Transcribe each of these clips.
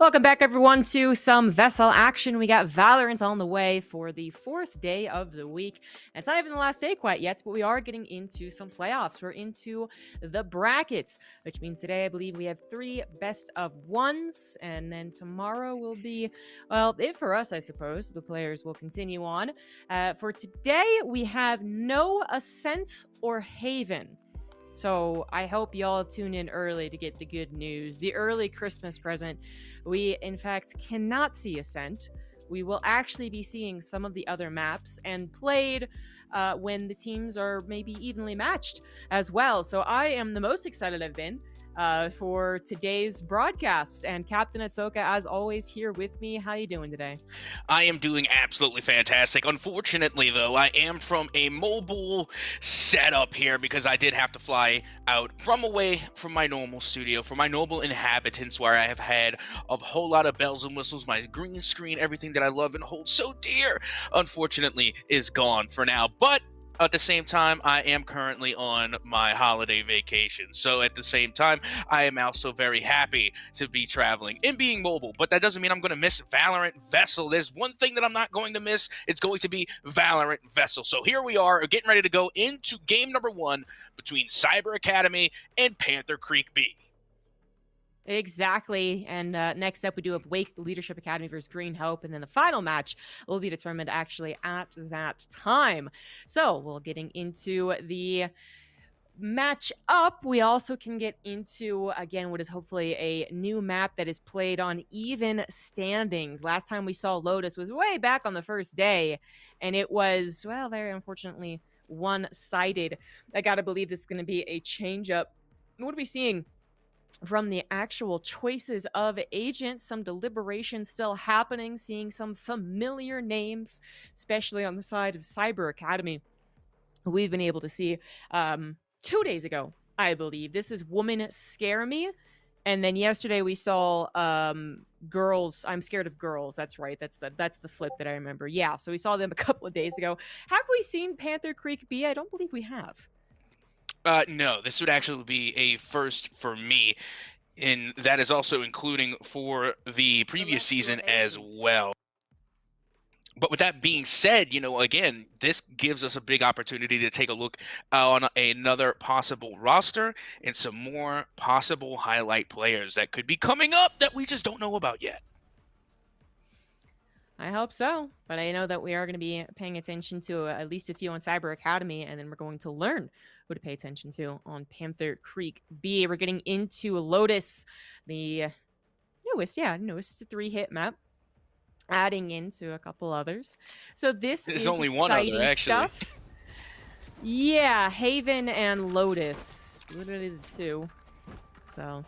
Welcome back, everyone, to some VESL action. We got Valorant on the way for the fourth day of the week. And it's not even the last day quite yet, but we are getting into some playoffs. We're into the brackets, which means today I believe we have 3 best of ones. And then tomorrow will be, well, it for us, I suppose. The players will continue on. For today, we have no Ascent or Haven. So I hope y'all tune in early to get the good news. The early Christmas present. We, in fact, cannot see Ascent. We will actually be seeing some of the other maps and played when the teams are maybe evenly matched as well. So I am the most excited I've been for today's broadcast. And Captain Atsoka, as always, here with me. How you doing today? I am doing absolutely fantastic. Unfortunately, though, I am from a mobile setup here because I did have to fly out from away from my normal studio, from my normal inhabitants, where I have had a whole lot of bells and whistles. My green screen, everything that I love and hold so dear, unfortunately, is gone for now. But at the same time, I am currently on my holiday vacation. So at the same time, I am also very happy to be traveling and being mobile. But that doesn't mean I'm going to miss Valorant VESL. There's one thing that I'm not going to miss. It's going to be Valorant VESL. So here we are getting ready to go into game number 1 between Cyber Academy and Panther Creek B. Exactly. And next up, we do have Wake Leadership Academy versus Green Hope. And then the final match will be determined actually at that time. So we're getting into the match up. We also can get into, again, what is hopefully a new map that is played on even standings. Last time we saw Lotus was way back on the first day. And it was, well, very unfortunately one-sided. I got to believe this is going to be a change-up. What are we seeing from the actual choices of agents? Some deliberation still happening, seeing some familiar names, especially on the side of Cyber Academy. We've been able to see 2 days ago, I believe. This is Woman Scare Me. And then yesterday we saw Girls, I'm Scared of Girls. That's right. That's the flip that I remember. Yeah, so we saw them a couple of days ago. Have we seen Panther Creek B? I don't believe we have. No, this would actually be a first for me, and that is also including for the previous season as well. But with that being said, again, this gives us a big opportunity to take a look on another possible roster and some more possible highlight players that could be coming up that we just don't know about yet. I hope so, but I know that we are going to be paying attention to at least a few on Cyber Academy, and then we're going to learn who to pay attention to on Panther Creek B. We're getting into Lotus, the newest 3-hit map, adding into a couple others. So this There's is only one other, actually. Stuff. Yeah, Haven and Lotus, literally the two. So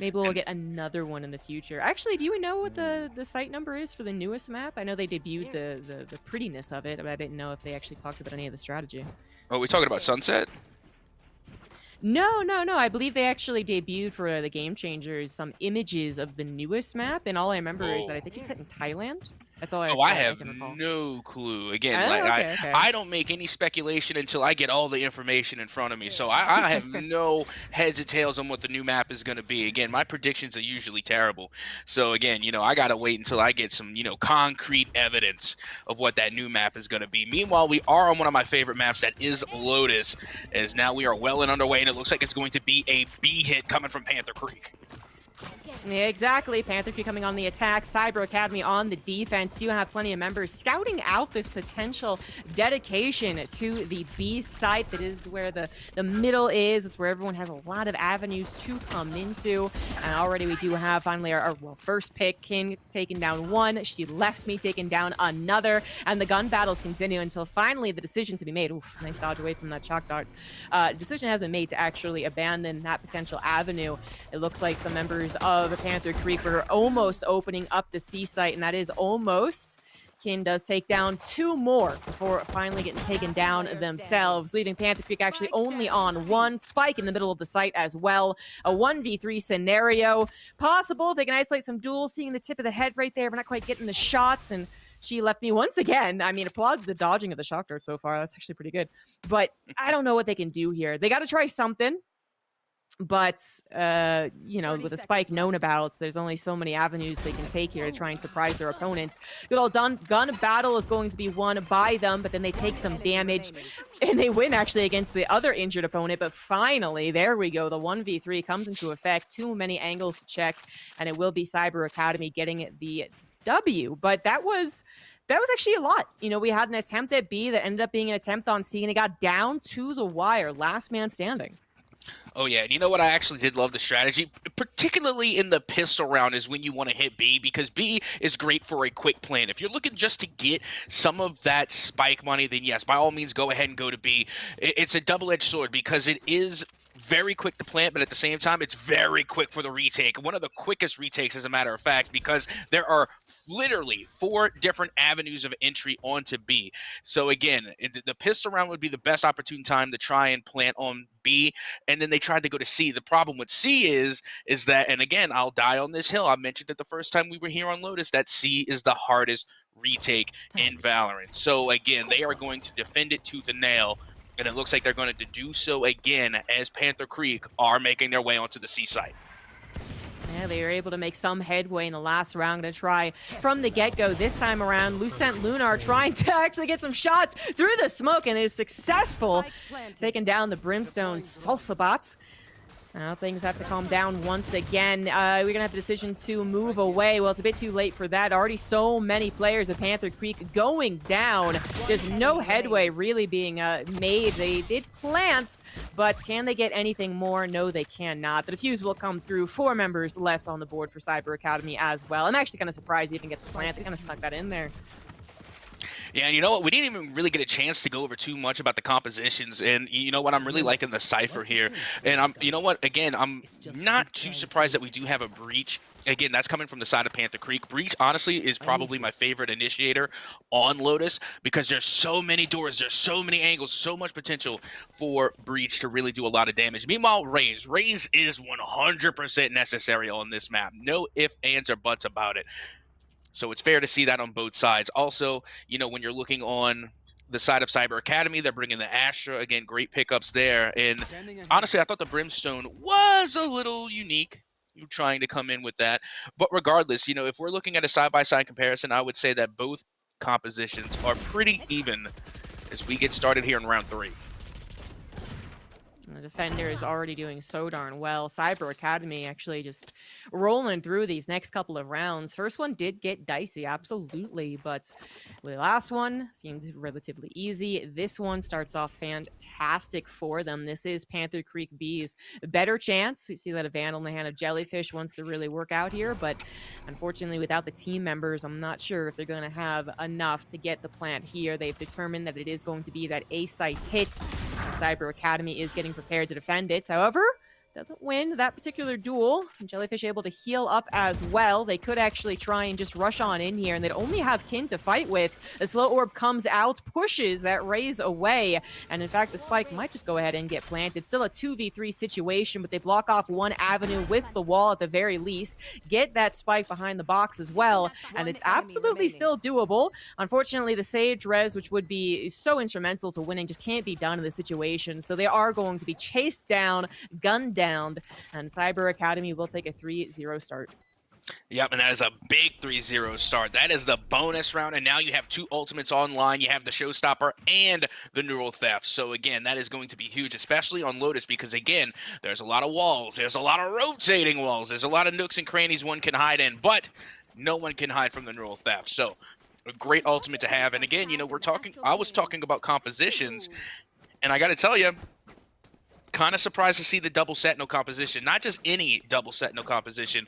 maybe we'll get another one in the future. Actually, do you know what the site number is for the newest map? I know they debuted the prettiness of it, but I didn't know if they actually talked about any of the strategy. Oh, we talking about Sunset? No. I believe they actually debuted for the Game Changers some images of the newest map, and all I remember is that I think it's set in Thailand. That's all I have can recall. No clue. Again, okay. I don't make any speculation until I get all the information in front of me. So I have no heads or tails on what the new map is going to be. Again, my predictions are usually terrible. So again, I got to wait until I get some, concrete evidence of what that new map is going to be. Meanwhile, we are on one of my favorite maps, that is Lotus, as now we are well and underway, and it looks like it's going to be a B hit coming from Panther Creek. Yeah, exactly. Panther Creek coming on the attack, Cyber Academy on the defense. You have plenty of members scouting out this potential dedication to the B site. That is where the middle is. It's where everyone has a lot of avenues to come into. And already we do have finally our first pick, King, taking down one. She left me taking down another. And the gun battles continue until finally the decision to be made. Oof, nice dodge away from that shock dart. Decision has been made to actually abandon that potential avenue. It looks like some members of Panther Creek were almost opening up the C site, and that is almost. Kin does take down 2 more before finally getting taken down themselves, leaving Panther Creek actually only on 1. Spike in the middle of the site as well. A 1v3 scenario possible. They can isolate some duels, seeing the tip of the head right there, but not quite getting the shots, and she left me once again. I mean, applaud the dodging of the shock dart so far. That's actually pretty good, but I don't know what they can do here. They got to try something. But, you know, with a spike known about, there's only so many avenues they can take here to try and surprise their opponents. Good old gun battle is going to be won by them, but then they take some damage, and they win actually against the other injured opponent. But finally, there we go. The 1v3 comes into effect. Too many angles to check, and it will be Cyber Academy getting the W. But that was actually a lot. You know, we had an attempt at B that ended up being an attempt on C, and it got down to the wire. Last man standing. Oh yeah, and you know what? I actually did love the strategy, particularly in the pistol round, is when you want to hit B, because B is great for a quick plan. If you're looking just to get some of that spike money, then yes, by all means, go ahead and go to B. It's a double-edged sword because it is very quick to plant, but at the same time, it's very quick for the retake. One of the quickest retakes, as a matter of fact, because there are literally 4 different avenues of entry onto B. So again, the pistol round would be the best opportune time to try and plant on B, and then they tried to go to C. The problem with C is that, and again, I'll die on this hill, I mentioned it the first time we were here on Lotus, that C is the hardest retake in Valorant. So again, they are going to defend it tooth and nail, and it looks like they're going to do so again as Panther Creek are making their way onto the C site. Yeah, they were able to make some headway in the last round to try from the get-go. This time around, Lucent Lunar trying to actually get some shots through the smoke, and is successful, taking down the Brimstone Salsa bots. Now things have to calm down once again. We're going to have the decision to move away. Well, it's a bit too late for that. Already so many players of Panther Creek going down. There's no headway really being made. They did plant, but can they get anything more? No, they cannot. The defuse will come through. 4 members left on the board for Cyber Academy as well. I'm actually kind of surprised he even gets to plant. They kind of snuck that in there. Yeah, and you know what? We didn't even really get a chance to go over too much about the compositions, and you know what? I'm really liking the Cypher here, and you know what? Again, I'm not too surprised that we do have a Breach. Again, that's coming from the side of Panther Creek. Breach, honestly, is probably my favorite initiator on Lotus because there's so many doors, there's so many angles, so much potential for Breach to really do a lot of damage. Meanwhile, Raze is 100% necessary on this map. No ifs, ands, or buts about it. So it's fair to see that on both sides. Also, you know, when you're looking on the side of Cyber Academy, they're bringing the Astra. Again, great pickups there. And honestly, I thought the Brimstone was a little unique, trying to come in with that. But regardless, you know, if we're looking at a side-by-side comparison, I would say that both compositions are pretty even as we get started here in round 3. The defender is already doing so darn well. Cyber Academy actually just rolling through these next couple of rounds. First one did get dicey, absolutely, but the last one seemed relatively easy. This one starts off fantastic for them. This is Panther Creek B's better chance. You see that a Vandal in the hand of Jellyfish wants to really work out here, but unfortunately without the team members, I'm not sure if they're going to have enough to get the plant here. They've determined that it is going to be that A site hit. Cyber Academy is getting prepared to defend it. However, doesn't win that particular duel. Jellyfish able to heal up as well. They could actually try and just rush on in here, and they'd only have Kin to fight with. The slow orb comes out, pushes that Raze away, and in fact, the spike might just go ahead and get planted. Still a 2v3 situation, but they block off one avenue with the wall at the very least. Get that spike behind the box as well, and it's absolutely still doable. Unfortunately, the Sage res, which would be so instrumental to winning, just can't be done in this situation. So they are going to be chased down, gunned down, and Cyber Academy will take a 3-0 start. Yep, and that is a big 3-0 start. That is the bonus round, and now you have 2 ultimates online. You have the Showstopper and the Neural Theft. So again, that is going to be huge, especially on Lotus, because again, there's a lot of walls. There's a lot of rotating walls. There's a lot of nooks and crannies one can hide in, but no one can hide from the Neural Theft. So a great ultimate to have. And again, you know, I was talking about compositions, and I got to tell you, kind of surprised to see the double Sentinel composition. Not just any double Sentinel composition,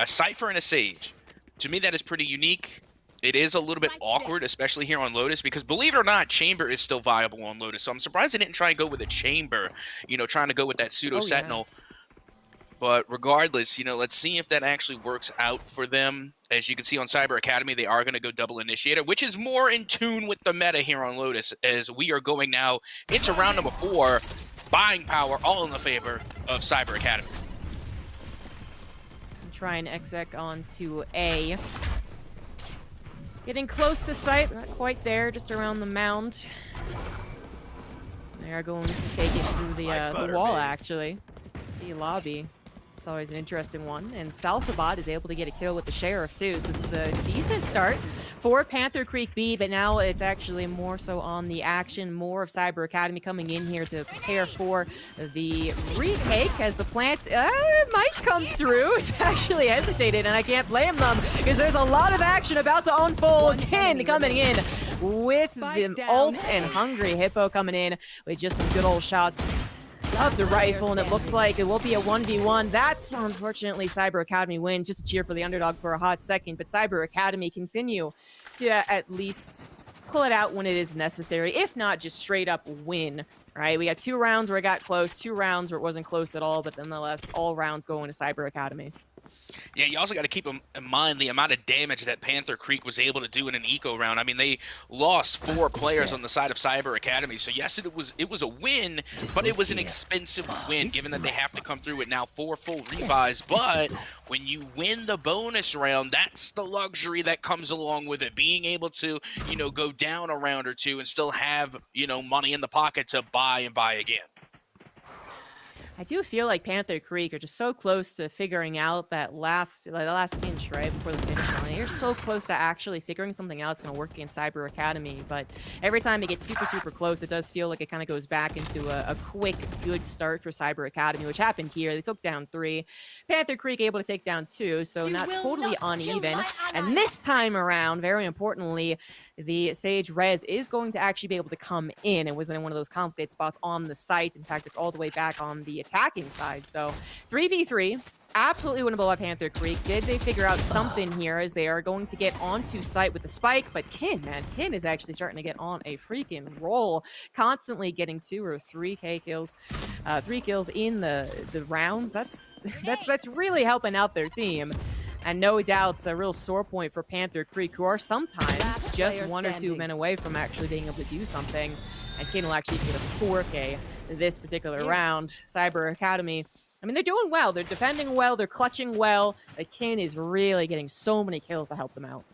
a Cypher and a Sage. To me, that is pretty unique. It is a little bit awkward, especially here on Lotus, because believe it or not, Chamber is still viable on Lotus. So I'm surprised they didn't try and go with a Chamber, you know, trying to go with that pseudo Sentinel. But regardless, you know, let's see if that actually works out for them. As you can see on Cyber Academy, they are going to go double Initiator, which is more in tune with the meta here on Lotus, as we are going now into round number 4. Buying power, all in the favor of Cyber Academy. Try and exec onto A. Getting close to sight, not quite there, just around the mound. They are going to take it through the wall, actually. See lobby. It's always an interesting one. And Salsabot is able to get a kill with the Sheriff, too. So this is a decent start for Panther Creek B, but now it's actually more so on the action. More of Cyber Academy coming in here to prepare for the retake as the plant might come through. It's actually hesitated, and I can't blame them because there's a lot of action about to unfold. Kin coming in with the ult and Hungry Hippo coming in with just some good old shots of the rifle, and it looks like it will be a 1v1. That's unfortunately Cyber Academy wins. Just a cheer for the underdog for a hot second, but Cyber Academy continue to at least pull it out when it is necessary, if not just straight up win, right? We got 2 rounds where it got close, 2 rounds where it wasn't close at all, but nonetheless, all rounds going to Cyber Academy. Yeah, you also got to keep in mind the amount of damage that Panther Creek was able to do in an eco round. I mean, they lost 4 players on the side of Cyber Academy. So yes, it was a win, but it was an expensive win given that they have to come through with now 4 full revives. But when you win the bonus round, that's the luxury that comes along with it. Being able to, go down a round or 2 and still have, money in the pocket to buy and buy again. I do feel like Panther Creek are just so close to figuring out that last inch, right, before the finish line. You're so close to actually figuring something out that's going to work against Cyber Academy, but every time it gets super, super close, it does feel like it kind of goes back into a quick, good start for Cyber Academy, which happened here. They took down 3. Panther Creek able to take down 2, so not totally uneven. And this time around, very importantly, the Sage Res is going to actually be able to come in. It wasn't in one of those complicated spots on the site. In fact, it's all the way back on the attacking side. So 3v3, absolutely winnable by Panther Creek. Did they figure out something here as they are going to get onto site with the spike? But Kin is actually starting to get on a freaking roll, constantly getting 2 or 3K kills, 3 kills in the rounds. That's really helping out their team. And no doubt it's a real sore point for Panther Creek, who are sometimes just 1 or 2 men away from actually being able to do something. And Kin will actually get a 4K this particular round. Cyber Academy, I mean, they're doing well. They're defending well. They're clutching well. Kin is really getting so many kills to help them out.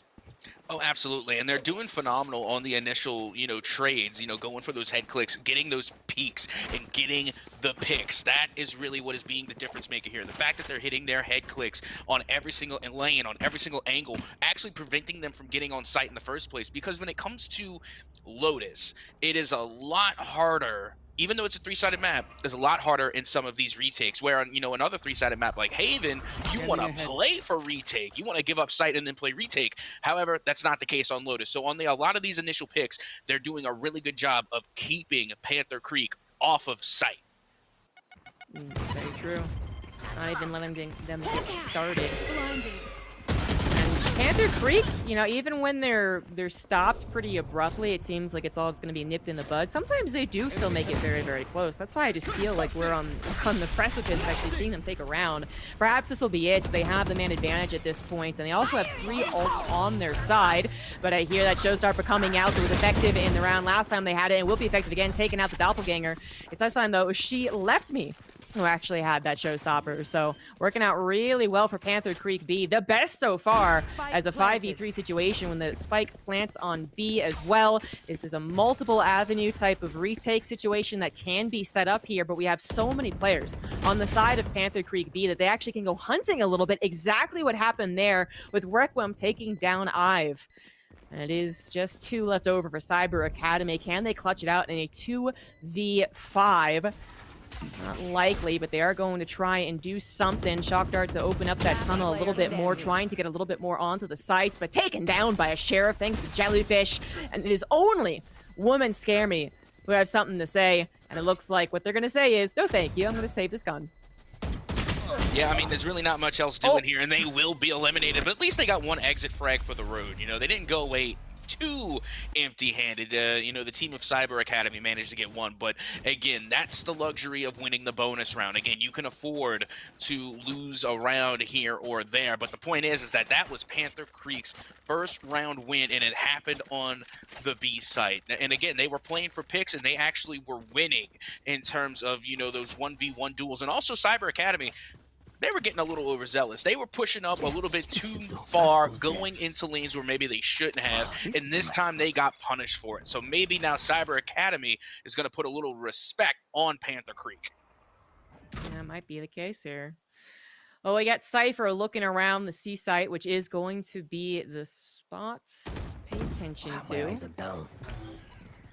Oh, absolutely. And they're doing phenomenal on the initial, trades, going for those head clicks, getting those peaks and getting the picks. That is really what is being the difference maker here. The fact that they're hitting their head clicks on every single lane, on every single angle, actually preventing them from getting on site in the first place. Because when it comes to Lotus, it is a lot harder. Even though it's a 3-sided map, it's a lot harder in some of these retakes. Where on, another 3-sided map like Haven, you want to play for retake. You want to give up site and then play retake. However, that's not the case on Lotus. So on a lot of these initial picks, they're doing a really good job of keeping Panther Creek off of site. It's very true. Not even letting them get started. Panther Creek, even when they're stopped pretty abruptly, it seems like it's all just going to be nipped in the bud. Sometimes they do still make it very, very close. That's why I just feel like we're on the precipice of actually seeing them take a round. Perhaps this will be it. They have the man advantage at this point, and they also have 3 ults on their side. But I hear that Showstopper coming out. It was effective in the round last time they had it, and will be effective again, taking out the Doppelganger. It's this time, though, she left me, who actually had that Showstopper. So working out really well for Panther Creek B. The best so far as a 5v3 situation when the spike plants on B as well. This is a multiple avenue type of retake situation that can be set up here, but we have so many players on the side of Panther Creek B that they actually can go hunting a little bit. Exactly what happened there with Requiem taking down Ive. And it is just 2 left over for Cyber Academy. Can they clutch it out in a 2v5? It's not likely, but they are going to try and do something. Shock Dart to open up that tunnel a little bit more, trying to get a little bit more onto the sites, but taken down by a Sheriff thanks to Jellyfish. And it is only Woman Scare Me who have something to say. And it looks like what they're going to say is, no thank you, I'm going to save this gun. Yeah, I mean, there's really not much else doing here, and they will be eliminated. But at least they got 1 exit frag for the road. They didn't go away too empty-handed. The team of Cyber Academy managed to get 1, but again, that's the luxury of winning the bonus round. Again, you can afford to lose a round here or there, but the point is that was Panther Creek's first round win, and it happened on the B site. And again, they were playing for picks, and they actually were winning in terms of, those 1v1 duels. And also Cyber Academy, they were getting a little overzealous. They were pushing up a little bit too far, going into lanes where maybe they shouldn't have, and this time they got punished for it. So maybe now Cyber Academy is going to put a little respect on Panther Creek. That might be the case here. Oh, we got Cypher looking around the C site, which is going to be the spots to pay attention to.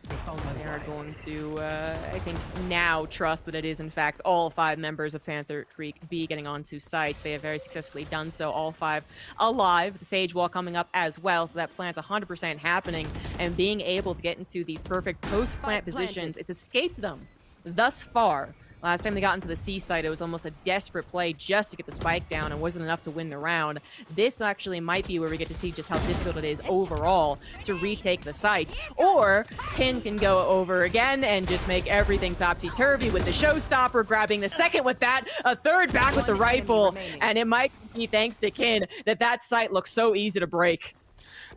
They are going to, I think, now trust that it is, in fact, all 5 members of Panther Creek B getting onto site. They have very successfully done so, all 5 alive. The Sage Wall coming up as well, so that plant's 100% happening. And being able to get into these perfect post-plant positions, it's escaped them thus far. Last time they got into the C site, it was almost a desperate play just to get the spike down and wasn't enough to win the round. This actually might be where we get to see just how difficult it is overall to retake the site. Or Kin can go over again and just make everything topsy-turvy with the showstopper, grabbing the second with that, a third back with the rifle, and it might be thanks to Kin that site looks so easy to break.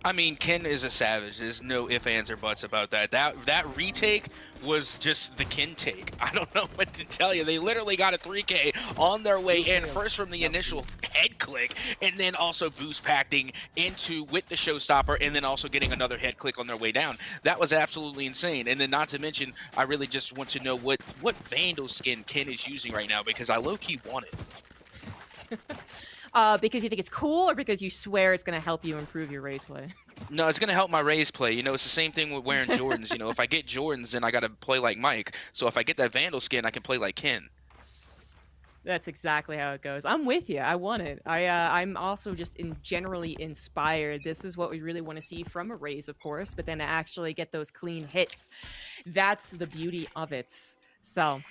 I mean, Ken is a savage. There's no ifs, ands, or buts about that. That retake was just the Ken take. I don't know what to tell you. They literally got a 3K on their way in, first from the initial head click, and then also boost packing into with the showstopper, and then also getting another head click on their way down. That was absolutely insane. And then not to mention, I really just want to know what Vandal skin Ken is using right now, because I low-key want it. Because you think it's cool, or because you swear it's going to help you improve your Raze play? No, it's going to help my Raze play. You know, it's the same thing with wearing Jordans. You know, if I get Jordans, then I got to play like Mike. So if I get that Vandal skin, I can play like Ken. That's exactly how it goes. I'm with you. I want it. I'm also just generally inspired. This is what we really want to see from a Raze, of course, but then to actually get those clean hits. That's the beauty of it. So,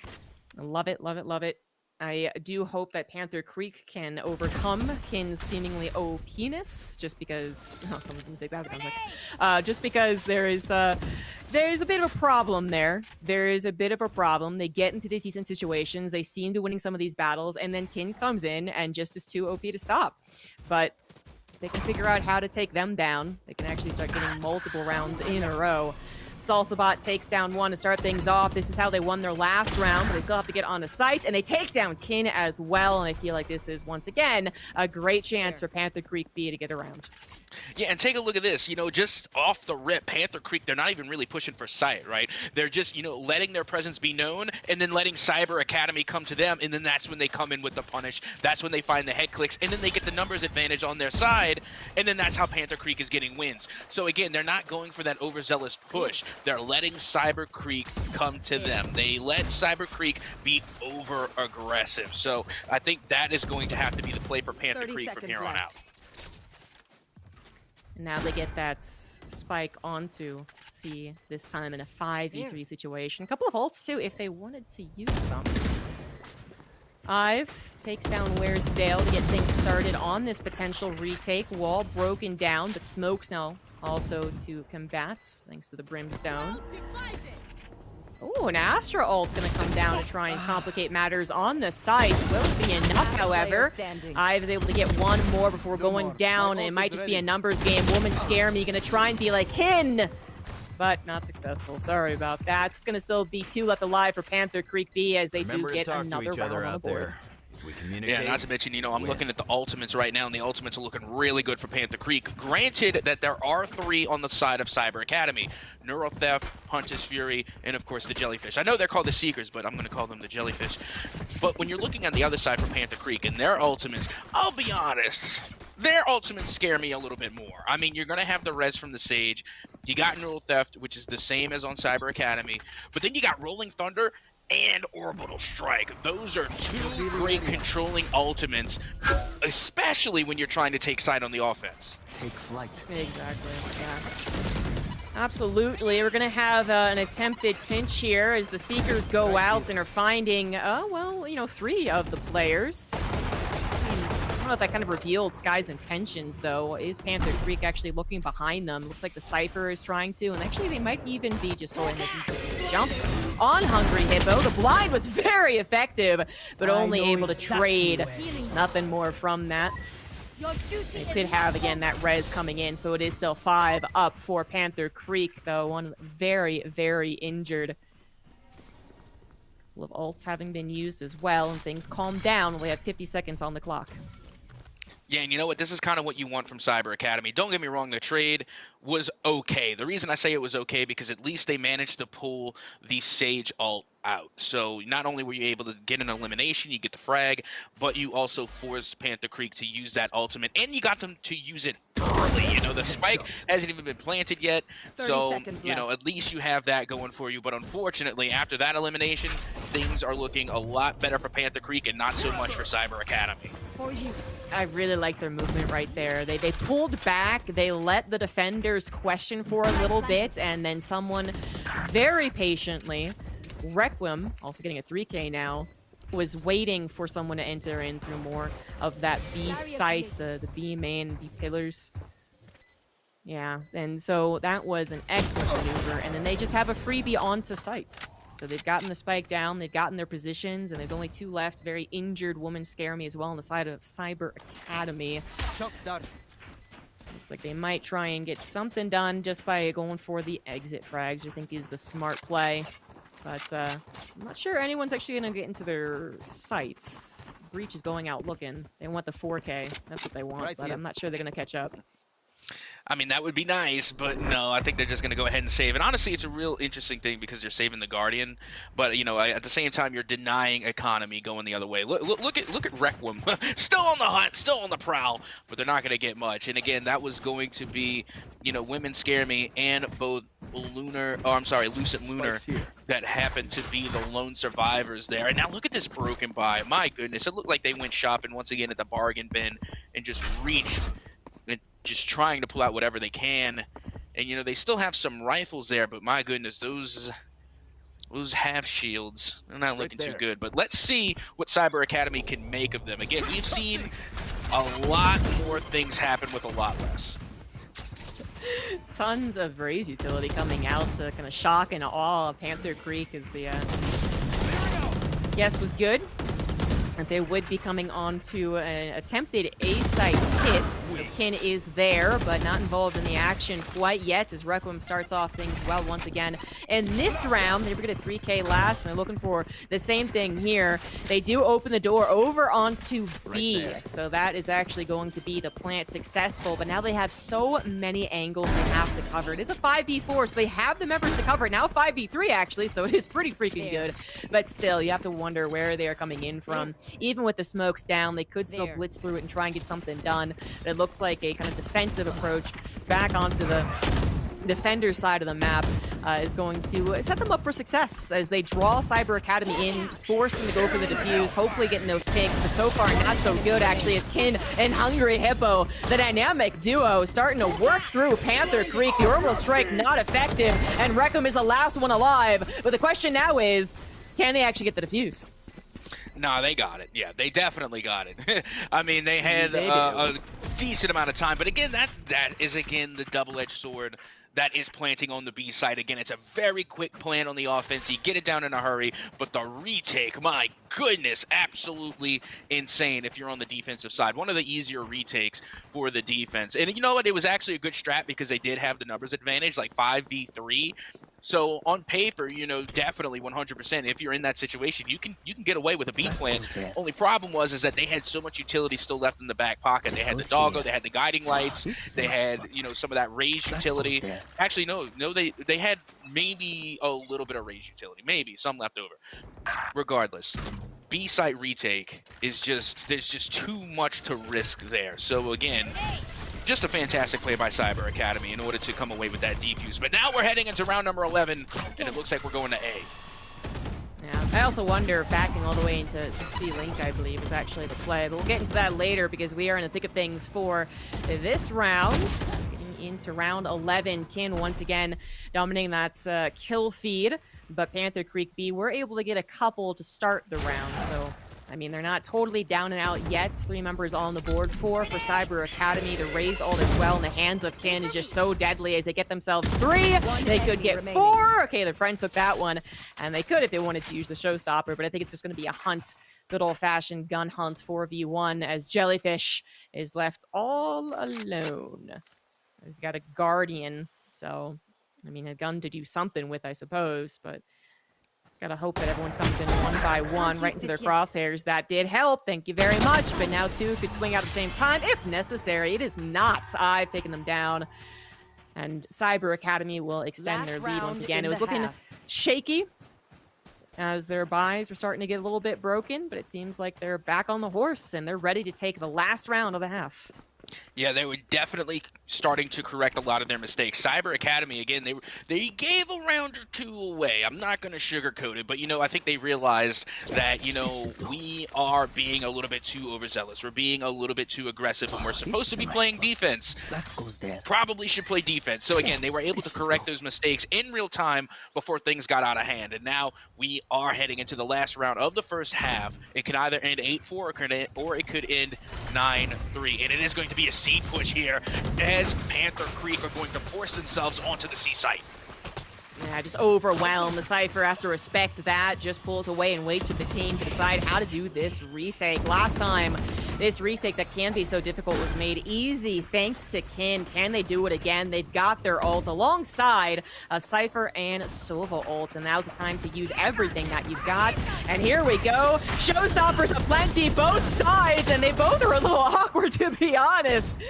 love it, love it, love it. I do hope that Panther Creek can overcome Kin's seemingly OP-ness, just because... Oh, someone can take that out of context. Just because there's a bit of a problem there. There is a bit of a problem. They get into these decent situations. They seem to winning some of these battles, and then Kin comes in and just is too OP to stop. But they can figure out how to take them down. They can actually start getting multiple rounds in a row. Salsabot takes down one to start things off. This is how they won their last round, but they still have to get on the site, and they take down Kin as well, and I feel like this is, once again, a great chance for Panther Creek B to get around. Yeah, and take a look at this. You know, just off the rip, Panther Creek, they're not even really pushing for site, right? They're just, you know, letting their presence be known, and then letting Cyber Academy come to them, and then that's when they come in with the punish. That's when they find the head clicks, and then they get the numbers advantage on their side, and then that's how Panther Creek is getting wins. So again, they're not going for that overzealous push. They're letting Cyber Creek come to them. They let Cyber Creek be over-aggressive. So I think that is going to have to be the play for Panther Creek from here on out. Now they get that spike onto C, this time in a 5v3 situation. A couple of ults, too, if they wanted to use them. Ive takes down Where's Vale to get things started on this potential retake. Wall broken down, but Smokes now also to combat, thanks to the Brimstone. Oh, an Astra ult gonna come down to try and complicate matters on the site. Will it be enough, however? Ive is able to get one more before going down, and it might just be a numbers game. Woman Scare Me gonna try and be like Kin, but not successful. Sorry about that. It's gonna still be 2 left alive for Panther Creek B as they do get another round on the board. Yeah, not to mention, you know, I'm looking at the ultimates right now, and the ultimates are looking really good for Panther Creek. Granted that there are 3 on the side of Cyber Academy. Neuro Theft, Hunter's Fury, and of course the Jellyfish. I know they're called the Seekers, but I'm going to call them the Jellyfish. But when you're looking at the other side for Panther Creek and their ultimates, I'll be honest, their ultimates scare me a little bit more. I mean, you're going to have the res from the Sage. You got Neural Theft, which is the same as on Cyber Academy. But then you got Rolling Thunder and Orbital Strike. Those are 2 great controlling ultimates, especially when you're trying to take side on the offense. Take flight. Exactly, yeah. Absolutely. We're going to have an attempted pinch here as the Seekers go out and are finding, well, you know, 3 of the players. I don't know if that kind of revealed Sky's intentions, though. Is Panther Creek actually looking behind them? Looks like the Cypher is trying to, and actually they might even be just going to jump on Hungry Hippo. The blind was very effective, but only able to trade. Nothing more from that. They could have, again, that res coming in, so it is still 5 up for Panther Creek, though. One very, very injured. A couple of ults having been used as well, and things calm down. We have 50 seconds on the clock. Yeah, and you know what? This is kind of what you want from Cyber Academy. Don't get me wrong, the trade was okay. The reason I say it was okay because at least they managed to pull the Sage ult out. So not only were you able to get an elimination, you get the frag, but you also forced Panther Creek to use that ultimate, and you got them to use it early. You know, the spike hasn't even been planted yet, 30 so seconds you know, left. at least you have that going for you. But unfortunately, after that elimination, things are looking a lot better for Panther Creek and not so much for Cyber Academy. I really like their movement right there. They pulled back, they let the defenders question for a little bit, and then someone very patiently, Requiem, also getting a 3K now, was waiting for someone to enter in through more of that B site, the B main, B pillars. Yeah, and so that was an excellent maneuver, and then they just have a freebie onto site. So they've gotten the spike down, they've gotten their positions, and there's only 2 left. Very injured woman scare me as well on the side of Cyber Academy. Looks like they might try and get something done just by going for the exit frags, I think is the smart play. But I'm not sure anyone's actually going to get into their sights. Breach is going out looking. They want the 4K. That's what they want, but I'm not sure they're going to catch up. I mean, that would be nice, but no, I think they're just going to go ahead and save. And honestly, it's a real interesting thing because you're saving the Guardian, but you know, at the same time, you're denying economy going the other way. Look at Requiem, still on the hunt, still on the prowl, but they're not going to get much. And again, that was going to be, you know, Women Scare Me and both Lucent Lunar that happened to be the lone survivors there. And now look at this broken buy. My goodness, it looked like they went shopping once again at the bargain bin and just reached. Just trying to pull out whatever they can, and you know, they still have some rifles there, but my goodness, those half shields, they're not looking too good. But let's see what Cyber Academy can make of them. Again, we've seen a lot more things happen with a lot less. Tons of Raze utility coming out to kind of shock and awe Panther Creek as the guess was good. They would be coming on to an attempted A-site hit. So Kin is there, but not involved in the action quite yet as Requiem starts off things well once again. In this round, they were going to 3K last, and they're looking for the same thing here. They do open the door over onto B, so that is actually going to be the plant successful, but now they have so many angles they have to cover. It is a 5v4, so they have the members to cover it. Now 5v3, actually, so it is pretty freaking good, but still, you have to wonder where they are coming in from. Even with the smokes down, they could still blitz through it and try and get something done. But it looks like a kind of defensive approach back onto the defender side of the map is going to set them up for success as they draw Cyber Academy in, force them to go for the defuse, hopefully getting those picks, but so far not so good actually as Kin and Hungry Hippo, the dynamic duo, starting to work through Panther Creek. The orbital strike not effective, and Requiem is the last one alive, but the question now is, can they actually get the defuse? No, they got it. Yeah, they definitely got it. I mean, they had a decent amount of time, but again, that is again the double-edged sword that is planting on the B side. Again, it's a very quick plant on the offense. You get it down in a hurry, but the retake, my goodness, absolutely insane if you're on the defensive side. One of the easier retakes for the defense. And you know what? It was actually a good strat because they did have the numbers advantage, like 5v3. So on paper, you know, definitely 100%. If you're in that situation, you can get away with a B plant. Only problem was that they had so much utility still left in the back pocket. They had the doggo, they had the guiding lights, they had, you know, some of that Raze utility. Actually, no, they had maybe a little bit of Raze utility, maybe some left over. Regardless, B site retake is there's just too much to risk there. So again, just a fantastic play by Cyber Academy in order to come away with that defuse. But now we're heading into round number 11, and it looks like we're going to A. Yeah, I also wonder if backing all the way into C-Link, I believe, is actually the play. But we'll get into that later because we are in the thick of things for this round. Getting into round 11, Kin once again dominating that kill feed. But Panther Creek B were able to get a couple to start the round, so I mean, they're not totally down and out yet. 3 members on the board. 4 for Cyber Academy. The Raze ult as well in the hands of Kin is just so deadly as they get themselves 3. They could get 4. Okay, their friend took that one. And they could if they wanted to use the showstopper, but I think it's just going to be a hunt. Good old-fashioned gun hunt 4v1 as Jellyfish is left all alone. We've got a Guardian, so, I mean, a gun to do something with, I suppose, but gotta hope that everyone comes in one by one right into their crosshairs. That did help. Thank you very much. But now 2 could swing out at the same time if necessary. It is not. I've taken them down. And Cyber Academy will extend their lead once again. It was looking shaky as their buys were starting to get a little bit broken, but it seems like they're back on the horse and they're ready to take the last round of the half. Yeah, they were definitely starting to correct a lot of their mistakes. Cyber Academy, again, they gave a round or two away. I'm not going to sugarcoat it, but, I think they realized that, we are being a little bit too overzealous. We're being a little bit too aggressive when we're supposed to be playing defense. Probably should play defense. So, again, they were able to correct those mistakes in real time before things got out of hand. And now we are heading into the last round of the first half. It can either end 8-4 or it could end 9-3. And it is going to be a C push here as Panther Creek are going to force themselves onto the C site. Yeah, just overwhelmed. The Cypher has to respect that, just pulls away and waits for the team to decide how to do this retake. Last time, this retake that can be so difficult was made easy thanks to Kin. Can they do it again? They've got their ult alongside a Cypher and Sova ult, and now's the time to use everything that you've got. And here we go. Showstoppers aplenty, both sides, and they both are a little awkward, to be honest.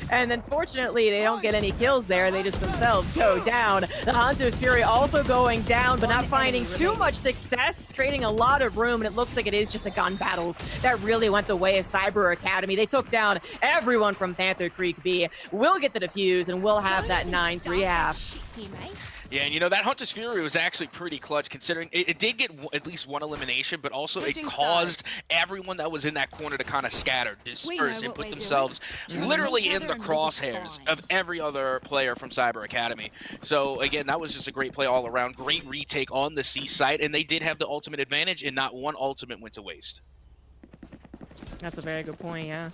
And unfortunately, they don't get any kills there. They just themselves go down. The Hunter's Fury also going down, but not finding too much success, creating a lot of room, and it looks like it is just the gun battles that really went the way of Cyber Academy. They took down everyone from Panther Creek B. We'll get the defuse, and we'll have that 9-3 half. Yeah, and that Hunter's Fury was actually pretty clutch, considering it did get at least one elimination, but also it caused everyone that was in that corner to kind of scatter, disperse, and put themselves literally in the crosshairs of every other player from Cyber Academy. So, again, that was just a great play all around. Great retake on the C site, and they did have the ultimate advantage, and not one ultimate went to waste. That's a very good point, yeah.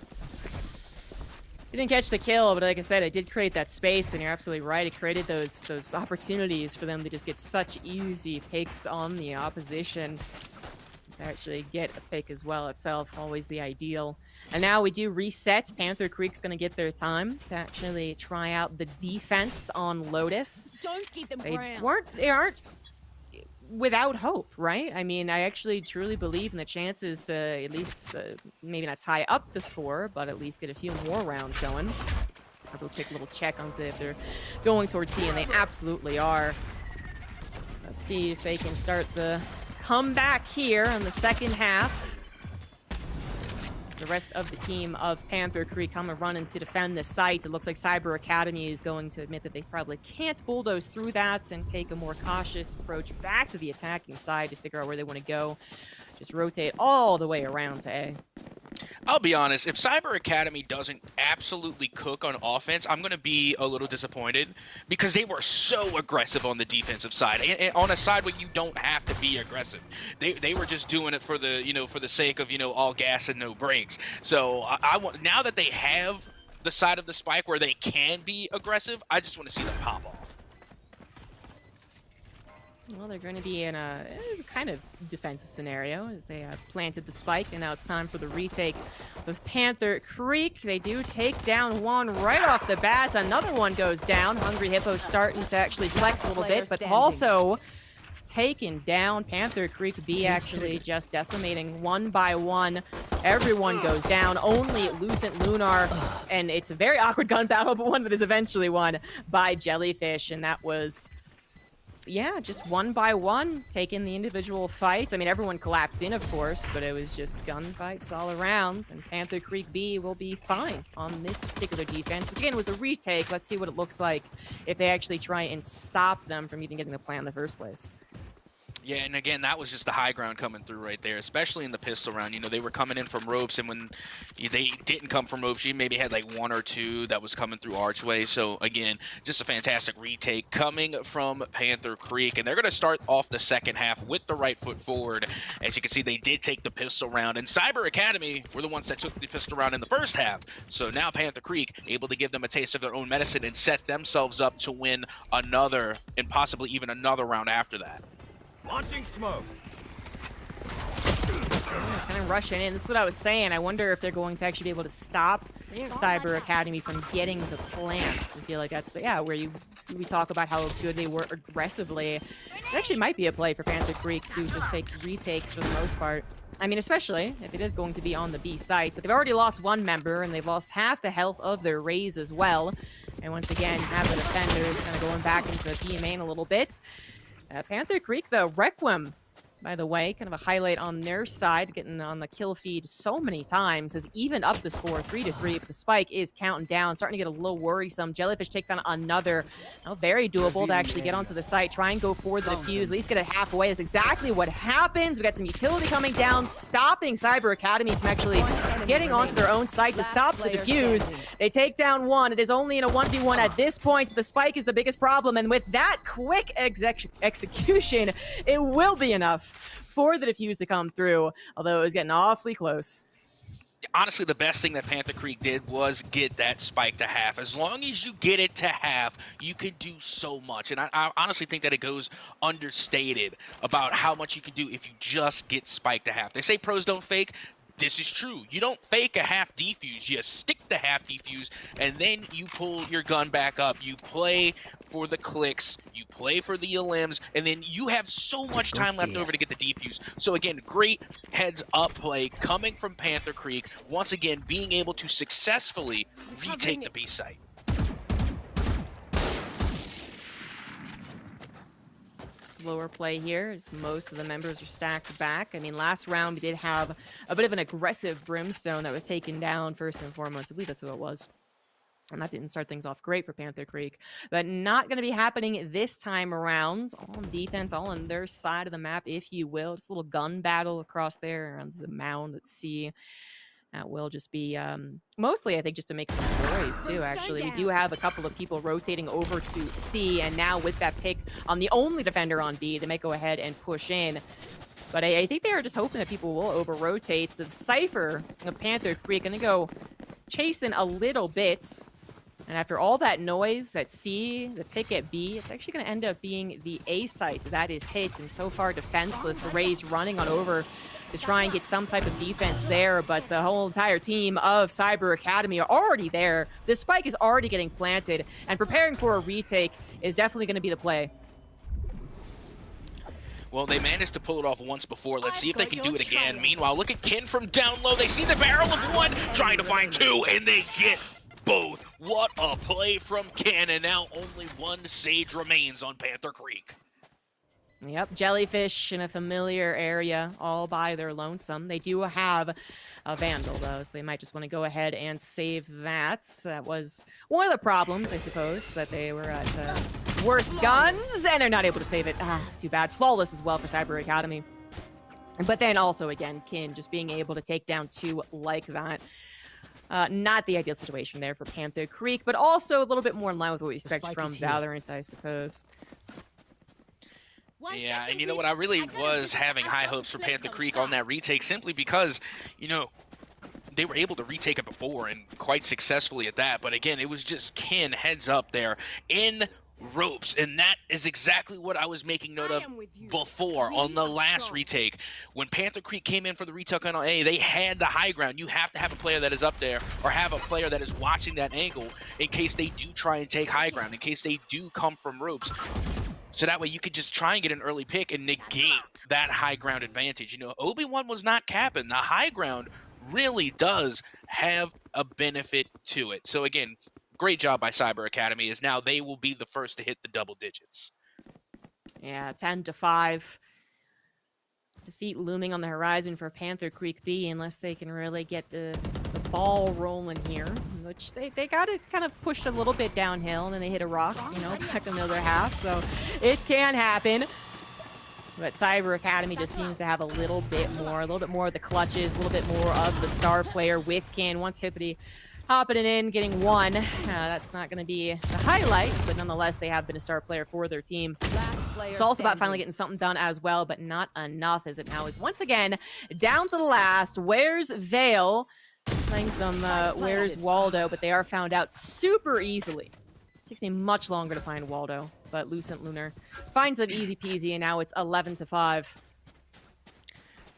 He didn't catch the kill, but like I said, it did create that space, and you're absolutely right. It created those opportunities for them to just get such easy picks on the opposition. To actually get a pick as well itself, always the ideal. And now we do reset. Panther Creek's going to get their time to actually try out the defense on Lotus. Don't give them They aren't without hope, right? I mean, I actually truly believe in the chances to at least maybe not tie up the score, but at least get a few more rounds going. I'll do a quick little check on if they're going towards C, and they absolutely are. Let's see if they can start the comeback here in the second half. The rest of the team of Panther Creek come and running to defend the site. It looks like Cyber Academy is going to admit that they probably can't bulldoze through that and take a more cautious approach back to the attacking side to figure out where they want to go. Just rotate all the way around to A. I'll be honest, if Cyber Academy doesn't absolutely cook on offense, I'm going to be a little disappointed because they were so aggressive on the defensive side. And on a side where you don't have to be aggressive. They were just doing it for the, for the sake of, all gas and no brakes. So I want, now that they have the side of the spike where they can be aggressive, I just want to see them pop off. Well, they're going to be in a kind of defensive scenario as they have planted the spike, and now it's time for the retake of Panther Creek. They do take down one right off the bat. Another one goes down. Hungry Hippo starting to actually flex a little bit, but also taken down. Panther Creek B actually just decimating one by one. Everyone goes down. Only Lucent Lunar, and it's a very awkward gun battle, but one that is eventually won by Jellyfish, and that was... yeah, just one by one, taking the individual fights. I mean, everyone collapsed in, of course, but it was just gunfights all around. And Panther Creek B will be fine on this particular defense, which again was a retake. Let's see what it looks like if they actually try and stop them from even getting the plan in the first place. Yeah, and again, that was just the high ground coming through right there, especially in the pistol round. They were coming in from ropes, and when they didn't come from ropes, you maybe had like one or two that was coming through archway. So again, just a fantastic retake coming from Panther Creek, and they're going to start off the second half with the right foot forward. As you can see, they did take the pistol round, and Cyber Academy were the ones that took the pistol round in the first half. So now Panther Creek able to give them a taste of their own medicine and set themselves up to win another and possibly even another round after that. Launching smoke. Kind of rushing in. This is what I was saying. I wonder if they're going to actually be able to stop Cyber Academy from getting the plant. I feel like that's where we talk about how good they were aggressively. It actually might be a play for Panther Creek to just take retakes for the most part. I mean, especially if it is going to be on the B site. But they've already lost one member, and they've lost half the health of their Rays as well. And once again, have the defenders kind of going back into the B main a little bit. Panther Creek, though, Requiem By the way, kind of a highlight on their side, getting on the kill feed so many times, has even up the score 3-3, but the spike is counting down, starting to get a little worrisome. Jellyfish takes on another. Very doable to actually get onto the site, try and go for the defuse, at least get it halfway. That's exactly what happens. We got some utility coming down, stopping Cyber Academy from actually getting onto their own site to stop the defuse. They take down one. It is only in a 1v1 at this point, but the spike is the biggest problem, and with that quick execution, it will be enough for the defuse to come through, although it was getting awfully close. Honestly, the best thing that Panther Creek did was get that spike to half. As long as you get it to half, you can do so much. And I honestly think that it goes understated about how much you can do if you just get spike to half. They say pros don't fake. This is true. You don't fake a half defuse. You stick the half defuse, and then you pull your gun back up. You play for the clicks. You play for the elims, and then you have so much time left over to get the defuse. So again, great heads-up play coming from Panther Creek. Once again, being able to successfully retake the B site. Slower play here as most of the members are stacked back. I mean, last round we did have a bit of an aggressive Brimstone that was taken down first and foremost. I believe that's who it was. And that didn't start things off great for Panther Creek. But not going to be happening this time around. All on defense, all on their side of the map, if you will. Just a little gun battle across there around the mound at C. That will just be mostly, I think, just to make some noise, too, actually. We do have a couple of people rotating over to C, and now with that pick on the only defender on B, they may go ahead and push in. But I think they are just hoping that people will over-rotate. The Cypher of Panther Creek going to go chasing a little bit. And after all that noise at C, the pick at B, it's actually going to end up being the A site that is hit, and so far defenseless. The Rays running on over to try and get some type of defense there, but the whole entire team of Cyber Academy are already there. The spike is already getting planted, and preparing for a retake is definitely going to be the play. Well, they managed to pull it off once before. Let's see if they can do it again. Meanwhile, look at Kin from down low. They see the barrel of one, trying to find two, and they get both. What a play from Kin, and now only one Sage remains on Panther Creek. Yep, Jellyfish in a familiar area all by their lonesome. They do have a Vandal, though, so they might just want to go ahead and save that. That was one of the problems, I suppose, that they were at worse guns, and they're not able to save it. It's too bad. Flawless as well for Cyber Academy. But then also, again, Kin just being able to take down two like that. Not the ideal situation there for Panther Creek, but also a little bit more in line with what we expect from Valorant, I suppose. Yeah, and you know what? I really was having high hopes for Panther Creek on that retake simply because, you know, they were able to retake it before and quite successfully at that. But again, it was just Kin heads up there in ropes, and that is exactly what I was making note of before on the last retake. When Panther Creek came in for the retake on A, they had the high ground. You have to have a player that is up there or have a player that is watching that angle in case they do try and take high ground, in case they do come from ropes. So that way you could just try and get an early pick and negate that high ground advantage. You know, Obi-Wan was not capping. The high ground really does have a benefit to it. So again, great job by Cyber Academy, as now they will be the first to hit the double digits. Yeah, 10-5. Defeat looming on the horizon for Panther Creek B, unless they can really get the ball rolling here, which they got it kind of pushed a little bit downhill, and then they hit a rock, you know, back in the other half, so it can happen. But Cyber Academy just seems to have a little bit more of the clutches, a little bit more of the star player with Kin. Once Hippity hopping it in, getting one. That's not going to be the highlights, but nonetheless, they have been a star player for their team. It's also about finally getting something done as well, but not enough, as it now is once again down to the last. Where's Vale? Playing some Where's Waldo, but they are found out super easily. Takes me much longer to find Waldo, but Lucent Lunar finds them easy peasy, and now it's 11-5.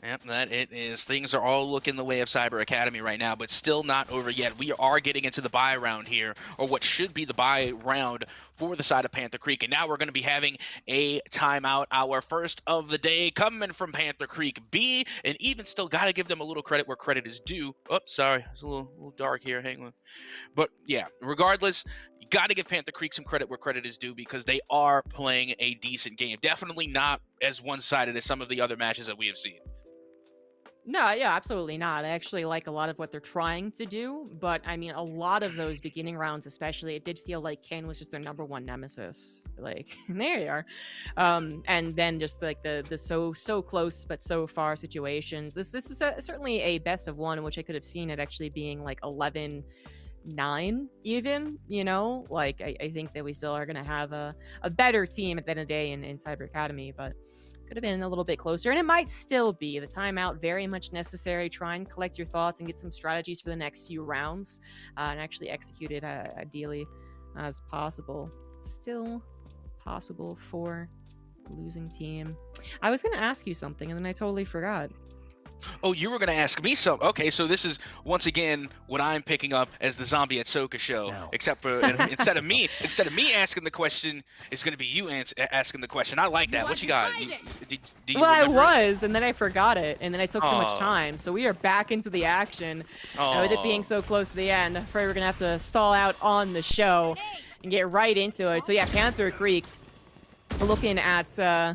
Yep, that it is. Things are all looking the way of Cyber Academy right now, but still not over yet. We are getting into the bye round here, or what should be the bye round for the side of Panther Creek. And now we're going to be having a timeout, our first of the day, coming from Panther Creek B. And even still, got to give them a little credit where credit is due. Oh, sorry, it's a little dark here. Hang on. But yeah, regardless, you got to give Panther Creek some credit where credit is due, because they are playing a decent game. Definitely not as one-sided as some of the other matches that we have seen. No, yeah, absolutely not. I actually like a lot of what they're trying to do, but I mean, a lot of those beginning rounds, especially, it did feel like Ken was just their number one nemesis. Like, there you are. And then just like the so close but so far situations. This is certainly a best of one, which I could have seen it actually being like 11-9 even, you know. Like I think that we still are going to have a better team at the end of the day in Cyber Academy, but could have been a little bit closer, and it might still be. The timeout very much necessary. Try and collect your thoughts and get some strategies for the next few rounds, and actually execute it ideally as possible. Still possible for the losing team. I was going to ask you something and then I totally forgot. Oh, you were going to ask me something. Okay, so this is once again what I'm picking up as the Zombie at Soka show. No. Except for instead of me asking the question, it's going to be you asking the question. I like that. What you got? Do you Well, I remember it? was, and then I forgot it, and then I took too much Oh. time. So we are back into the action. With it being Oh. so close to the end, I'm afraid we're going to have to stall out on the show and get right into it. So yeah, Panther Creek looking at a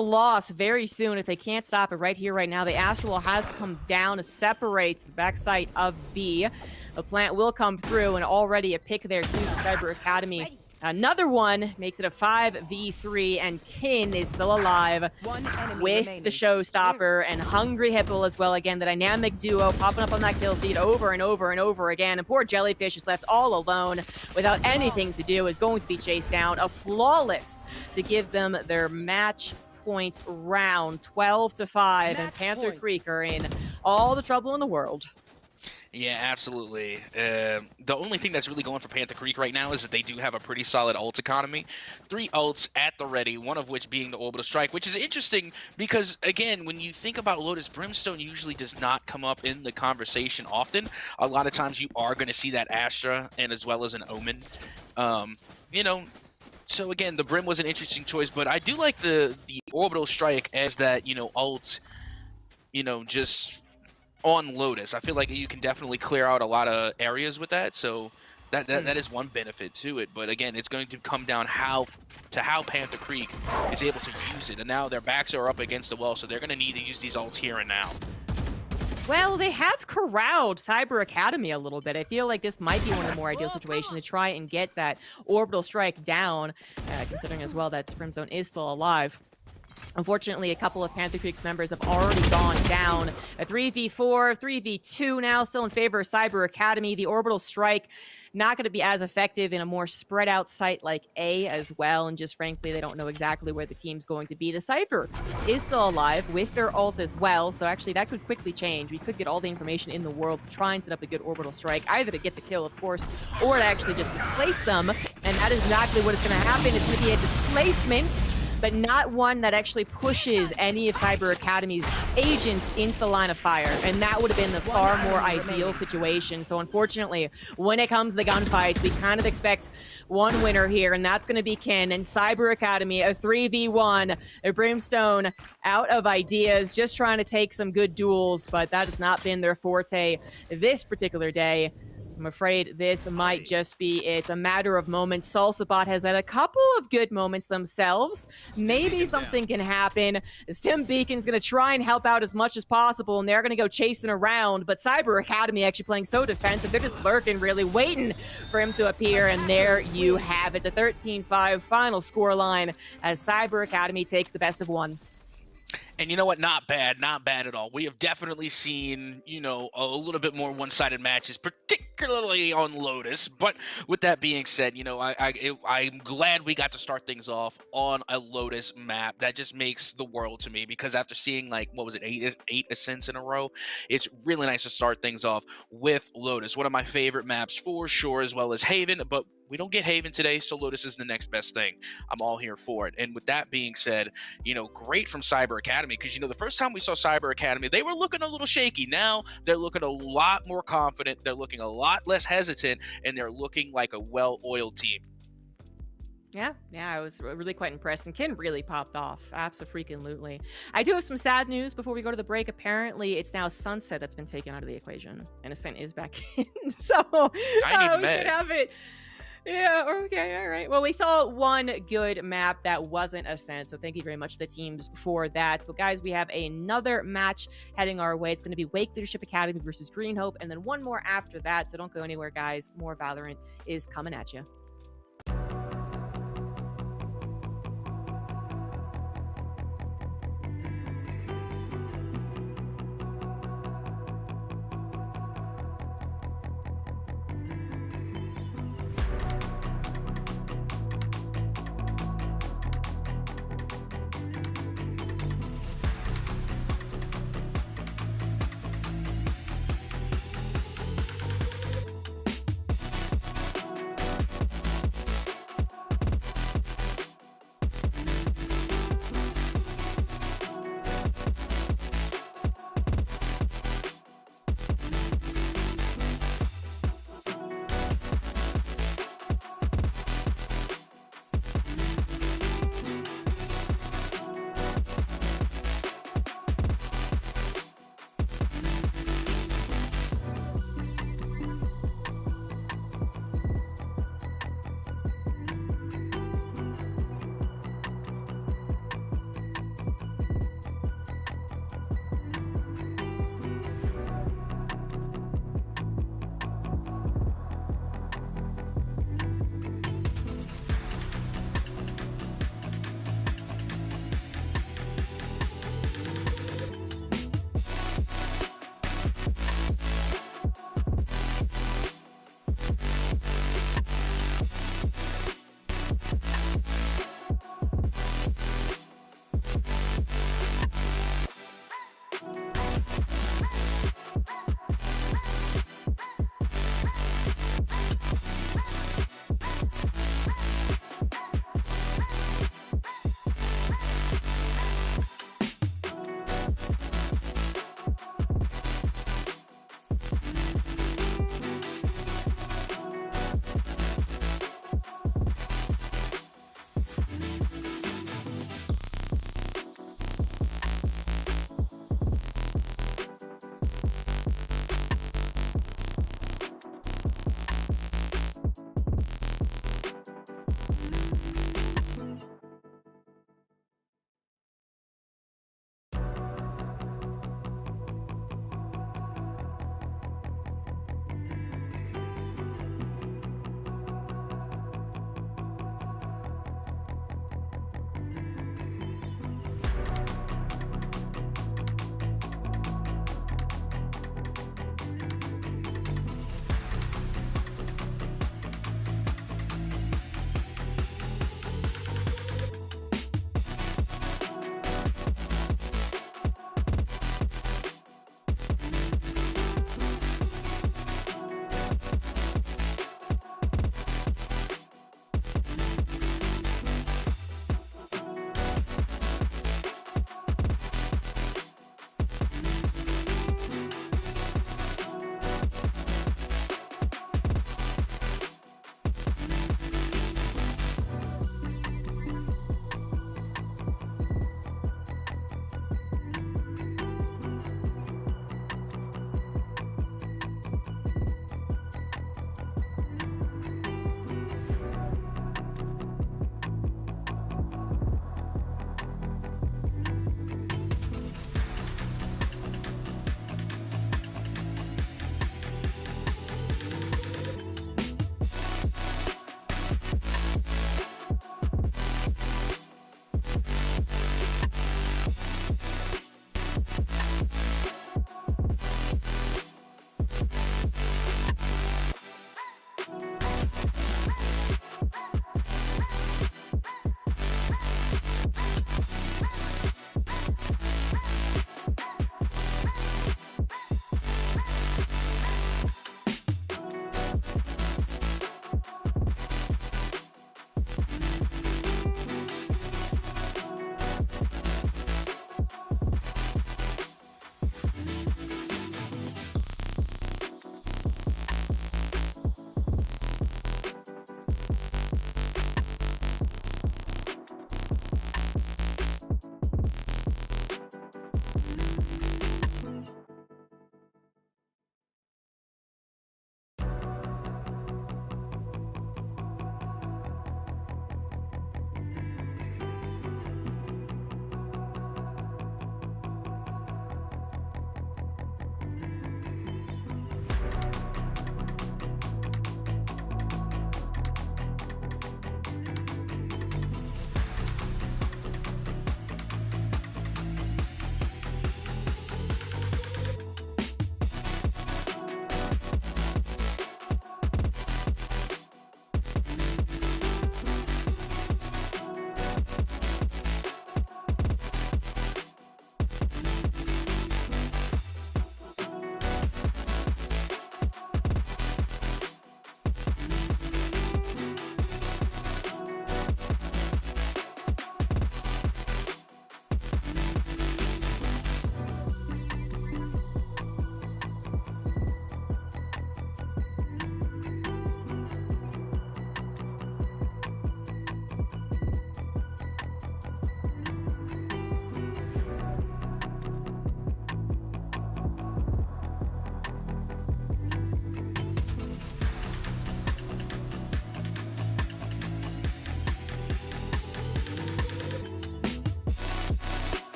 loss very soon if they can't stop it right here, right now. The Astral has come down to separate the backside of B. The plant will come through, and already a pick there too for Cyber Academy. Another one makes it a 5v3, and Kin is still alive One enemy with remaining. the showstopper and Hungry Hippo as well. Again, the dynamic duo popping up on that kill feed over and over and over again. And poor Jellyfish is left all alone without anything to do, is going to be chased down. A flawless to give them their match point round, 12-5, and Match Panther point. Creek are in all the trouble in the world. Yeah, absolutely. The only thing that's really going for Panther Creek right now is that they do have a pretty solid ult economy. 3 ults at the ready, one of which being the Orbital Strike, which is interesting because, again, when you think about Lotus, Brimstone usually does not come up in the conversation often. A lot of times you are going to see that Astra and as well as an Omen. You know, so again, the Brim was an interesting choice, but I do like the Orbital Strike as that, you know, ult, you know, just on Lotus. I feel like you can definitely clear out a lot of areas with that, so that is one benefit to it. But again, it's going to come down how Panther Creek is able to use it, and now their backs are up against the wall, so they're going to need to use these ults here and now. Well, they have corralled Cyber Academy a little bit. I feel like this might be one of the more ideal situations to try and get that Orbital Strike down, considering as well that Brimstone is still alive. Unfortunately, a couple of Panther Creek's members have already gone down. A 3v4, 3v2 now, still in favor of Cyber Academy. The Orbital Strike not going to be as effective in a more spread out site like A as well, and just frankly, they don't know exactly where the team's going to be. The Cypher is still alive with their ult as well, so actually that could quickly change. We could get all the information in the world to try and set up a good Orbital Strike, either to get the kill, of course, or to actually just displace them, and that is exactly what is going to happen. It's going to be a displacement, but not one that actually pushes any of Cyber Academy's agents into the line of fire. And that would have been the far more ideal situation. So unfortunately, when it comes to the gunfights, we kind of expect one winner here, and that's going to be Ken. And Cyber Academy, a 3v1, a Brimstone out of ideas, just trying to take some good duels, but that has not been their forte this particular day. So I'm afraid this might just be it. A matter of moments. SalsaBot has had a couple of good moments themselves. Maybe something can happen. As Tim Beacon's going to try and help out as much as possible, and they're going to go chasing around. But Cyber Academy actually playing so defensive. They're just lurking, really waiting for him to appear. And there you have it. A 13-5 final scoreline as Cyber Academy takes the best of one. And you know what? Not bad at all. We have definitely seen, you know, a little bit more one-sided matches, particularly on Lotus. But with that being said, you know, I'm glad we got to start things off on a Lotus map. That just makes the world to me, because after seeing, like, what was it, eight ascents in a row, it's really nice to start things off with Lotus. One of my favorite maps for sure, as well as Haven, but we don't get Haven today, so Lotus is the next best thing. I'm all here for it. And with that being said, you know, great from Cyber Academy, because, you know, the first time we saw Cyber Academy, they were looking a little shaky. Now they're looking a lot more confident. They're looking a lot less hesitant, and they're looking like a well-oiled team. Yeah, I was really quite impressed, and Ken really popped off. Abso-freaking-lutely. I do have some sad news before we go to the break. Apparently, it's now Sunset that's been taken out of the equation, and Ascent is back in. So, I ain't even we mad. could have it Yeah, okay, all right. Well, we saw one good map that wasn't Ascent, so thank you very much to the teams for that. But guys, we have another match heading our way. It's going to be Wake Leadership Academy versus Green Hope, and then one more after that. So don't go anywhere, guys. More Valorant is coming at you.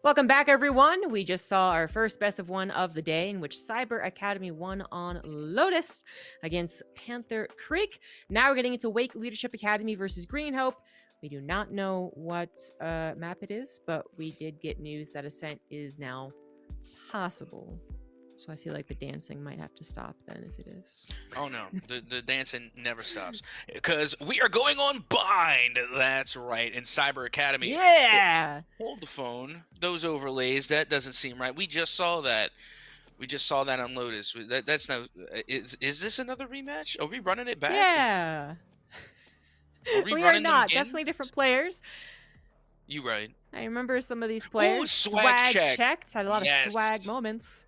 Welcome back, everyone. We just saw our first best of one of the day, in which Cyber Academy won on Lotus against Panther Creek. Now we're getting into Wake Leadership Academy versus Green Hope. We do not know what map it is, but we did get news that Ascent is now possible. So I feel like the dancing might have to stop then if it is. Oh no, the dancing never stops because we are going on Bind. That's right, in Cyber Academy. Yeah. Hold the phone. Those overlays, that doesn't seem right. We just saw that. We just saw that on Lotus. That's no. Is this another rematch? Are we running it back? Yeah. Are we We running are not. them again? Definitely different players. You right. I remember some of these players. Ooh, swag checked. Had a lot Yes. of swag moments.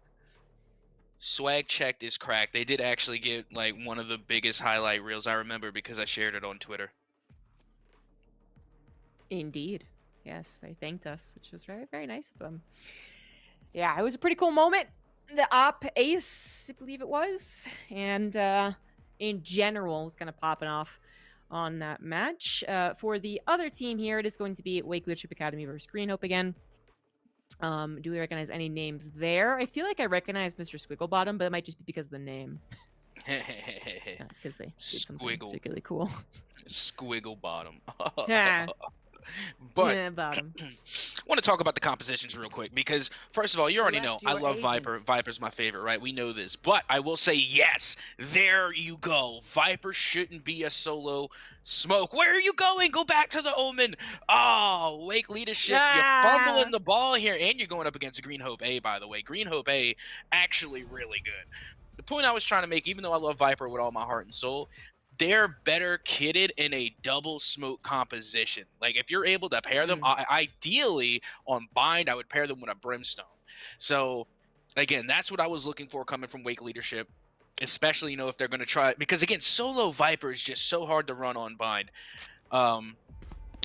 Swag checked is cracked. They did actually get like one of the biggest highlight reels I remember because I shared it on Twitter. Indeed. Yes, they thanked us, which was very, very nice of them. Yeah, it was a pretty cool moment. The op ace, I believe it was. And in general, was kind of popping off on that match. For the other team here, it is going to be Wake Leadership Academy versus Green Hope again. Do we recognize any names there? I feel like I recognize Mr. Squigglebottom, but it might just be because of the name. Because they did something particularly cool. Squigglebottom. Yeah. But yeah, bottom. I want to talk about the compositions real quick because, first of all, you already know I love Viper. Viper's my favorite, right? We know this. But I will say, yes, there you go. Viper shouldn't be a solo smoke. Where are you going? Go back to the Omen. Oh, Wake Leadership, you're fumbling the ball here. And you're going up against Green Hope A, by the way. Green Hope A, actually really good. The point I was trying to make, even though I love Viper with all my heart and soul, they're better kitted in a double smoke composition. Like, if you're able to pair them, ideally on Bind, I would pair them with a Brimstone. So, again, that's what I was looking for coming from Wake Leadership, especially, if they're going to try. Because, again, solo Viper is just so hard to run on Bind.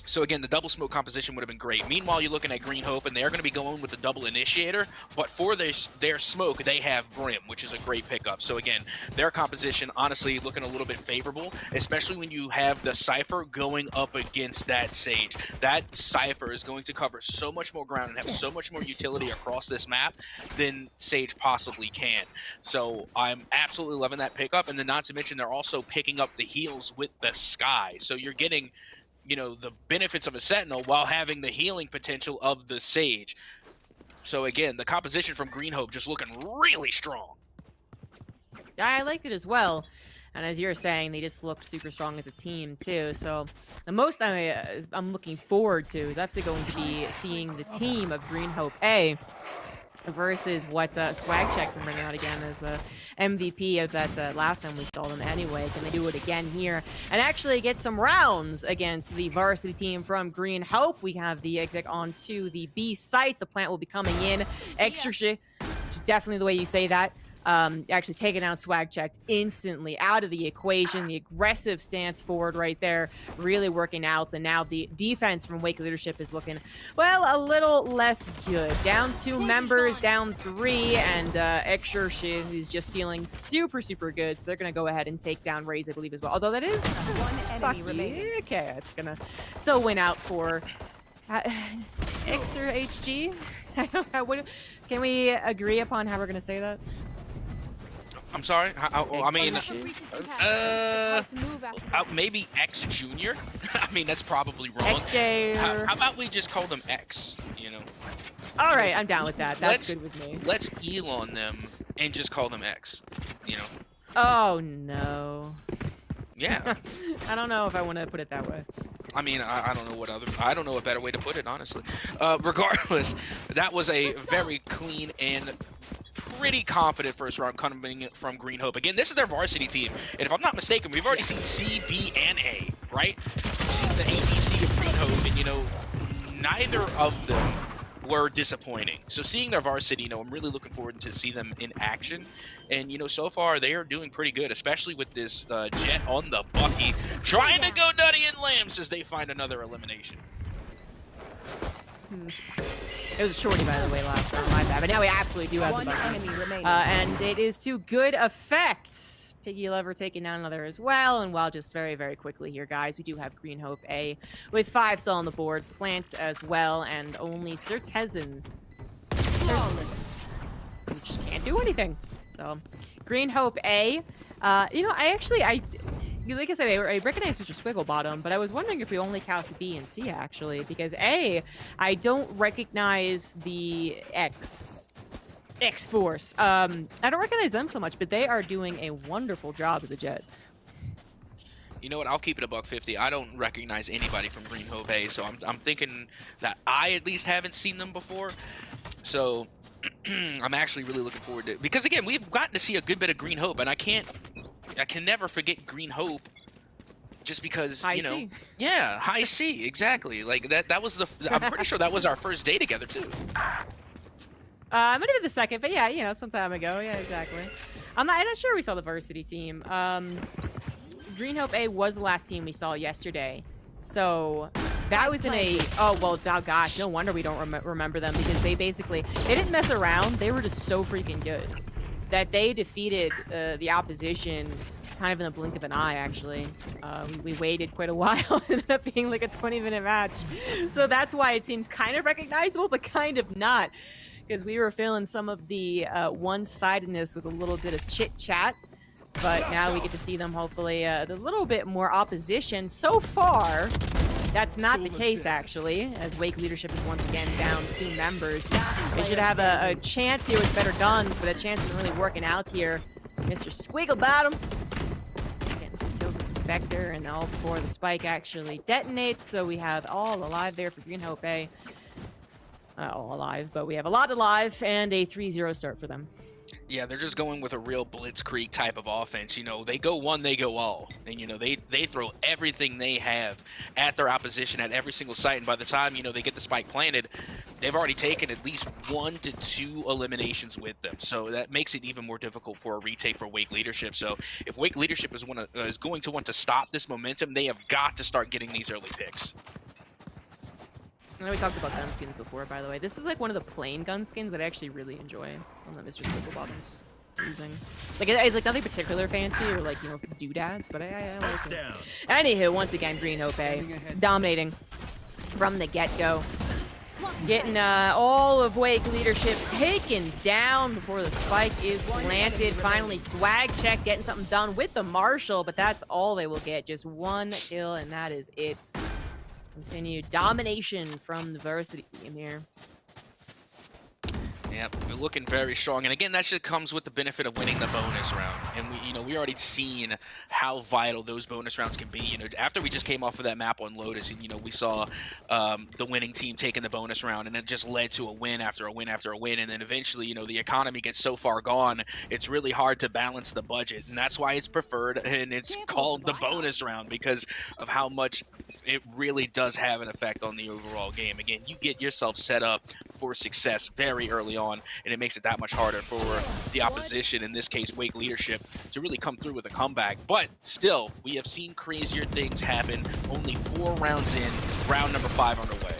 So, again, the double smoke composition would have been great. Meanwhile, you're looking at Green Hope, and they're going to be going with the double initiator. But for their smoke, they have Brim, which is a great pickup. So, again, their composition, honestly, looking a little bit favorable, especially when you have the Cypher going up against that Sage. That Cypher is going to cover so much more ground and have so much more utility across this map than Sage possibly can. So, I'm absolutely loving that pickup. And then not to mention, they're also picking up the heals with the Sky. So, you're getting the benefits of a Sentinel while having the healing potential of the Sage. So again, the composition from Green Hope just looking really strong. I like it as well. And as you're saying, they just look super strong as a team too. So the most I'm looking forward to is actually going to be seeing the team of Green Hope A versus what Swag Check can bring out again as the MVP of that last time we saw them anyway. Can they do it again here and actually get some rounds against the varsity team from Green Hope? We have the exec onto the B site. The plant will be coming in. Extra shit, which is definitely the way you say that. Actually taking out Swag Checked instantly out of the equation. The aggressive stance forward right there really working out. And now the defense from Wake Leadership is looking, well, a little less good. Down 2 members, down 3, and Extra Shit is just feeling super, super good. So they're going to go ahead and take down Raze, I believe, as well. Although that is one enemy remaining. Okay, it's going to still win out for Extra HG. I don't know. Can we agree upon how we're going to say that? I'm sorry. I mean, maybe X Junior. I mean, that's probably wrong. XJ. How about we just call them X? All right, I'm down with that. That's good with me. Let's Elon them and just call them X. Oh no. Yeah. I don't know if I want to put it that way. I mean, I don't know a better way to put it, honestly. Regardless, that was a very clean and pretty confident first round coming from Green Hope. Again, this is their varsity team, and if I'm not mistaken, we've already seen C, B, and A, right? We've seen the ABC of Green Hope, and neither of them were disappointing. So seeing their varsity, I'm really looking forward to see them in action. And so far they are doing pretty good, especially with this Jet on the Bucky, trying to go nutty and lambs as they find another elimination. It was a shorty, by the way, last round. My bad. But now we absolutely do have the Bucky. And it is to good effect. Piggy Lover taking down another as well. And while just very, very quickly here, guys, we do have Green Hope A with 5 still on the board. Plant as well, and only Certezin. Just can't do anything. So, Green Hope A. You know, like I said, I recognize Mr. Swigglebottom, but I was wondering if we only count B and C, actually. Because A, I don't recognize the X-Force. I don't recognize them so much, but they are doing a wonderful job as a Jet. You know what? I'll keep it a $150. I don't recognize anybody from Green Hope A, so I'm thinking that I at least haven't seen them before. So I'm actually really looking forward to it. Because again, we've gotten to see a good bit of Green Hope, and I can never forget Green Hope. Just because, High you know, C. yeah, High C, exactly. Like that was I'm pretty sure that was our first day together too. Might have been the second, but yeah, you know, some time ago. Yeah, exactly. I'm not sure we saw the varsity team. Green Hope A was the last team we saw yesterday. So that was in a, oh, well, oh gosh, no wonder we don't remember them, because they didn't mess around. They were just so freaking good that they defeated the opposition kind of in the blink of an eye, actually. We waited quite a while. It ended up being like a 20-minute match. So that's why it seems kind of recognizable, but kind of not. Because we were feeling some of the one-sidedness with a little bit of chit-chat. But now we get to see them, hopefully, a little bit more opposition. So far, that's not the case, actually, as Wake leadership is once again down 2 members. They should have a chance here with better guns, but a chance isn't really working out here. Mr. Swigglebottom getting some kills with the Spectre, and all before the spike actually detonates. So we have all alive there for Green Hope A. All alive, but we have a lot alive, and a 3-0 start for them. Yeah, they're just going with a real blitzkrieg type of offense. You know, they go one, they go all. And, you know, they throw everything they have at their opposition at every single site. And by the time, you know, they get the spike planted, they've already taken at least 1 to 2 eliminations with them. So that makes it even more difficult for a retake for Wake leadership. So if Wake leadership is going to want to stop this momentum, they have got to start getting these early picks. I know we talked about gun skins before, by the way. This is like one of the plain gun skins that I actually really enjoy. One that Mr. Swigglebottom's using. Like, it's like nothing particular fancy or like, you know, doodads, but I like it. Anywho, once again, Green Hope A dominating from the get-go. Getting all of Wake leadership taken down before the spike is planted. Finally, Swag Check getting something done with the Marshall, but that's all they will get. Just 1 kill, and that is it. Continued domination from the varsity team here. Yeah, we're looking very strong, and again, that just comes with the benefit of winning the bonus round. And we already seen how vital those bonus rounds can be. You know, after we just came off of that map on Lotus, and you know, we saw the winning team taking the bonus round, and it just led to a win after a win after a win. And then eventually, you know, the economy gets so far gone, it's really hard to balance the budget, and that's why it's preferred and it's called the bonus round, because of how much it really does have an effect on the overall game. Again, you get yourself set up for success very early on, and it makes it that much harder for the opposition, in this case Wake leadership, to really come through with a comeback. But still, we have seen crazier things happen. Only 4 rounds in, round number 5 underway.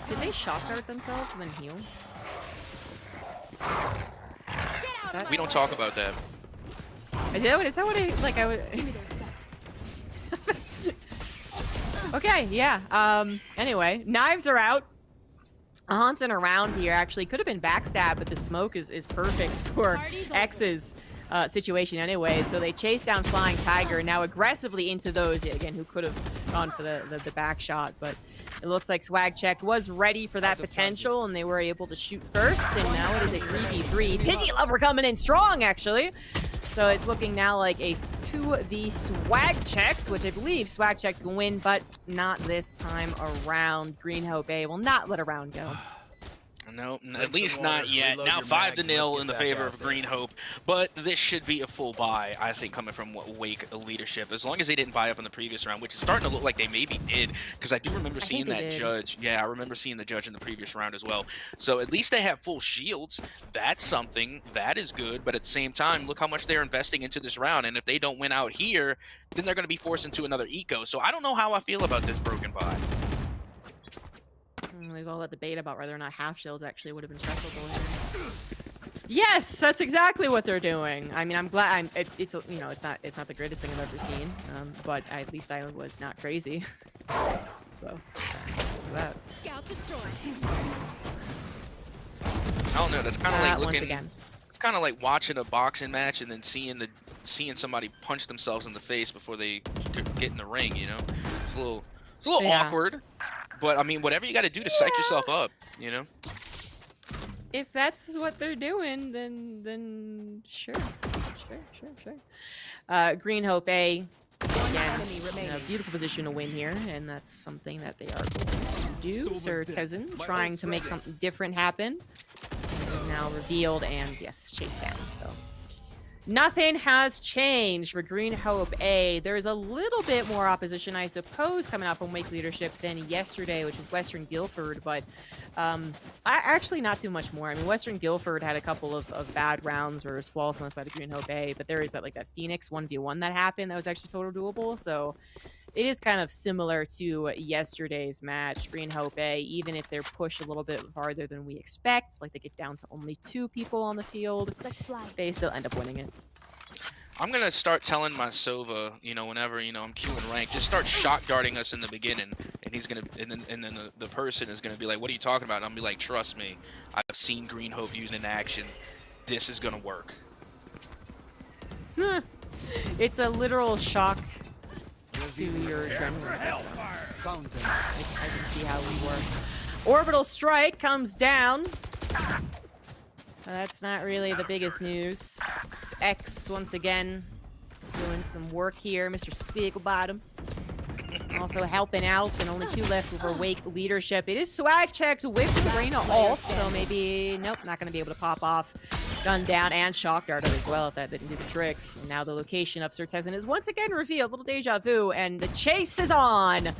Did they shock guard themselves and then heal? We don't talk about that. Is that what I like? I would. Okay, yeah. Anyway, knives are out. Haunting around here. Actually, could have been backstab, but the smoke is perfect for X's situation anyway. So they chase down Flying Tiger, now aggressively into those, again, who could have gone for the back shot. But it looks like Swag Check was ready for that potential, and they were able to shoot first. And now it is a 3v3. Piggy Lover coming in strong, actually. So it's looking now like a 2v Swag Checked, which I believe Swag Checked will win, but not this time around. Green Hope A will not let a round go. No, at least not yet. Now 5-0 in the favor of Green Hope, but this should be a full buy, I think, coming from Wake leadership. As long as they didn't buy up in the previous round, which is starting to look like they maybe did, because I do remember seeing that judge. Yeah, I remember seeing the judge in the previous round as well. So at least they have full shields. That's something. That is good, but at the same time, look how much they're investing into this round, and if they don't win out here, then they're going to be forced into another eco. So I don't know how I feel about this broken buy. There's all that debate about whether or not half shields actually would have been preferable here. Yes, that's exactly what they're doing. I mean, I'm glad. It's you know, it's not the greatest thing I've ever seen, but at least I was not crazy. So that. Scout destroyed. I don't know. That's kind of like looking. Once again. It's kind of like watching a boxing match and then seeing somebody punch themselves in the face before they get in the ring. You know, it's a little awkward. But I mean, whatever you got to do to psych yourself up. You know. If that's what they're doing, then sure. Green Hope A, again, in a beautiful position to win here, and that's something that they are going to do. Sir Tezen trying to make something different happen. This is now revealed, and yes, chased down. So nothing has changed for Green Hope A. There's a little bit more opposition, I suppose, coming up from Wake Leadership than yesterday, which is Western Guildford, but actually not too much more. I mean, Western Guildford had a couple of bad rounds where it was flawless on the side of Green Hope A, but there is that Phoenix 1v1 that happened that was actually total doable, so it is kind of similar to yesterday's match. Green Hope A, even if they're pushed a little bit farther than we expect, like they get down to only 2 people on the field, they still end up winning it. I'm gonna start telling my Sova, you know, whenever I'm queuing rank, just start shock darting us in the beginning, and he's gonna, and then the person is gonna be like, "What are you talking about?" And I'm gonna be like, "Trust me, I've seen Green Hope using it in action. This is gonna work." It's a literal shock to your adrenaline system. I can see how we work. Orbital strike comes down. That's not really the biggest news. It's X once again doing some work here. Mr. Spiegelbottom also helping out, and only 2 left for Wake Leadership. It is swag checked with the Reina ult, so maybe nope, not going to be able to pop off. Gunned down and shock darted as well if that didn't do the trick. And now the location of Sir Tezen is once again revealed. Little deja vu, and the chase is on.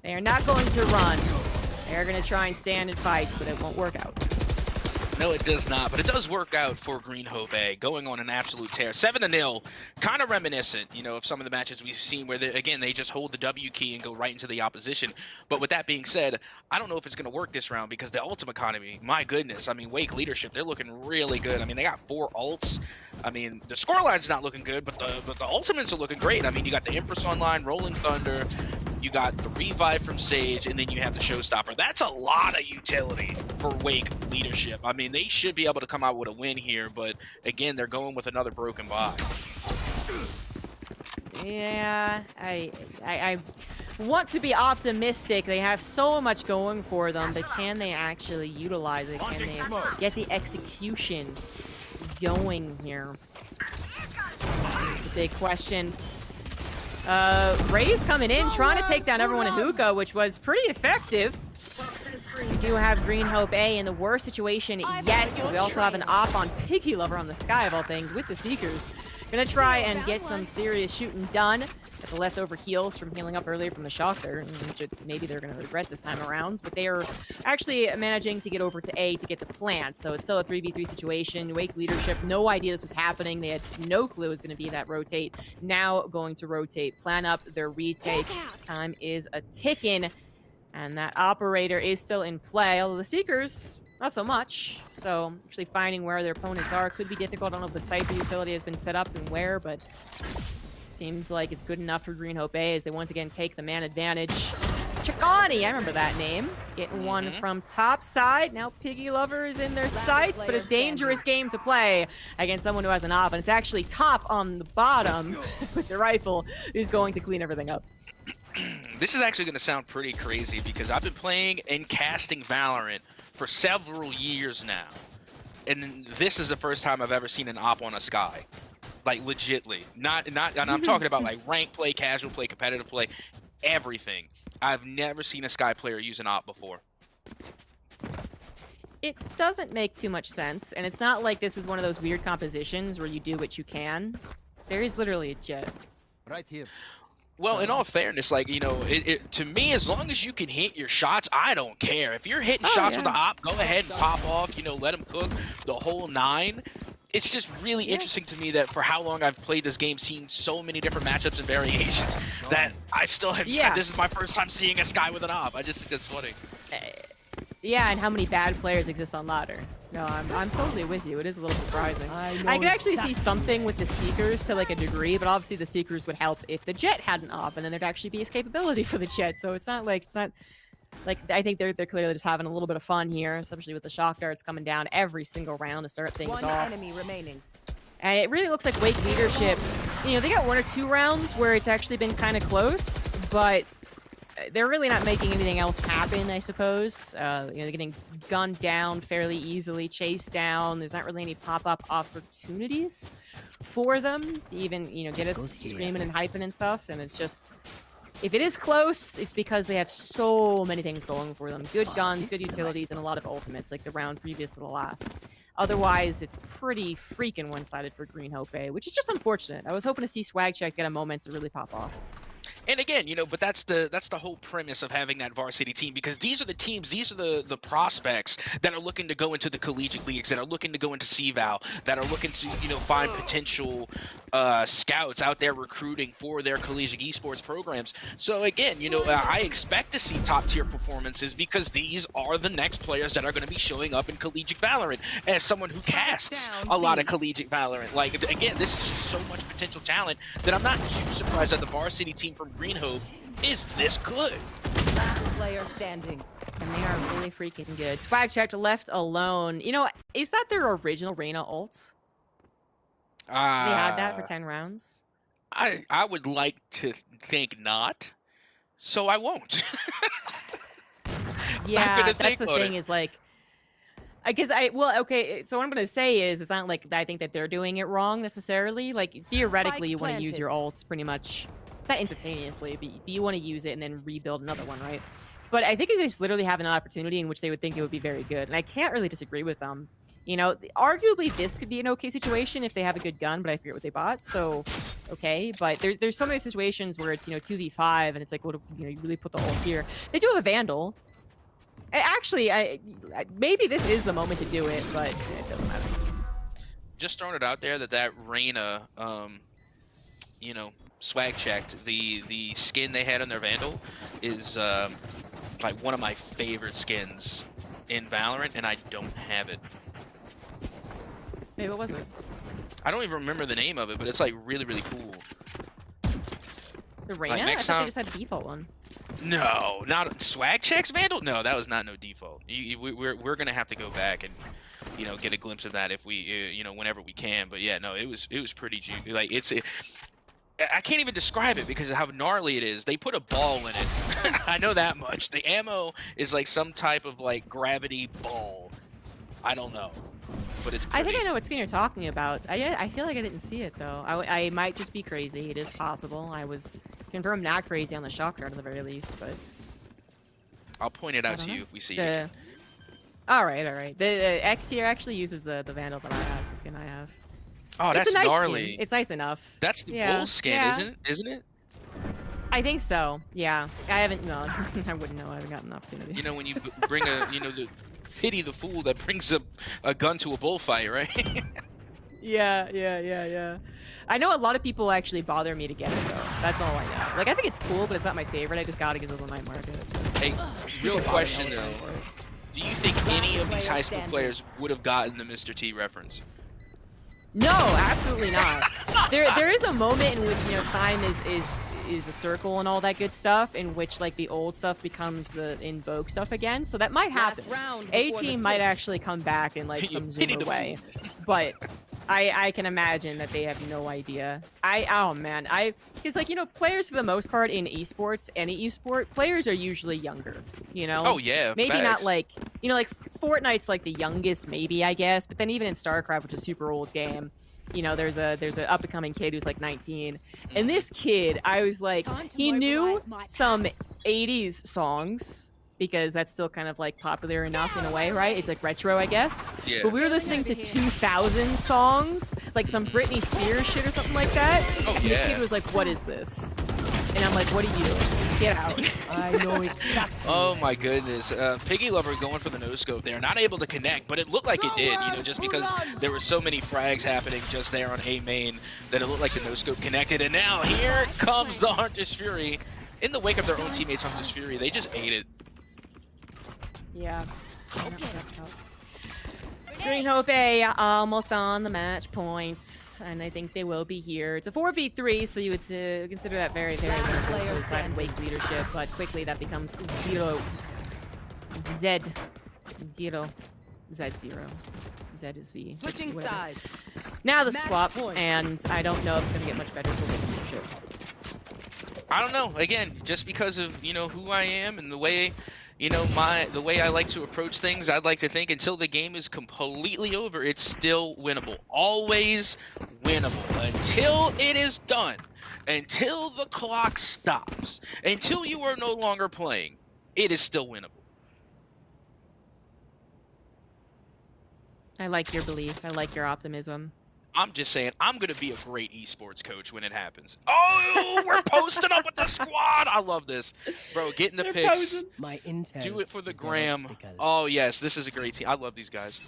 They are not going to run. They're going to try and stand and fight, but it won't work out. No, it does not, but it does work out for Green Hope A, going on an absolute tear. 7-0, kind of reminiscent, you know, of some of the matches we've seen where, they just hold the W key and go right into the opposition. But with that being said, I don't know if it's going to work this round because the ultimate economy, my goodness, I mean, Wake Leadership, they're looking really good. I mean, they got 4 ults. I mean, the scoreline's not looking good, but the ultimates are looking great. I mean, you got the Empress online, Rolling Thunder, you got the Revive from Sage, and then you have the Showstopper. That's a lot of utility for Wake Leadership. I mean, they should be able to come out with a win here, but again, they're going with another broken bot. Yeah, I want to be optimistic. They have so much going for them, but can they actually utilize it? Can they get the execution going here? That's the big question. Ray's coming in, trying to take down everyone in hookah, which was pretty effective. We do have Green Hope A in the worst situation yet. We also have an op on Piggy Lover on the sky of all things with the Seekers. Gonna try and get some serious shooting done. Got the leftover heals from healing up earlier from the shock there, which maybe they're gonna regret this time around. But they are actually managing to get over to A to get the plant. So it's still a 3v3 situation. Wake Leadership, no idea this was happening. They had no clue it was gonna be that rotate. Now going to rotate, plan up their retake. Time is a ticking. And that operator is still in play, although the Seekers, not so much. So actually finding where their opponents are could be difficult. I don't know if the Cypher utility has been set up and where, but seems like it's good enough for Green Hope A as they once again take the man advantage. Chikani, I remember that name. Getting one from top side. Now Piggy Lover is in their sights, but a dangerous game to play against someone who has an op. And it's actually top on the bottom with the rifle who's going to clean everything up. This is actually going to sound pretty crazy because I've been playing and casting Valorant for several years now. And this is the first time I've ever seen an op on a Sky. Like, legitly. And I'm talking about, like, rank play, casual play, competitive play, everything. I've never seen a Sky player use an op before. It doesn't make too much sense, and it's not like this is one of those weird compositions where you do what you can. There is literally a jet. Right here. Well, in all fairness, like, you know, to me, as long as you can hit your shots, I don't care. If you're hitting shots with the op, go ahead and pop off, you know, let them cook the whole 9. It's just really interesting to me that for how long I've played this game, seen so many different matchups and variations, that I still have, this is my first time seeing a Sky with an op. I just think that's funny. Yeah, and how many bad players exist on ladder. No, I'm totally with you. It is a little surprising. I can actually see something with the Seekers to like a degree, but obviously the Seekers would help if the Jet had an op, and then there'd actually be escapability for the Jet. So it's not like I think they're clearly just having a little bit of fun here, especially with the shock darts coming down every single round to start things One off. enemy remaining. And it really looks like Wake leadership. You know, they got 1 or 2 rounds where it's actually been kind of close, but they're really not making anything else happen, I suppose. You know, they're getting gunned down fairly easily, chased down. There's not really any pop-up opportunities for them to even, you know, get us screaming and hyping and stuff. And it's just, if it is close, it's because they have so many things going for them. Good guns, good utilities, and a lot of ultimates, like the round previous to the last. Otherwise, it's pretty freaking one-sided for Green Hope A, which is just unfortunate. I was hoping to see Swag Check get a moment to really pop off. And again, you know, but that's the whole premise of having that varsity team, because these are the teams, these are the prospects that are looking to go into the collegiate leagues, that are looking to go into CVAL, that are looking to, you know, find potential scouts out there recruiting for their collegiate esports programs. So again, you know, I expect to see top tier performances because these are the next players that are going to be showing up in collegiate Valorant. As someone who casts a lot of collegiate Valorant, like, again, this is just so much potential talent that I'm not too surprised that the varsity team from Green Hope is this good. Last player standing. And they are really freaking good. Swag Check left alone. You know, is that their original Reyna ult? They had that for 10 rounds. I would like to think not, so I won't. Yeah, that's the thing is like, I guess okay, so what I'm going to say is it's not like I think that they're doing it wrong necessarily. Like, theoretically, you want to use your ults pretty much, not instantaneously, but you want to use it and then rebuild another one, right? But I think they just literally have an opportunity in which they would think it would be very good. And I can't really disagree with them. You know, arguably this could be an okay situation if they have a good gun, but I forget what they bought, so okay. But there's so many situations where it's, you know, 2v5, and it's like, well, you know, you really put the ult here. They do have a Vandal. Actually, maybe this is the moment to do it, but it doesn't matter. Just throwing it out there that Reyna, you know, swag checked, the skin they had on their Vandal is like one of my favorite skins in Valorant, and I don't have it. Hey, what was it? I don't even remember the name of it, but it's like really, really cool. The Reyna? Like, next I thought time... they just had a default one. No, not Swag Check's Vandal. No, that was not no default. We're gonna have to go back and, you know, get a glimpse of that if we, you know, whenever we can. But yeah, no, it was pretty juicy. Like I can't even describe it because of how gnarly it is. They put a ball in it. I know that much. The ammo is like some type of like gravity ball. I don't know, but it's pretty. I think I know what skin you're talking about. I feel like I didn't see it though. I might just be crazy. It is possible. I was confirmed not crazy on the shock dart at the very least, but I'll point it out to you if we see it. All right. The X here actually uses the Vandal that I have, the skin I have. Oh, that's it's a nice gnarly. Skin. It's nice enough. That's the bull skin, isn't it? I think so. Yeah. I haven't. No, I wouldn't know. I haven't gotten an opportunity. You know, when you bring a, you know, pity the fool that brings a gun to a bullfight, right? Yeah. I know a lot of people actually bother me to get it though. That's all I know. Like, I think it's cool, but it's not my favorite. I just got it because it was on night market. Hey, real question though. Do you think any of these high school players would have gotten the Mr. T reference? No, absolutely not. There is a moment in which, you know, time is a circle and all that good stuff, in which like the old stuff becomes the in vogue stuff again. So that might happen. A team might actually come back in like some zoomer way, but I can imagine that they have no idea. Because like, you know, players for the most part in esports, any esport, players are usually younger, you know? Oh yeah, maybe facts. not like, you know, like Fortnite's like the youngest maybe, I guess, but then even in StarCraft, which is a super old game, you know, there's an up and coming kid who's like 19, and this kid, I was like, he knew some 80s songs, because that's still kind of like popular enough in a way, right? It's like retro, I guess. Yeah. But we were listening to 2000 songs, like some Britney Spears shit or something like that. Oh, and yeah. the kid was like, what is this? And I'm like, what are you? Get out. I know exactly. Oh my goodness. Piggy Lover going for the no-scope there. Not able to connect, but it looked like it did, you know, just because there were so many frags happening just there on A main that it looked like the no-scope connected. And now here comes the Hunter's Fury. In the wake of their own teammates' Hunter's Fury, they just ate it. Yeah. Green Hope A almost on the match points, and I think they will be here. It's a 4v3, so you would consider that very, very winnable side Wake leadership, but quickly that becomes 0. Z. 0. Z0. Z is Z. Switching whatever. sides. Now the Match swap, point. and I don't know if it's going to get much better for Wake leadership. I don't know. Again, just because of, you know, who I am and the way, you know, the way I like to approach things, I'd like to think until the game is completely over, it's still winnable. Always winnable. Until it is done. Until the clock stops. Until you are no longer playing, it is still winnable. I like your belief. I like your optimism. I'm just saying, I'm going to be a great esports coach when it happens. Oh, we're posting up with the squad. I love this. Bro, get in the pics. My intel. Do it for the is that gram. obstacles. Oh, yes, this is a great team. I love these guys.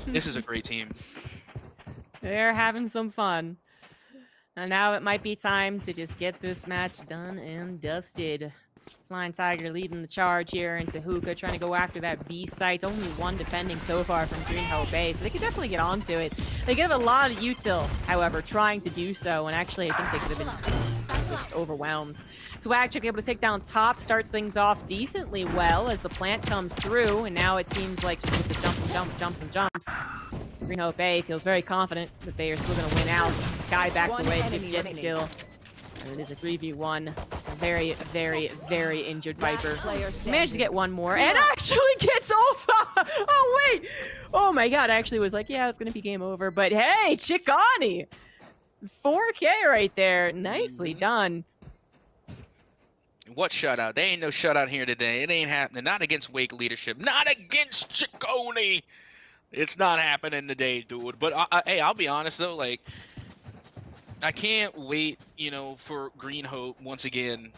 This is a great team. They're having some fun. And now it might be time to just get this match done and dusted. Flying Tiger leading the charge here into Hookah, trying to go after that B site. Only one defending so far from Green Hope Bay, so they could definitely get onto it. They give a lot of util, however, trying to do so, and actually I think they could have been just overwhelmed. Swag actually able to take down top, starts things off decently well as the plant comes through, and now it seems like just with the jumps, Green Hope Bay feels very confident that they are still going to win out. Guy backs away, gets Jet the kill. And it is a 3v1. A very, very, very injured Viper. Managed to get one more and actually gets over. Oh, wait. Oh, my God. I actually was like, yeah, it's going to be game over. But hey, Chicani. 4K right there. Nicely done. What shutout? There ain't no shutout here today. It ain't happening. Not against Wake leadership. Not against Ciccone. It's not happening today, dude. But, hey, I'll be honest, though. Like, I can't wait, you know, for Green Hope once again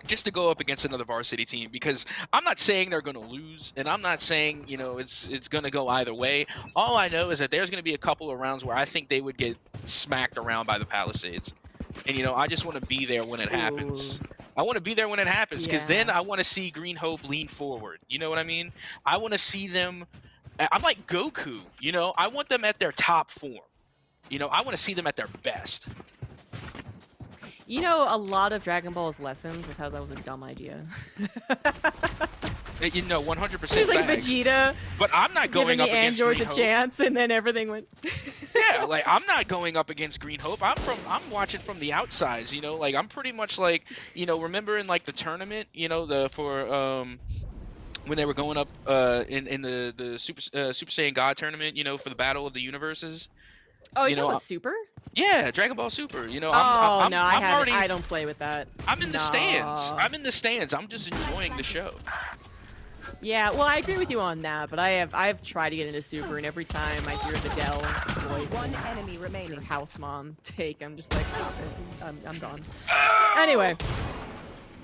just to go up against another varsity team, because I'm not saying they're going to lose, and I'm not saying, you know, it's going to go either way. All I know is that there's going to be a couple of rounds where I think they would get smacked around by the Palisades. And, you know, I just want to be there when it happens. I want to be there when it happens, because then I want to see Green Hope lean forward. You know what I mean? I want to see them. I'm like Goku, you know? I want them at their top form. You know, I want to see them at their best. You know, a lot of Dragon Ball's lessons was how that was a dumb idea. You know, 100% It's like facts. Vegeta. But I'm not going up against Green Androids Hope. a chance, and then everything went. Yeah, like I'm not going up against Green Hope. I'm watching from the outsides. You know, like I'm pretty much like, you know, remember in like the tournament, you know, when they were going up in the Super Saiyan God tournament, you know, for the Battle of the Universes. Oh, you you know know, what, Super? Yeah, Dragon Ball Super. You know, I haven't. already, I don't play with that. I'm in the stands. I'm in the stands. I'm just enjoying the show. Yeah, well, I agree with you on that, but I've tried to get into Super, and every time I hear the Dell's voice, One enemy your remaining. house mom take, I'm just like, stop it. I'm done. Anyway.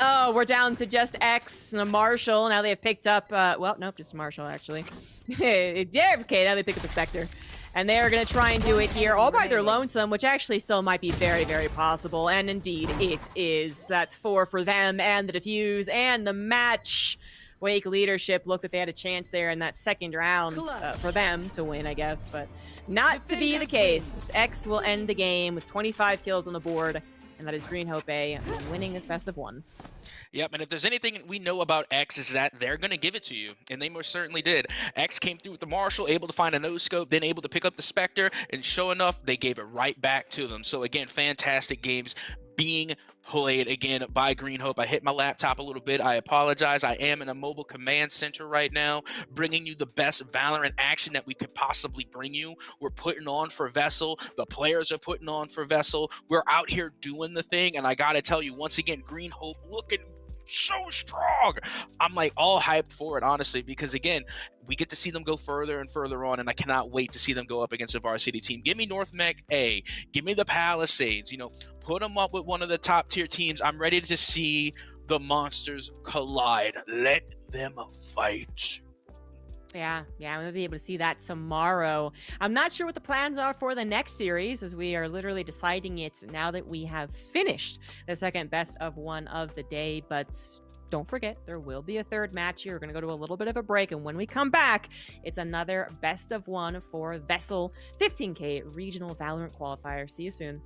Oh, we're down to just X and a Marshall. Now they have picked up, well, nope, just a Marshall, actually. Yeah, okay, now they pick up a Spectre. And they're going to try and do it here all by their lonesome, which actually still might be very, very possible. And indeed, it is. That's 4 for them and the defuse and the match. Wake leadership looked like they had a chance there in that second round for them to win, I guess. But not to be the case. X will end the game with 25 kills on the board. And that is Green Hope A winning this best of 1. Yep, and if there's anything we know about X is that they're going to give it to you, and they most certainly did. X came through with the Marshall, able to find a no-scope, then able to pick up the Spectre, and sure enough, they gave it right back to them. So again, fantastic games being played again by Green Hope. I hit my laptop a little bit. I apologize. I am in a mobile command center right now, bringing you the best Valorant action that we could possibly bring you. We're putting on for VESL. The players are putting on for VESL. We're out here doing the thing, and I got to tell you, once again, Green Hope looking so strong. I'm like all hyped for it, honestly, because again, we get to see them go further and further on, and I cannot wait to see them go up against a varsity team. Give me North Mech A, give me the Palisades, you know, put them up with one of the top tier teams. I'm ready to see the monsters collide. Let them fight. Yeah, I'm gonna be able to see that tomorrow. I'm not sure what the plans are for the next series, as we are literally deciding it now that we have finished the second best of 1 of the day, but don't forget, there will be a third match here. We're going to go to a little bit of a break, and when we come back, it's another best of one for VESL 15K Regional Valorant Qualifier. See you soon.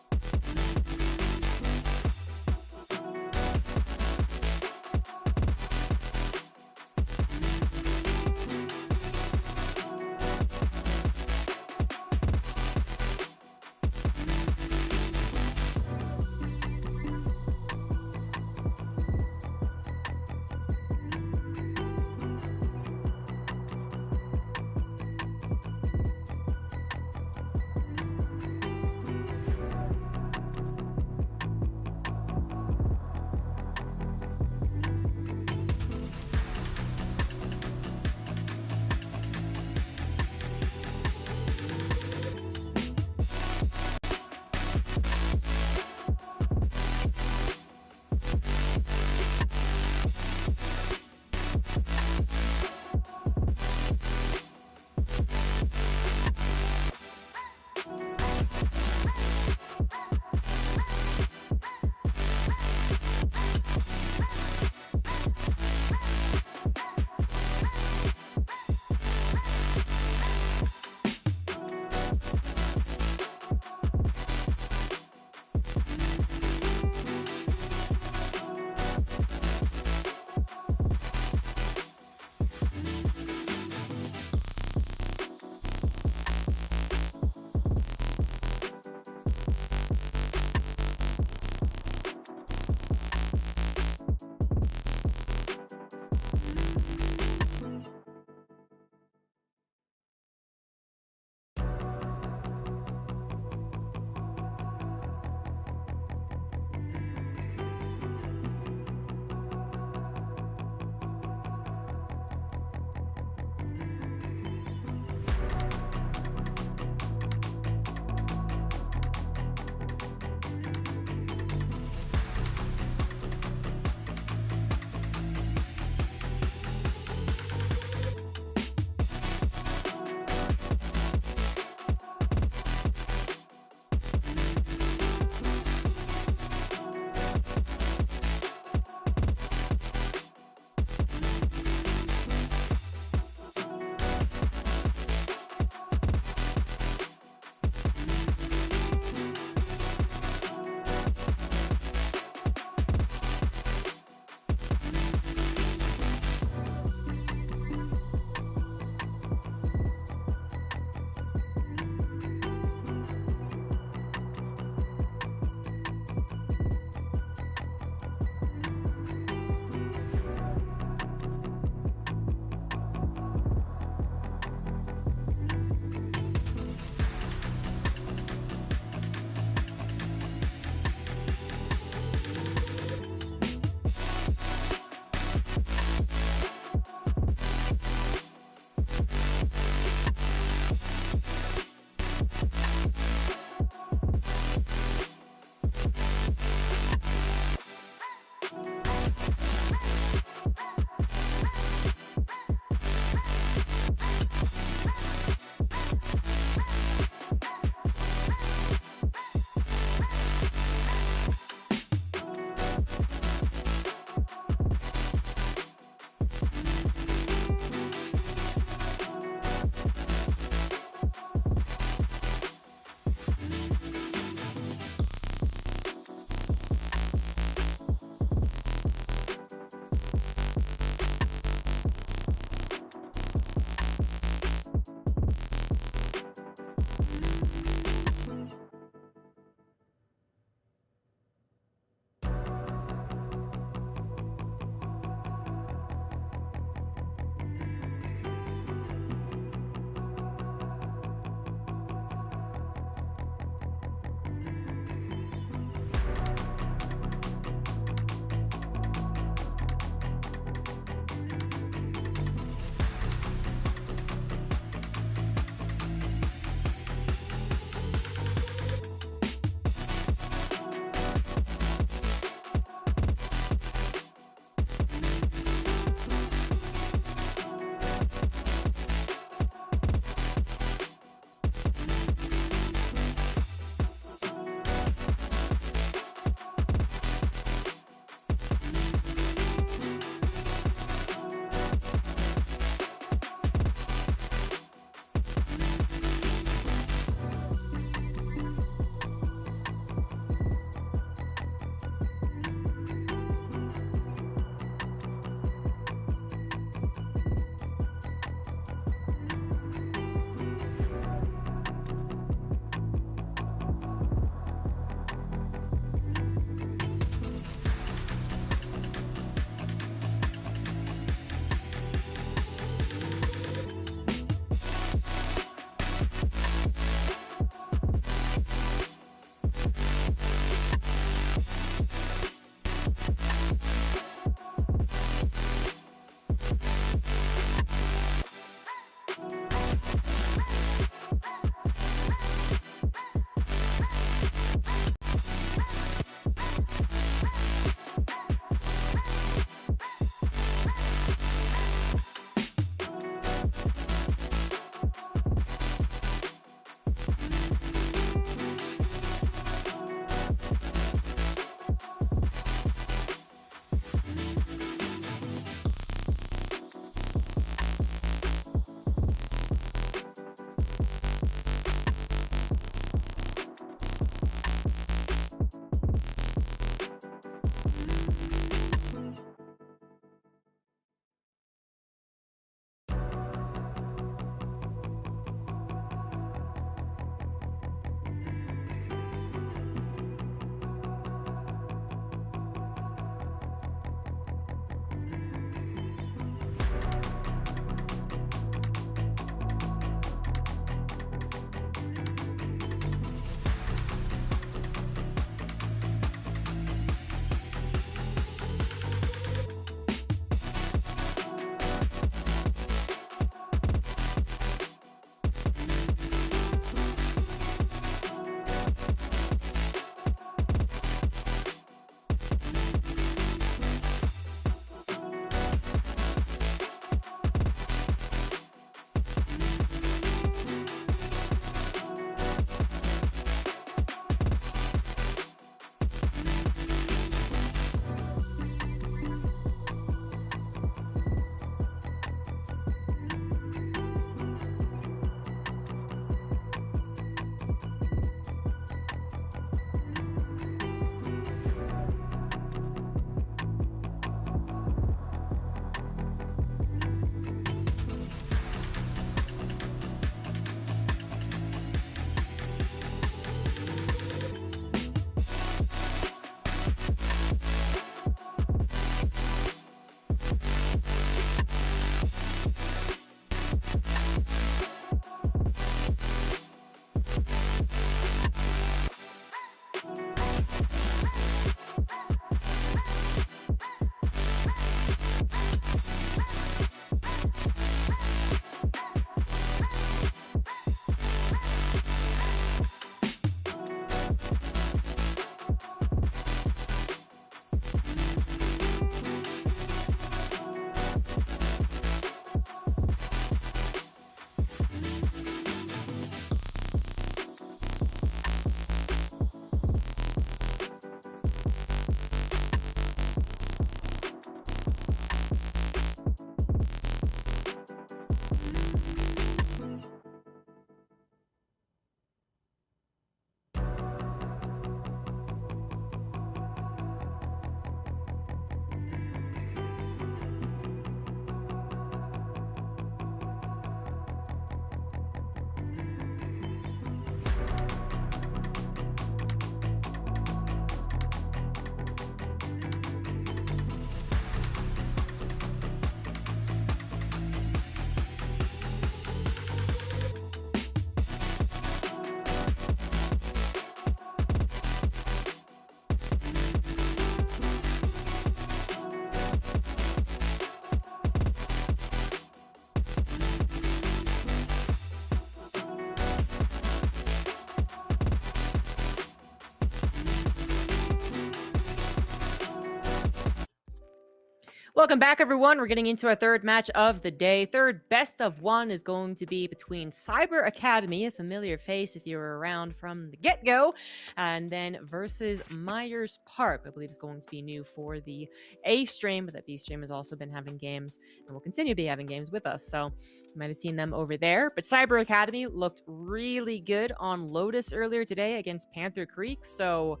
Welcome back, everyone. We're getting into our third match of the day. Third best of one is going to be between Cyber Academy, a familiar face if you were around from the get-go, and then versus Myers Park. I believe is going to be new for the A stream, but that B stream has also been having games and will continue to be having games with us. So you might have seen them over there. But Cyber Academy looked really good on Lotus earlier today against Panther Creek. So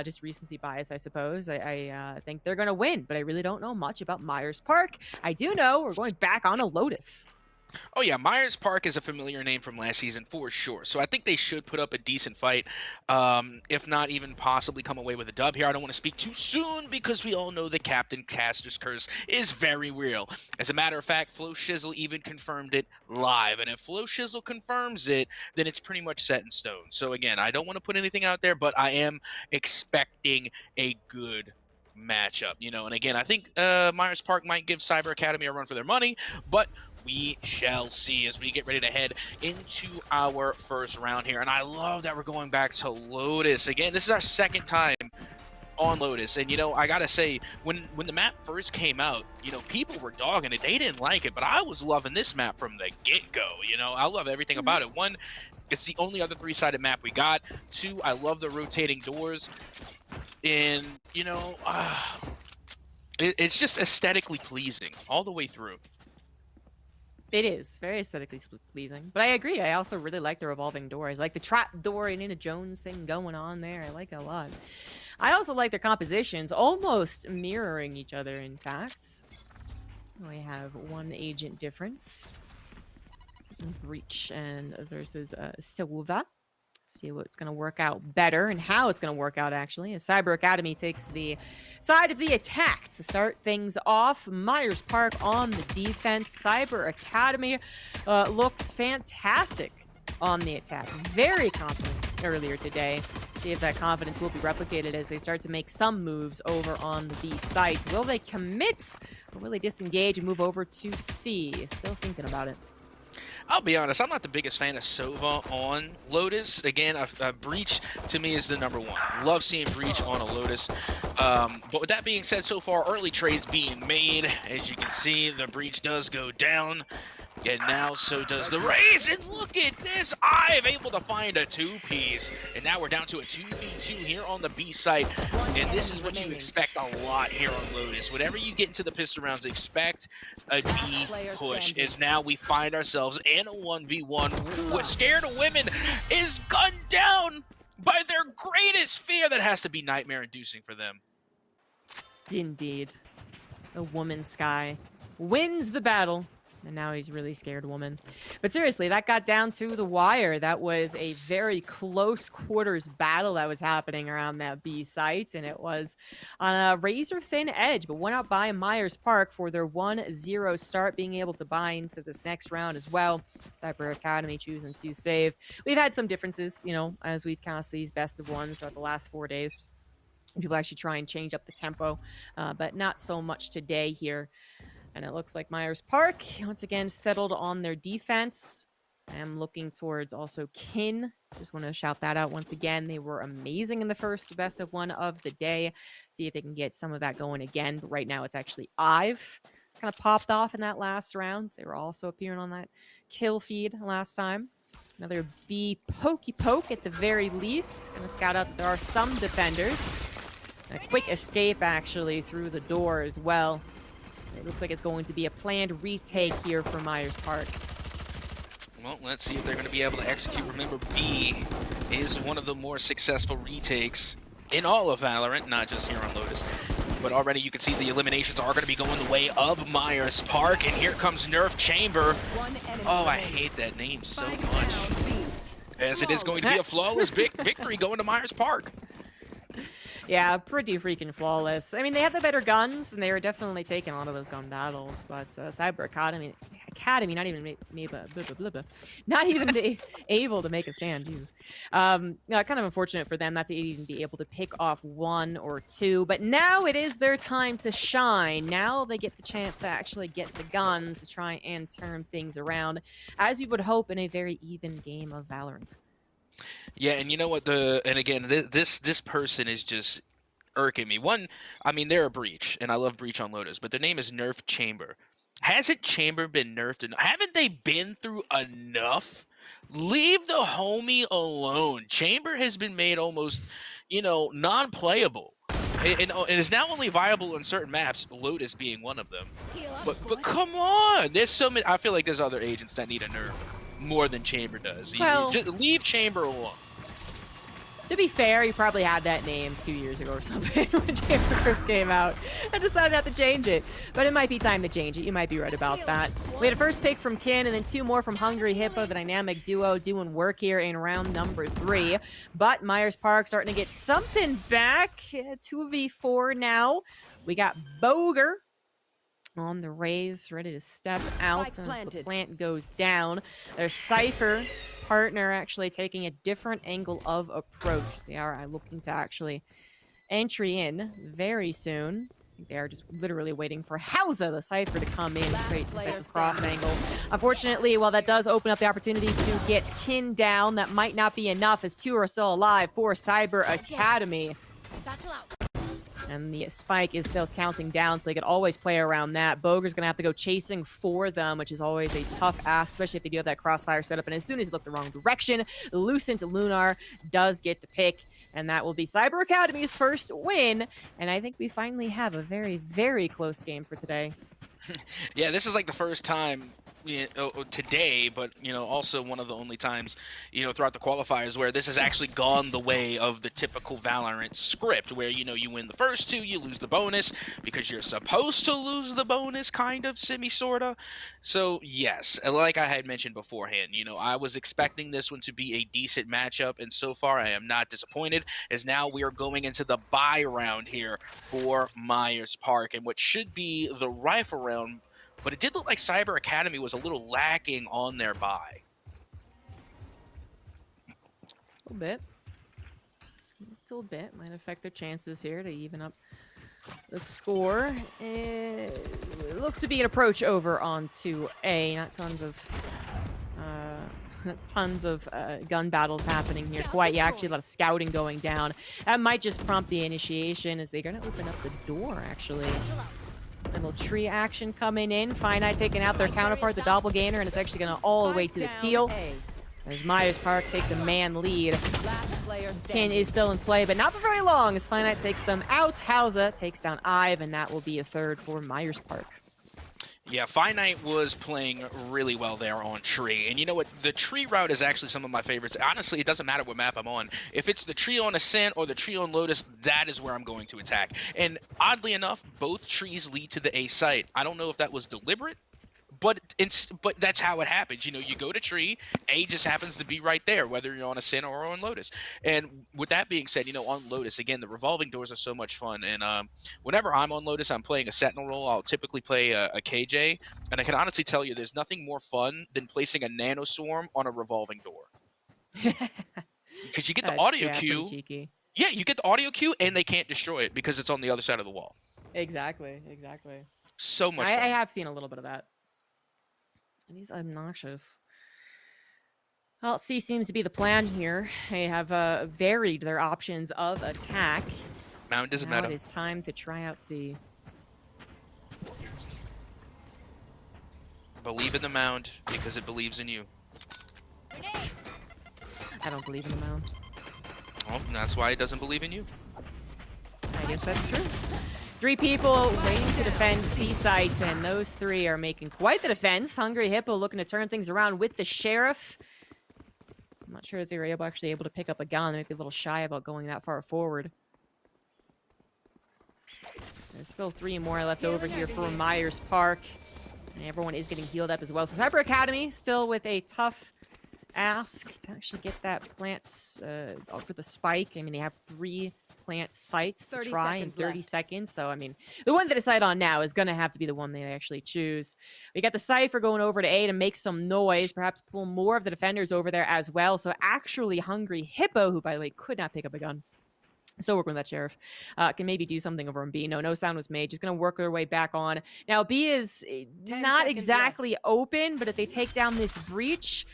just recency bias, I suppose. I think they're going to win, but I really don't know much about Myers Park. I do know we're going back on a Lotus. Oh yeah, Myers Park is a familiar name from last season for sure. So I think they should put up a decent fight, if not even possibly come away with a dub here. I don't want to speak too soon because we all know the Captain Caster's curse is very real. As a matter of fact, Flo Shizzle even confirmed it live. And if Flo Shizzle confirms it, then it's pretty much set in stone. So again, I don't want to put anything out there, but I am expecting a good matchup, and again, I think Myers Park might give Cyber Academy a run for their money, but we shall see as we get ready to head into our first round here. And I love that we're going back to Lotus again. This is our second time on Lotus, and I gotta say, when the map first came out, people were dogging it. They didn't like it, but I was loving this map from the get-go. I love everything about it. One, it's the only other three-sided map we got. Two, I love the rotating doors. And, it's just aesthetically pleasing all the way through. It is very aesthetically pleasing, but I agree. I also really like the revolving doors, like the trap door and Indiana Jones thing going on there. I like it a lot. I also like their compositions, almost mirroring each other, in fact. We have one agent difference. Breach and versus Sawuva. See what's going to work out better and how it's going to work out, actually, as Cyber Academy takes the side of the attack to start things off. Myers Park on the defense. Cyber Academy looked fantastic on the attack. Very confident earlier today. See if that confidence will be replicated as they start to make some moves over on the B site. Will they commit or will they disengage and move over to C? Still thinking about it. I'll be honest, I'm not the biggest fan of Sova on Lotus. Again, Breach to me is the number one. Love seeing Breach on a Lotus. But with that being said, so far, early trades being made. As you can see, the Breach does go down. And now so does the Raze. And look at this. I've able to find a two-piece. And now we're down to a 2v2 here on the B site. And this is what you expect a lot here on Lotus. Whenever you get into the pistol rounds, expect a B push. As now we find ourselves in a 1v1. What Scared of Women is gunned down by their greatest fear. That has to be nightmare-inducing for them. Indeed. A woman Sky wins the battle. And now he's really scared woman. But seriously, that got down to the wire. That was a very close quarters battle that was happening around that B site. And it was on a razor-thin edge, but went out by Myers Park for their 1-0 start, being able to buy into this next round as well. Cyber Academy choosing to save. We've had some differences, as we've cast these best of ones throughout the last 4 days. People actually try and change up the tempo, but not so much today here. And it looks like Myers Park, once again, settled on their defense. I'm looking towards also Kin. Just want to shout that out once again. They were amazing in the first best of one of the day. See if they can get some of that going again. But right now it's actually Ive. Kind of popped off in that last round. They were also appearing on that kill feed last time. Another B pokey poke at the very least. Going to scout out that there are some defenders. A quick escape, actually, through the door as well. It looks like it's going to be a planned retake here for Myers Park. Well, let's see if they're going to be able to execute. Remember, B is one of the more successful retakes in all of Valorant, not just here on Lotus. But already you can see the eliminations are going to be going the way of Myers Park. And here comes Nerf Chamber. Oh, I hate that name so much. As it is going to be a flawless victory going to Myers Park. Yeah, pretty freaking flawless. I mean, they had the better guns, and they were definitely taking a lot of those gun battles. But Cyber Academy, not even not even able to make a stand. Jesus, kind of unfortunate for them not to even be able to pick off one or two. But now it is their time to shine. Now they get the chance to actually get the guns to try and turn things around, as we would hope in a very even game of Valorant. Yeah, and you know what? And again, this person is just irking me. One, I mean, they're a Breach, and I love Breach on Lotus, but their name is Nerf Chamber. Hasn't Chamber been nerfed enough? Haven't they been through enough? Leave the homie alone. Chamber has been made almost, non-playable. And is now only viable on certain maps, Lotus being one of them. But come on, there's so many. I feel like there's other agents that need a nerf more than Chamber does. Well, Just leave Chamber alone. To be fair, you probably had that name 2 years ago or something when Chamber first came out and decided not to change it. But it might be time to change it. You might be right about that. We had a first pick from Kin and then 2 more from Hungry Hippo, the dynamic duo doing work here in round number 3. But Myers Park starting to get something back. 2v4 now. We got Boger on the raise, ready to step out as the plant goes down. There's Cypher. Partner actually taking a different angle of approach. They are looking to actually entry in very soon. They are just literally waiting for Hausa, the Cypher, to come in and create some type of cross angle. Unfortunately, while that does open up the opportunity to get Kin down, that might not be enough as 2 are still alive for Cyber Academy. And the spike is still counting down, so they could always play around that. Boger's going to have to go chasing for them, which is always a tough ask, especially if they do have that crossfire setup. And as soon as you look the wrong direction, Lucent Lunar does get the pick. And that will be Cyber Academy's first win. And I think we finally have a very, very close game for today. Yeah, this is like the first time today, but also one of the only times throughout the qualifiers where this has actually gone the way of the typical Valorant script, where you win the first 2, you lose the bonus because you're supposed to lose the bonus, kind of, sorta. So yes, like I had mentioned beforehand, I was expecting this one to be a decent matchup, and so far I am not disappointed, as now we are going into the bye round here for Myers Park, and what should be the rifle round. But it did look like Cyber Academy was a little lacking on their buy. A little bit. A little bit. Might affect their chances here to even up the score. It looks to be an approach over onto A. Not tons of gun battles happening here. Quite, actually a lot of scouting going down. That might just prompt the initiation as they're going to open up the door, actually. Little tree action coming in. Finite taking out their counterpart, the Doppelganger, and it's actually going to all the way to the teal. As Myers Park takes a man lead. Kin is still in play, but not for very long as Finite takes them out. Hausa takes down Ive, and that will be a third for Myers Park. Yeah, Finite was playing really well there on Tree. And you know what? The Tree route is actually some of my favorites. Honestly, it doesn't matter what map I'm on. If it's the Tree on Ascent or the Tree on Lotus, that is where I'm going to attack. And oddly enough, both trees lead to the A site. I don't know if that was deliberate, but that's how it happens. You go to Tree, A just happens to be right there, whether you're on Ascent or on Lotus. And with that being said, on Lotus, again, the revolving doors are so much fun. And whenever I'm on Lotus, I'm playing a Sentinel role. I'll typically play a KJ. And I can honestly tell you, there's nothing more fun than placing a Nano Swarm on a revolving door. Because you get the audio cue. Yeah, you get the audio cue, and they can't destroy it because it's on the other side of the wall. Exactly. So much fun. I have seen a little bit of that. And he's obnoxious. Well, C seems to be the plan here. They have varied their options of attack. Mound doesn't matter. matter. It is time to try out C. Believe in the Mound because it believes in you. I don't believe in the Mound. Well, that's why it doesn't believe in you. I guess that's true. 3 people waiting to defend C sites, and those 3 are making quite the defense. Hungry Hippo looking to turn things around with the Sheriff. I'm not sure if they were actually able to pick up a gun. They might be a little shy about going that far forward. There's still 3 more left over here for Myers Park. And everyone is getting healed up as well. So Cyber Academy still with a tough ask to actually get that plants for the spike. I mean, they have 3 plant sites to try in 30 seconds. So, I mean, the one they decide on now is going to have to be the one they actually choose. We got the Cypher going over to A to make some noise, perhaps pull more of the defenders over there as well. So, actually, Hungry Hippo, who, by the way, could not pick up a gun. Still working with that Sheriff. Can maybe do something over on B. No sound was made. Just going to work their way back on. Now, B is not exactly open, but if they take down this breach,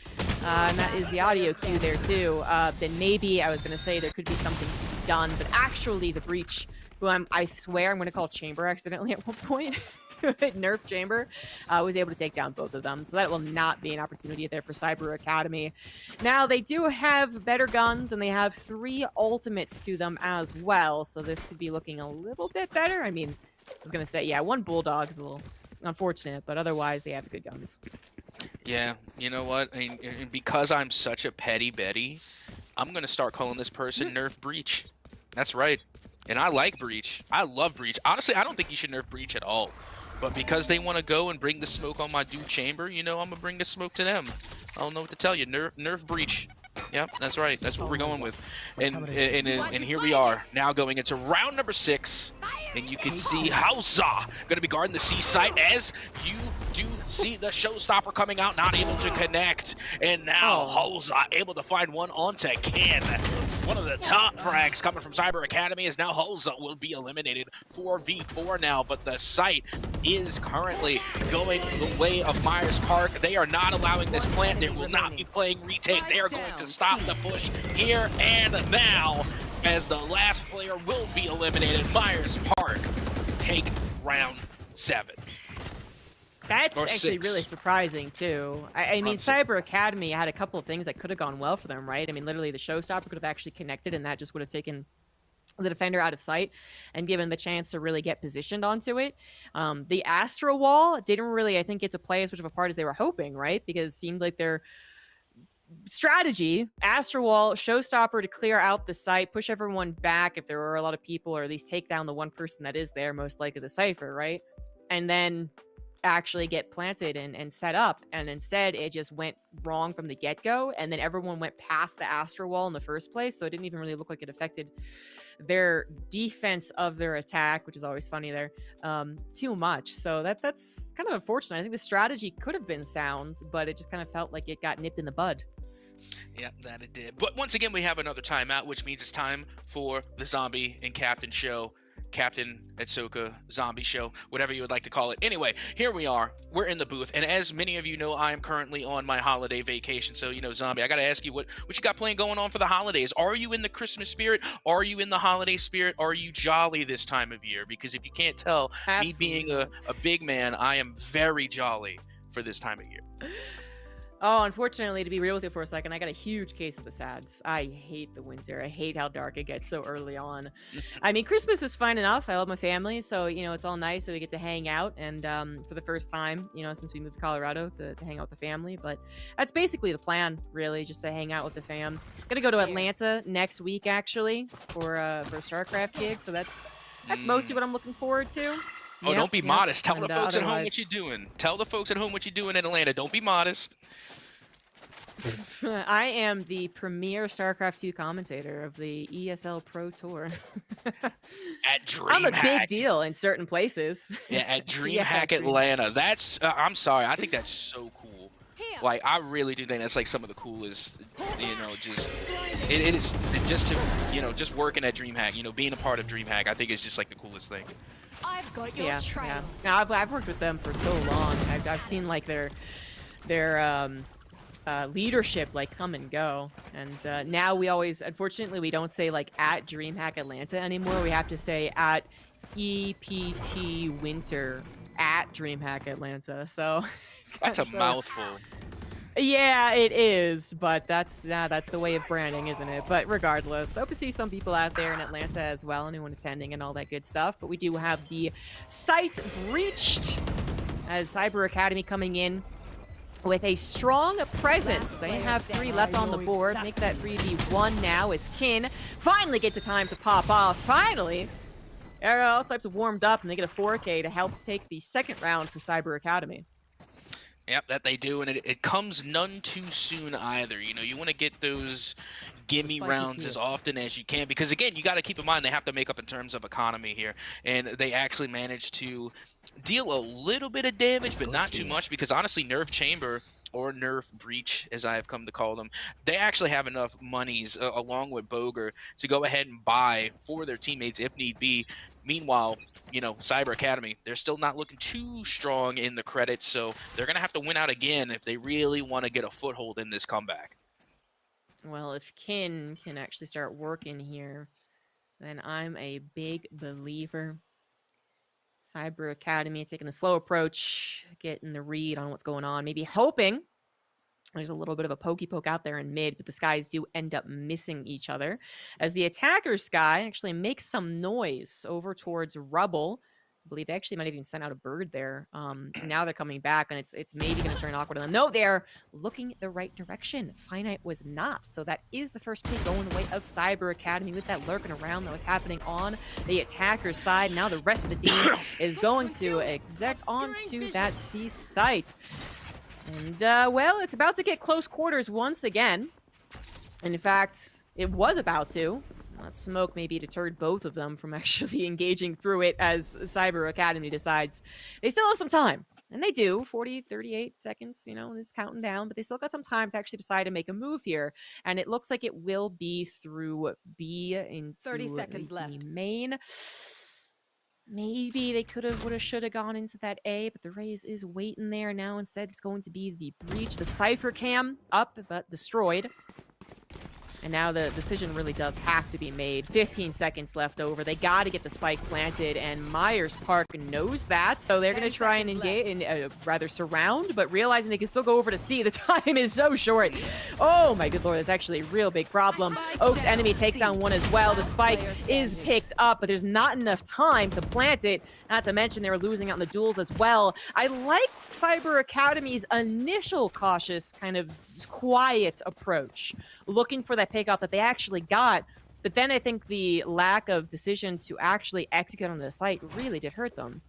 and that is the audio cue there too, then maybe I was going to say there could be something to be done, but actually the breach who I swear I'm going to call Chamber accidentally at one point. Nerf Chamber was able to take down both of them. So that will not be an opportunity there for Cyber Academy. Now, they do have better guns, and they have 3 ultimates to them as well. So this could be looking a little bit better. I mean, I was going to say, yeah, 1 Bulldog is a little unfortunate, but otherwise they have good guns. Yeah, you know what? I mean, and because I'm such a petty Betty, I'm going to start calling this person Nerf Breach. That's right. And I like Breach. I love Breach. Honestly, I don't think you should nerf Breach at all. But because they want to go and bring the smoke on my dude Chamber, you know, I'm going to bring the smoke to them. I don't know what to tell you. Nerf Breach. Yep, that's right. That's what we're going with. And here we are, now going into round number 6. And you can see Hausa going to be guarding the C site as you do see the showstopper coming out, not able to connect. And now Hausa able to find one onto Ken. One of the top frags coming from Cyber Academy is now Hausa will be eliminated 4v4 now, but the site is currently going the way of Myers Park. They are not allowing this plant. They will not be playing retake. They are going to stop the push here and now as the last player will be eliminated. Myers Park take round 7. That's actually really surprising, too. I mean, Cyber Academy had a couple of things that could have gone well for them, right? I mean, literally, the showstopper could have actually connected, and that just would have taken the defender out of sight and given the chance to really get positioned onto it. The Astro Wall didn't really, I think, get to play as much of a part as they were hoping, right? Because it seemed like their strategy, Astro Wall, showstopper to clear out the site, push everyone back if there were a lot of people, or at least take down the one person that is there, most likely the Cypher, right? And then actually get planted and set up, and instead it just went wrong from the get-go, and then everyone went past the Astro Wall in the first place, so it didn't even really look like it affected their defense of their attack, which is always funny there, too much. So that's kind of unfortunate. I think the strategy could have been sound, but it just kind of felt like it got nipped in the bud. Yeah, that it did. But once again, we have another timeout, which means it's time for the Zombie and Captain show. Captain Atsoka Zombie show, whatever you would like to call it. Anyway, here we are. We're in the booth, and as many of you know, I am currently on my holiday vacation. So, you know, Zombie, I gotta ask you, what you got playing going on for the holidays? Are you in the Christmas spirit? Are you in the holiday spirit? Are you jolly this time of year? Because if you can't tell, me being a big man, I am very jolly for this time of year. Oh, unfortunately, to be real with you for a second, I got a huge case of the SADS. I hate the winter. I hate how dark it gets so early on. I mean, Christmas is fine enough. I love my family, so, you know, it's all nice that we get to hang out. And for the first time, you know, since we moved to Colorado to hang out with the family. But that's basically the plan, really, just to hang out with the fam. Gonna go to Atlanta next week, actually, for a StarCraft gig. So that's mostly what I'm looking forward to. Oh, don't be modest. Tell the folks at home what you're doing. Tell the folks at home what you're doing in Atlanta. Don't be modest. I am the premier StarCraft 2 commentator of the ESL Pro Tour. At DreamHack. I'm a big deal in certain places. Yeah, at DreamHack Atlanta. That's, I'm sorry, I think that's so cool. Like, I really do think that's like some of the coolest, you know, just, it is, just to, you know, just working at DreamHack, you know, being a part of DreamHack, I think is just like the coolest thing. I've got your trail. Yeah. Now, I've worked with them for so long. I've seen like their leadership like come and go, and now we always, unfortunately, we don't say like at DreamHack Atlanta anymore. We have to say at EPT Winter at DreamHack Atlanta. So that's a mouthful. Yeah, it is, but that's the way of branding, isn't it? But regardless, I hope to see some people out there in Atlanta as well, anyone attending and all that good stuff. But we do have the site breached as Cyber Academy coming in with a strong presence. They have 3 left on the board. Make that 3v1 now as Kin finally gets a time to pop off. Finally, all types of warmed up, and they get a 4K to help take the second round for Cyber Academy. Yep, that they do, and it comes none too soon either. You know, you want to get those gimme rounds as often as you can, because again, you got to keep in mind they have to make up in terms of economy here, and they actually managed to deal a little bit of damage, but not too much, because honestly, Nerf Chamber, or Nerf Breach, as I have come to call them, they actually have enough monies, along with Boger, to go ahead and buy for their teammates if need be. Meanwhile, you know, Cyber Academy, they're still not looking too strong in the credits, so they're going to have to win out again if they really want to get a foothold in this comeback. Well, if Kin can actually start working here, then I'm a big believer. Cyber Academy taking a slow approach, getting the read on what's going on, maybe hoping there's a little bit of a pokey poke out there in mid, but the Skies do end up missing each other as the attacker Sky actually makes some noise over towards Rubble. I believe they actually might have even sent out a bird there. And now they're coming back, and it's maybe going to turn awkward on them. No, they're looking the right direction. Finite was not. So that is the first pick going the way of Cyber Academy with that lurking around that was happening on the attacker side. Now the rest of the team is going to exec onto that C site. And, well, it's about to get close quarters once again. In fact, it was about to. That smoke maybe deterred both of them from actually engaging through it as Cyber Academy decides they still have some time. And they do, 40, 38 seconds, you know, and it's counting down, but they still got some time to actually decide to make a move here. And it looks like it will be through B into 30 seconds the left. main. Maybe they could have, would have, should have gone into that A, but the Raze is waiting there now. Instead, it's going to be the breach. The Cypher cam up, but destroyed. And now the decision really does have to be made. 15 seconds left over. They got to get the spike planted, and Myers Park knows that. So they're going to try and engage, and rather surround, but realizing they can still go over to C. The time is so short. Oh my good lord, that's actually a real big problem. Oak's enemy takes down one as well. The spike is picked up, but there's not enough time to plant it. Not to mention they were losing out in the duels as well. I liked Cyber Academy's initial cautious, kind of quiet approach, looking for that pickoff that they actually got. But then I think the lack of decision to actually execute on the site really did hurt them.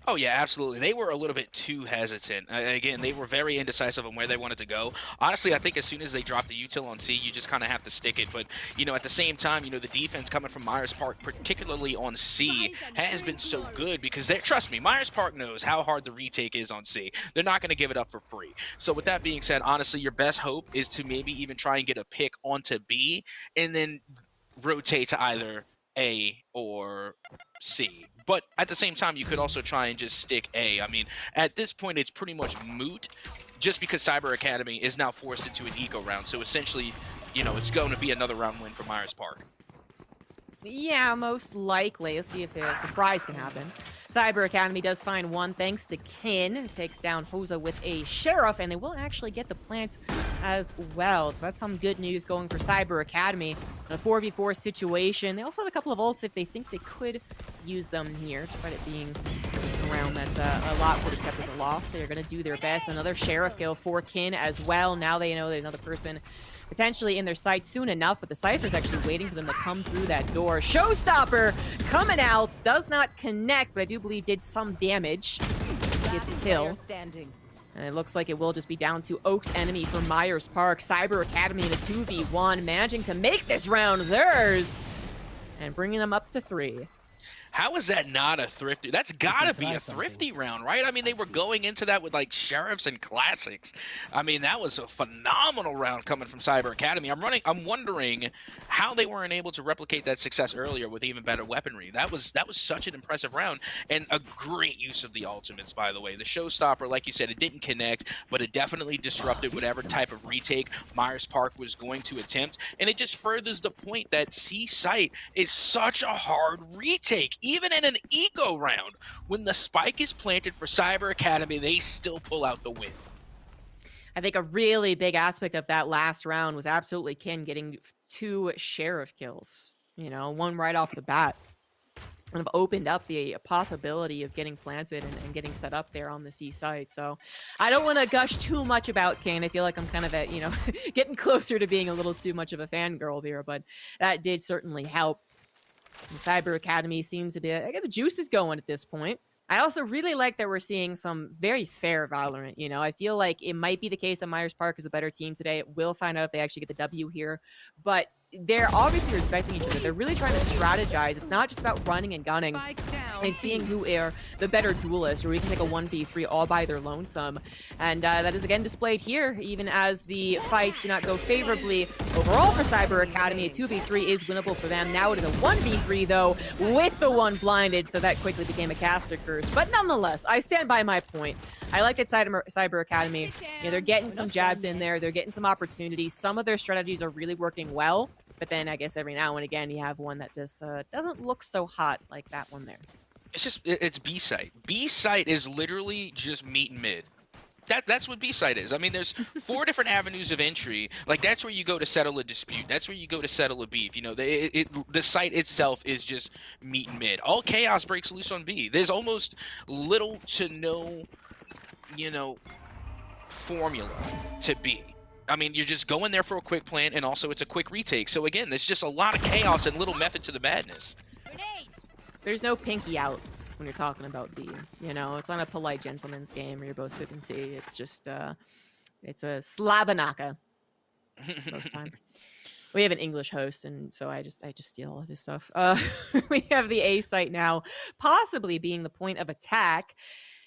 Oh, yeah, absolutely. They were a little bit too hesitant. Again, they were very indecisive on where they wanted to go. Honestly, I think as soon as they drop the util on C, you just kind of have to stick it. But, you know, at the same time, you know, the defense coming from Myers Park, particularly on C, has been so good because, trust me, Myers Park knows how hard the retake is on C. They're not going to give it up for free. So with that being said, honestly, your best hope is to maybe even try and get a pick onto B and then rotate to either A or C. But at the same time, you could also try and just stick A. I mean, at this point, it's pretty much moot just because Cyber Academy is now forced into an eco round. So essentially, you know, it's going to be another round win for Myers Park. Yeah, most likely. Let's see if a surprise can happen. Cyber Academy does find one thanks to Kin. It takes down Hosa with a Sheriff, and they will actually get the plant as well. So that's some good news going for Cyber Academy. In a 4v4 situation. They also have a couple of ults if they think they could use them here, despite it being around that a lot would accept as a loss. They're going to do their best. Another Sheriff kill for Kin as well. Now they know that another person potentially in their sight soon enough, but the Cypher's actually waiting for them to come through that door. Showstopper coming out, does not connect, but I do believe did some damage. Gets the kill. And it looks like it will just be down to Oak's enemy for Myers Park. Cyber Academy in a 2v1, managing to make this round theirs and bringing them up to 3. How is that not a thrifty? That's got to be a thrifty round, right? I mean, they were going into that with, like, Sheriffs and Classics. I mean, that was a phenomenal round coming from Cyber Academy. I'm wondering how they weren't able to replicate that success earlier with even better weaponry. That was such an impressive round and a great use of the ultimates, by the way. The Showstopper, like you said, it didn't connect, but it definitely disrupted whatever type of retake Myers Park was going to attempt. And it just furthers the point that C site is such a hard retake. Even in an eco round, when the spike is planted for Cyber Academy, they still pull out the win. I think a really big aspect of that last round was absolutely Kin getting 2 Sheriff kills. You know, one right off the bat. Kind of opened up the possibility of getting planted and getting set up there on the C site. So I don't want to gush too much about Kin. I feel like I'm kind of at, you know, getting closer to being a little too much of a fangirl here, but that did certainly help. And Cyber Academy seems to be, I got the juices going at this point. I also really like that we're seeing some very fair Valorant. You know, I feel like it might be the case that Myers Park is a better team today. We'll find out if they actually get the W here. But they're obviously respecting each other. They're really trying to strategize. It's not just about running and gunning and seeing who are the better duelist, or we can take a 1v3 all by their lonesome. And that is again displayed here, even as the fights do not go favorably overall for Cyber Academy. A 2v3 is winnable for them. Now it is a 1v3 though, with the one blinded, so that quickly became a caster curse. But nonetheless, I stand by my point. I like that Cyber Academy. You know, they're getting some jabs in there. They're getting some opportunities. Some of their strategies are really working well. But then I guess every now and again you have one that just doesn't look so hot like that one there. It's just, it's B site. B site is literally just meet and mid. That's what B site is. I mean, there's 4 different avenues of entry. Like, that's where you go to settle a dispute. That's where you go to settle a beef. You know, the site itself is just meet and mid. All chaos breaks loose on B. There's almost little to no, you know, formula to B. I mean, you're just going there for a quick plant, and also it's a quick retake. So again, there's just a lot of chaos and little method to the madness. There's no pinky out when you're talking about B. You know, it's not a polite gentleman's game where you're both sipping tea. It's just, it's a slabanaka most time. We have an English host, and so I just steal all of his stuff. We have the A site now, possibly being the point of attack.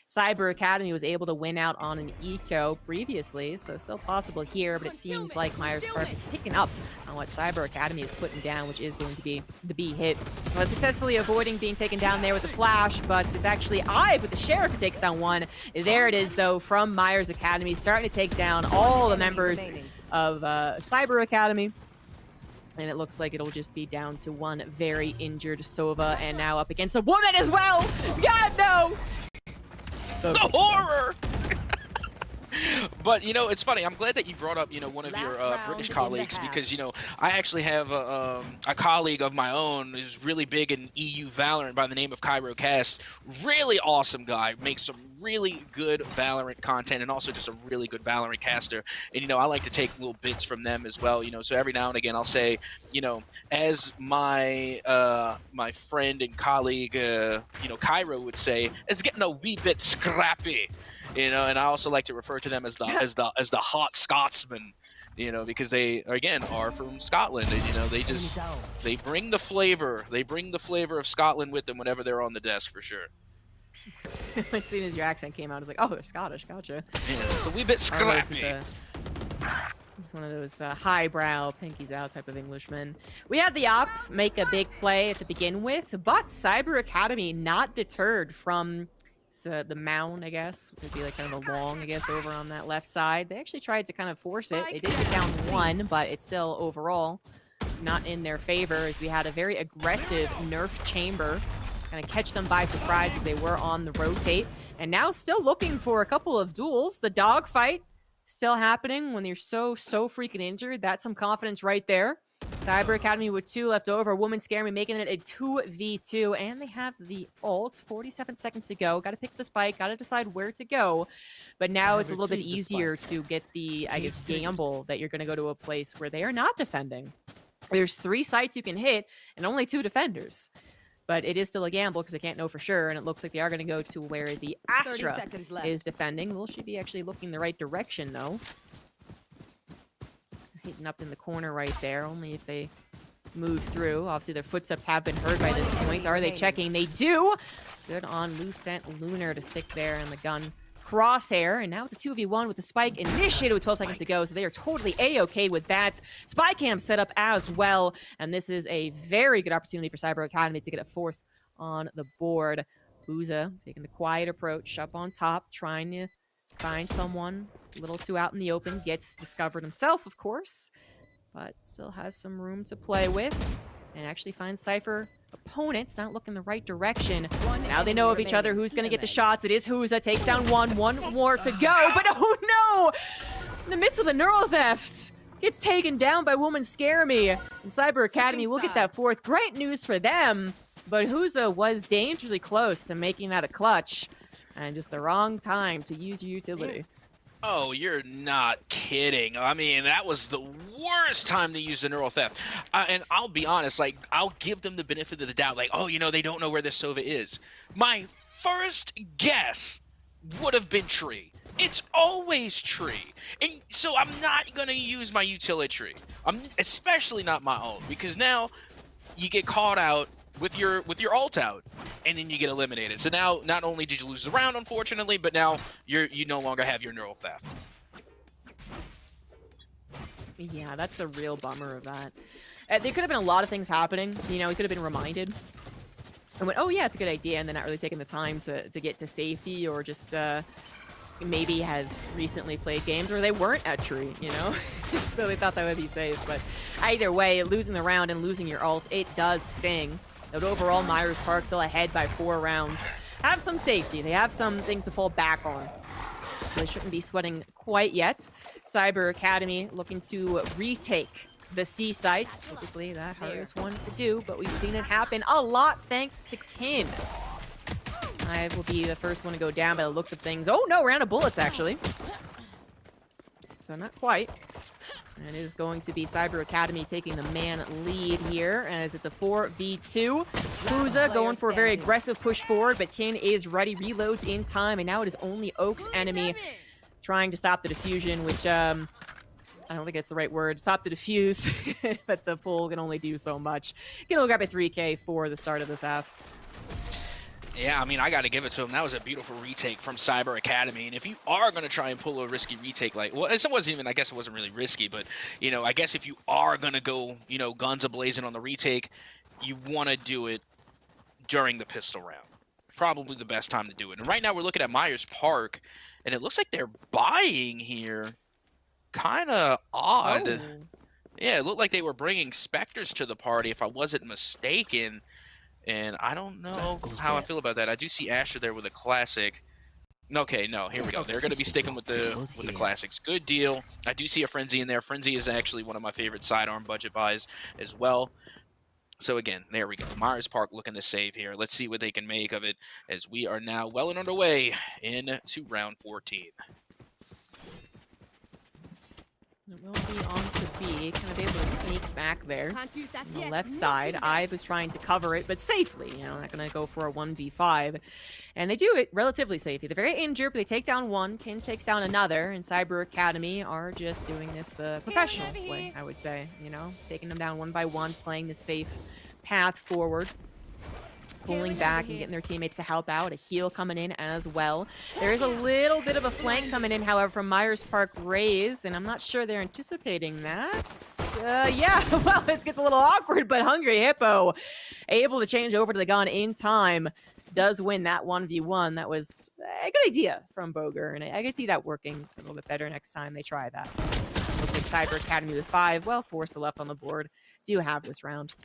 Cyber Academy was able to win out on an eco previously, so still possible here, but it seems like Myers Park is picking up on what Cyber Academy is putting down, which is going to be the B hit. Well, successfully avoiding being taken down there with the flash, but it's actually Ive with the Sheriff who takes down one. There it is, though, from Myers Academy, starting to take down all the members of Cyber Academy. And it looks like it'll just be down to one very injured Sova, and now up against a woman as well! God, no! The horror! But, you know, it's funny. I'm glad that you brought up, you know, one of your British colleagues, because, you know, I actually have a colleague of my own who's really big in EU Valorant by the name of Cairo Cast. Really awesome guy. Makes some really good Valorant content, and also just a really good Valorant caster. And, you know, I like to take little bits from them as well, you know, so every now and again I'll say, you know, as my my friend and colleague, you know, Cairo would say, it's getting a wee bit scrappy. You know, and I also like to refer to them as the hot Scotsmen, you know, because they again are from Scotland, and you know they bring the flavor of Scotland with them whenever they're on the desk, for sure. As soon as your accent came out, I was like, oh, they're Scottish, gotcha. Yeah, it's just a wee bit scrappy. It's one of those highbrow, pinkies out type of Englishmen. We had the op make a big play to begin with, but Cyber Academy not deterred from the mound, I guess, would be like kind of a long, I guess, over on that left side. They actually tried to kind of force it. They did get down one, but it's still overall not in their favor, as we had a very aggressive nerf chamber kind of catch them by surprise as they were on the rotate. And now still looking for a couple of duels. The dogfight still happening when you're so freaking injured. That's some confidence right there. Cyber Academy with 2 left over. Woman Scare Me making it a 2v2, and they have the ult. 47 seconds to go. Got to pick the spike. Got to decide where to go. But now it's a little bit easier to get the, I guess, gamble that you're going to go to a place where they are not defending. There's 3 sites you can hit and only 2 defenders. But it is still a gamble because they can't know for sure, and it looks like they are going to go to where the Astra is defending. Will she be actually looking the right direction, though? Hitting up in the corner right there, only if they move through. Obviously, their footsteps have been heard by this point. Are they checking? They do! Good on Lucent Lunar to stick there in the gun crosshair. And now it's a 2v1 with the spike initiated with 12 seconds to go, so they are totally A-okay with that. Spy cam set up as well, and this is a very good opportunity for Cyber Academy to get a 4th on the board. Booza taking the quiet approach up on top, trying to find someone a little too out in the open. Gets discovered himself, of course, but still has some room to play with, and actually finds Cypher opponents not looking the right direction. Now they know of each other. Who's going to get the shots? It is Huza. Takes down one more to go, but oh no! In the midst of the neural theft, gets taken down by Woman Scare Me, and Cyber Academy will get that 4th. Great news for them, but Huza was dangerously close to making that a clutch, and just the wrong time to use your utility. Oh, you're not kidding. I mean, that was the worst time to use the neural theft. And I'll be honest, like, I'll give them the benefit of the doubt. Like, oh, you know, they don't know where this Sova is. My first guess would have been tree. It's always tree. And so I'm not going to use my utility tree. I'm especially not my own, because now you get caught out with your ult out, and then you get eliminated. So now not only did you lose the round, unfortunately, but now you no longer have your neural theft. Yeah, that's the real bummer of that. There could have been a lot of things happening. You know, he could have been reminded and went, oh yeah, it's a good idea, and then not really taking the time to get to safety, or just maybe has recently played games where they weren't at tree, you know? So they thought that would be safe. But either way, losing the round and losing your ult, it does sting. But overall, Myers Park still ahead by 4 rounds. Have some safety. They have some things to fall back on. So they shouldn't be sweating quite yet. Cyber Academy looking to retake the C sites. Typically, that hardest one to do, but we've seen it happen a lot thanks to Kin. I will be the first one to go down by the looks of things. Oh no, we're out of bullets actually. So not quite. And it is going to be Cyber Academy taking the man lead here as it's a 4v2. Fuza going for a very aggressive push forward, but Kin is ready, reloads in time, and now it is only Oak's enemy trying to stop the diffusion, which I don't think it's the right word. Stop the diffuse, but the pull can only do so much. Kin will grab a 3K for the start of this half. Yeah, I mean, I got to give it to him. That was a beautiful retake from Cyber Academy. And if you are going to try and pull a risky retake, like, well, it wasn't even, I guess it wasn't really risky, but, you know, I guess if you are going to go, you know, guns a-blazing on the retake, you want to do it during the pistol round. Probably the best time to do it. And right now we're looking at Myers Park, and it looks like they're buying here. Kind of odd. Oh. Yeah, it looked like they were bringing Spectres to the party, if I wasn't mistaken. And I don't know how I feel about that. I do see Asher there with a classic. Okay, no, here we go. They're going to be sticking with the classics. Good deal. I do see a Frenzy in there. Frenzy is actually one of my favorite sidearm budget buys as well. So again, there we go. Myers Park looking to save here. Let's see what they can make of it as we are now well and underway into round 14. It will be on to B, kind of able to sneak back there on the left side. Ive was trying to cover it, but safely, you know, not going to go for a 1v5. And they do it relatively safely. They're very injured, but they take down one. Kin takes down another, and Cyber Academy are just doing this the professional way, I would say, you know, taking them down one by one, playing the safe path forward. Pulling back and getting their teammates to help out. A heal coming in as well. There is a little bit of a flank coming in, however, from Myers Park Rays, and I'm not sure they're anticipating that. Yeah, well, it gets a little awkward, but Hungry Hippo able to change over to the gun in time. Does win that 1v1. That was a good idea from Boger, and I could see that working a little bit better next time they try that. Looks like Cyber Academy with 5. Well, 4 still left on the board. Do have this round.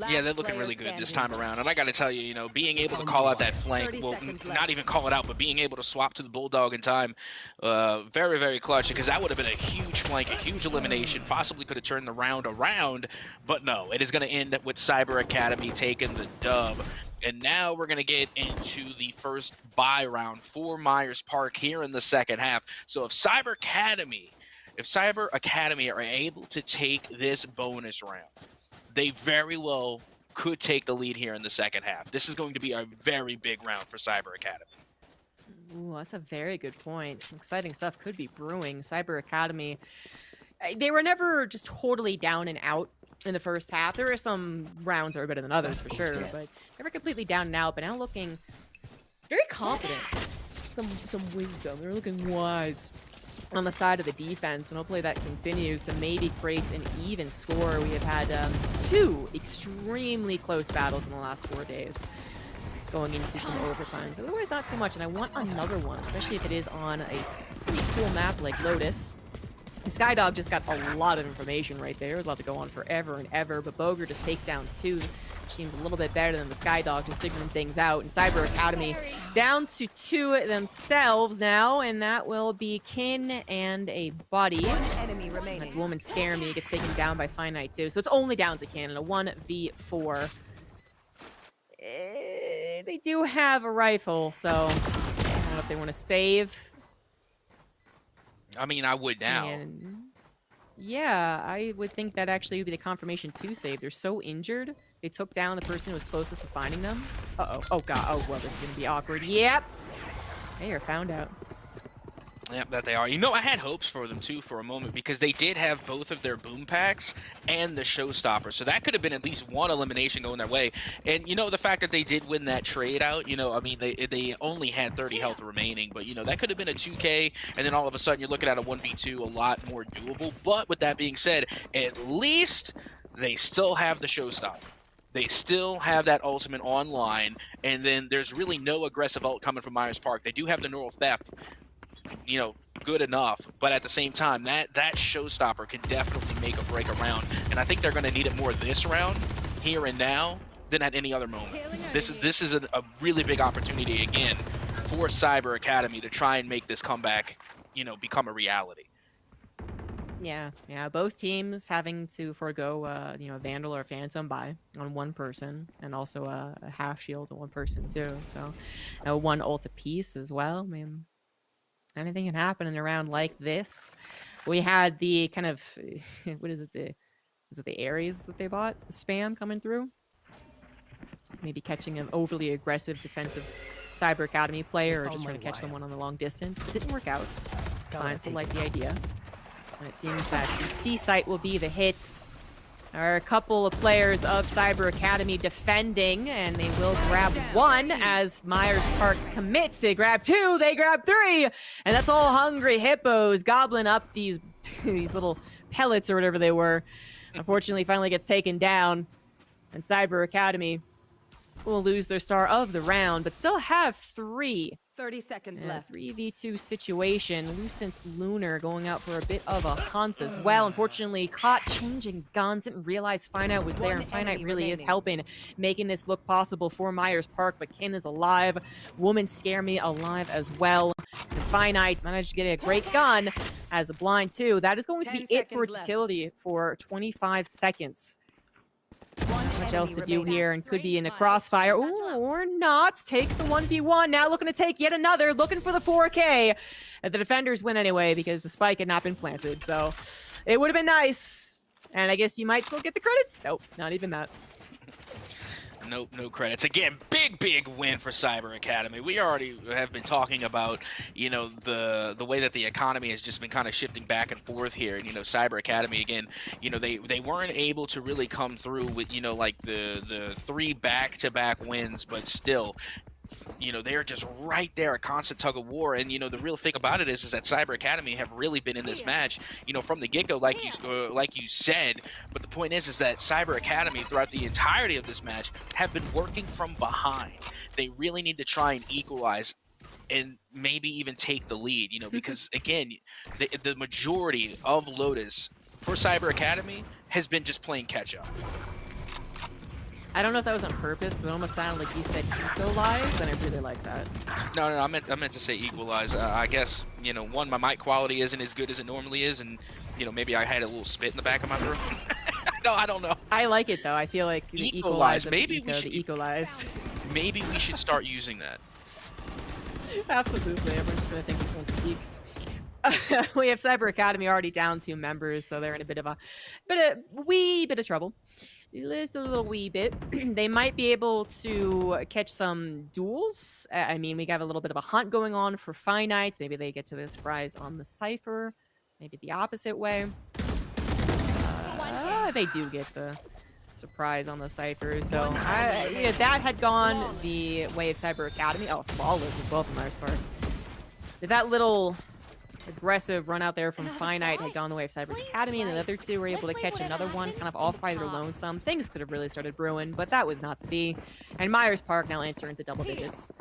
Yeah, they're looking really good this time around. And I got to tell you, you know, being able to call out that flank, well, not even call it out, but being able to swap to the Bulldog in time, very, very clutch, because that would have been a huge flank, a huge elimination, possibly could have turned the round around, but no, it is going to end with Cyber Academy taking the dub. And now we're going to get into the first buy round for Myers Park here in the second half. So if Cyber Academy are able to take this bonus round, they very well could take the lead here in the second half. This is going to be a very big round for Cyber Academy. Ooh, that's a very good point. Some exciting stuff could be brewing. Cyber Academy, they were never just totally down and out in the first half. There were some rounds that were better than others for sure, but they were completely down and out, but now looking very confident. Some wisdom. They're looking wise on the side of the defense, and hopefully that continues to maybe create an even score. We have had 2 extremely close battles in the last 4 days going into some overtimes. Otherwise, not too much, and I want another one, especially if it is on a pretty cool map like Lotus. Skydog just got a lot of information right there. It was about to go on forever and ever, but Boger just takes down 2, which seems a little bit better than the Skydog just figuring things out. And Cyber Academy down to 2 themselves now, and that will be Kin and a buddy. That's Woman Scare Me, gets taken down by Finite too. So it's only down to Kin in a 1v4. They do have a rifle, so I don't know if they want to save. I mean, I would now. And yeah, I would think that actually would be the confirmation to save. They're so injured. They took down the person who was closest to finding them. Uh-oh. Oh, God. Oh, well, this is going to be awkward. Yep. They are found out. Yep, that they are. You know, I had hopes for them, too, for a moment, because they did have both of their boom packs and the showstopper. So that could have been at least one elimination going their way. And, you know, the fact that they did win that trade out, you know, I mean, they only had 30 health remaining. But, you know, that could have been a 2K, and then all of a sudden you're looking at a 1v2, a lot more doable. But with that being said, at least they still have the showstopper. They still have that ultimate online, and then there's really no aggressive ult coming from Myers Park. They do have the neural theft, you know, good enough, but at the same time, that showstopper can definitely make or break a round, and I think they're going to need it more this round, here and now, than at any other moment. This is a really big opportunity again for Cyber Academy to try and make this comeback, you know, become a reality. Yeah, both teams having to forego, you know, Vandal or Phantom buy on one person, and also a half shield on one person too. So, one ult apiece as well. I mean, anything can happen in a round like this. We had the kind of what is it? Is it the Ares that they bought? The spam coming through. Maybe catching an overly aggressive defensive Cyber Academy player, or just trying to catch someone on the long distance. It didn't work out. I still like the idea. And it seems that the C site will be the hits. There are a couple of players of Cyber Academy defending, and they will grab one as Myers Park commits. They grab two, they grab three, and that's all hungry hippos gobbling up these these little pellets or whatever they were. Unfortunately, finally gets taken down, and Cyber Academy will lose their star of the round, but still have 30 seconds left. 3v2 situation. Lucent Lunar going out for a bit of a hunt as well. Unfortunately, caught changing guns. Didn't realize Finite was there, and Finite really is helping, making this look possible for Myers Park. But Kin is alive. Woman Scare Me alive as well. And Finite managed to get a great gun as a blind too. That is going to be it for its utility for 25 seconds. Not much else to do here, and could be in a crossfire. Ooh, or not. Takes the 1v1. Now looking to take yet another. Looking for the 4K. And the defenders win anyway because the spike had not been planted. So it would have been nice. And I guess you might still get the credits. Nope, not even that. Nope, no credits. Again, big win for Cyber Academy. We already have been talking about, you know, the way that the economy has just been kind of shifting back and forth here. And, you know, Cyber Academy, again, you know, they weren't able to really come through with, you know, like the 3 back-to-back wins, but still, you know, they're just right there, a constant tug of war. And, you know, the real thing about it is that Cyber Academy have really been in this match, you know, from the get-go, like you said. But the point is that Cyber Academy, throughout the entirety of this match, have been working from behind. They really need to try and equalize and maybe even take the lead, you know, because, again, the majority of Lotus for Cyber Academy has been just playing catch-up. I don't know if that was on purpose, but it almost sounded like you said equalize, and I really like that. No, I meant to say equalize. I guess, you know, one, my mic quality isn't as good as it normally is, and, you know, maybe I had a little spit in the back of my throat. No, I don't know. I like it though. I feel like the equalize. Maybe we should equalize. Maybe we should start using that. Absolutely. Everyone's gonna think we can't speak. We have Cyber Academy already down 2 members, so they're in a wee bit of trouble. Just a little wee bit. They might be able to catch some duels. I mean, we got a little bit of a hunt going on for Finite. Maybe they get to the surprise on the Cypher. Maybe the opposite way. They do get the surprise on the Cypher. So that had gone the way of Cyber Academy. Oh, flawless as well from Myers Park. If that little aggressive run out there from Finite had gone the way of Cyber Academy, and the other 2 were able to catch another one kind of off by their lonesome, things could have really started brewing, but that was not to be. And Myers Park now enter into double digits.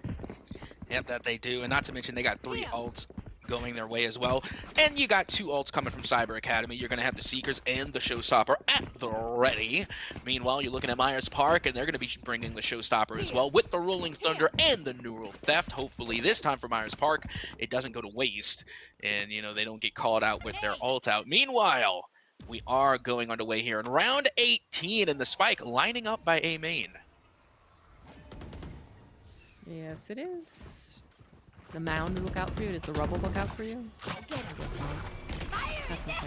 Yep, that they do. And not to mention, they got 3 ults going their way as well. And you got 2 ults coming from Cyber Academy. You're going to have the Seekers and the Showstopper at the ready. Meanwhile, you're looking at Myers Park, and they're going to be bringing the Showstopper as well with the Rolling Thunder and the Neural Theft. Hopefully, this time for Myers Park, it doesn't go to waste. And, you know, they don't get called out with their ult out. Meanwhile, we are going underway here in round 18, and the spike lining up by A main. Yes, it is. The mound look out for you? Does the rubble look out for you? I guess not. That's okay.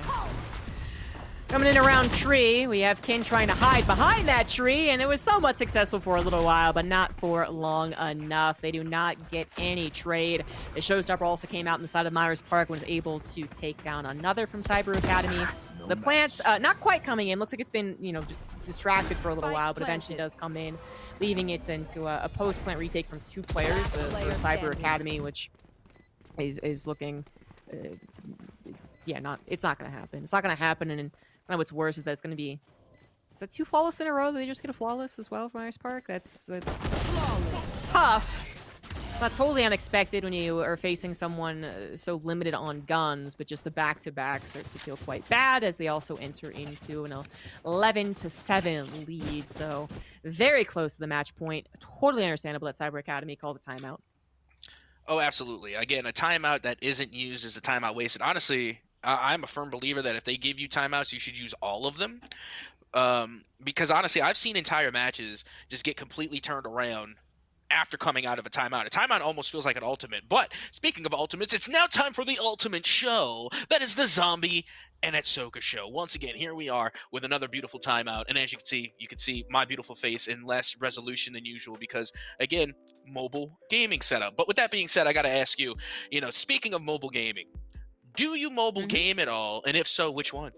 Coming in around tree, we have Kin trying to hide behind that tree, and it was somewhat successful for a little while, but not for long enough. They do not get any trade. The Showstopper also came out in the side of Myers Park and was able to take down another from Cyber Academy. The plants, not quite coming in. Looks like it's been, you know, distracted for a little while, but eventually does come in, leaving it into a post-plant retake from 2 players for Cyber Academy, which is looking, yeah, it's not going to happen. It's not going to happen, and kind of what's worse is that it's going to be Is that 2 flawless in a row? Did they just get a flawless as well from Myers Park? That's tough. Not totally unexpected when you are facing someone so limited on guns, but just the back-to-back starts to feel quite bad as they also enter into an 11-7 lead. So very close to the match point. Totally understandable that Cyber Academy calls a timeout. Oh, absolutely. Again, a timeout that isn't used is a timeout wasted. Honestly, I'm a firm believer that if they give you timeouts, you should use all of them. Because honestly, I've seen entire matches just get completely turned around after coming out of a timeout. A timeout almost feels like an ultimate. But speaking of ultimates, it's now time for the ultimate show. That is the Zombie and Ahsoka show. Once again, here we are with another beautiful timeout. And as you can see my beautiful face in less resolution than usual because, again, mobile gaming setup. But with that being said, I got to ask you, speaking of mobile gaming, do you mobile game at all? And if so, which one?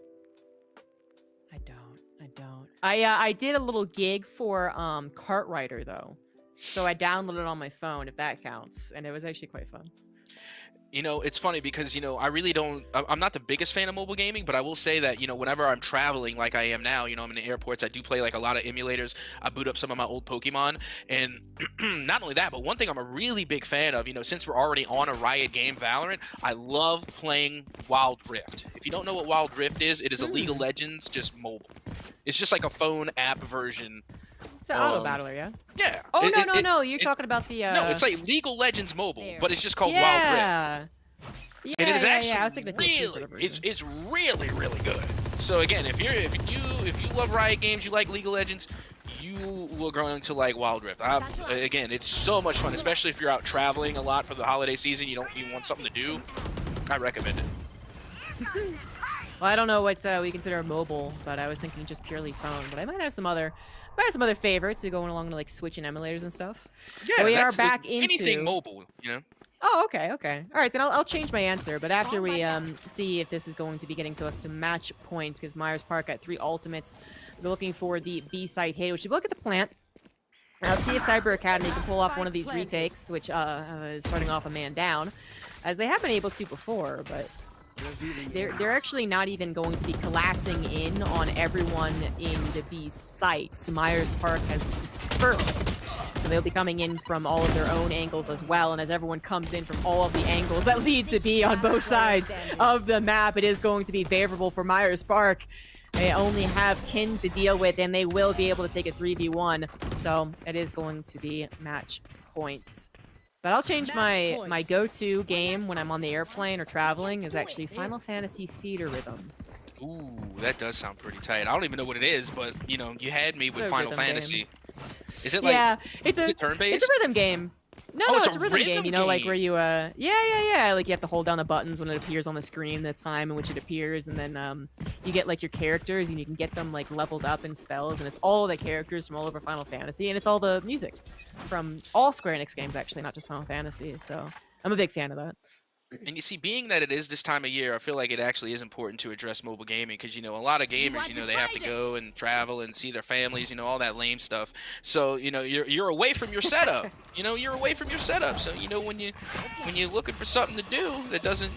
I don't. I did a little gig for Cartwriter though. So I downloaded it on my phone, if that counts, and it was actually quite fun. It's funny because, I'm not the biggest fan of mobile gaming, but I will say that, whenever I'm traveling like I am now, I'm in the airports, I do play like a lot of emulators. I boot up some of my old Pokemon, and not only that, but one thing I'm a really big fan of, since we're already on a Riot game, Valorant, I love playing Wild Rift. If you don't know what Wild Rift is, it is a League of Legends, just mobile. It's just like a phone app version. It's an auto battler, yeah? Yeah. Oh, no. You're talking about the... No, it's like League of Legends mobile, but it's just called Wild Rift. Yeah, And it is actually I was thinking it's really, really good. So again, if you love Riot games, you like League of Legends, you will grow into like Wild Rift. Again, it's so much fun, especially if you're out traveling a lot for the holiday season. You want something to do. I recommend it. Well, I don't know what we consider mobile, but I was thinking just purely phone. But I might have some other favorites going along to like Switch and emulators and stuff. Yeah, we are back into anything mobile, Oh, okay. All right, then I'll change my answer. But after we see if this is going to be getting to us to match points, because Myers Park got 3 ultimates, they're looking for the B site hit. Which if you look at the plant, let's see if Cyber Academy can pull off one of these retakes, which is starting off a man down, as they have been able to before, but. They're actually not even going to be collapsing in on everyone in the B site. So Myers Park has dispersed. So they'll be coming in from all of their own angles as well. And as everyone comes in from all of the angles that lead to B on both sides of the map, it is going to be favorable for Myers Park. They only have Kin to deal with, and they will be able to take a 3v1. So it is going to be match points. But I'll change my go-to game when I'm on the airplane or traveling is actually Final Fantasy Theater Rhythm. Ooh, that does sound pretty tight. I don't even know what it is, but you had me with Final Fantasy. Game. Is it like is it turn-based? It's a rhythm game. No, it's a rhythm game. Like where you like you have to hold down the buttons when it appears on the screen, the time in which it appears, and then you get like your characters and you can get them like leveled up in spells, and it's all the characters from all over Final Fantasy, and it's all the music from all Square Enix games actually, not just Final Fantasy. So I'm a big fan of that. And you see, being that it is this time of year, I feel like it actually is important to address mobile gaming because, a lot of gamers, they have to go and travel and see their families, all that lame stuff. So, you're away from your setup. You're away from your setup. So, when you're looking for something to do that doesn't,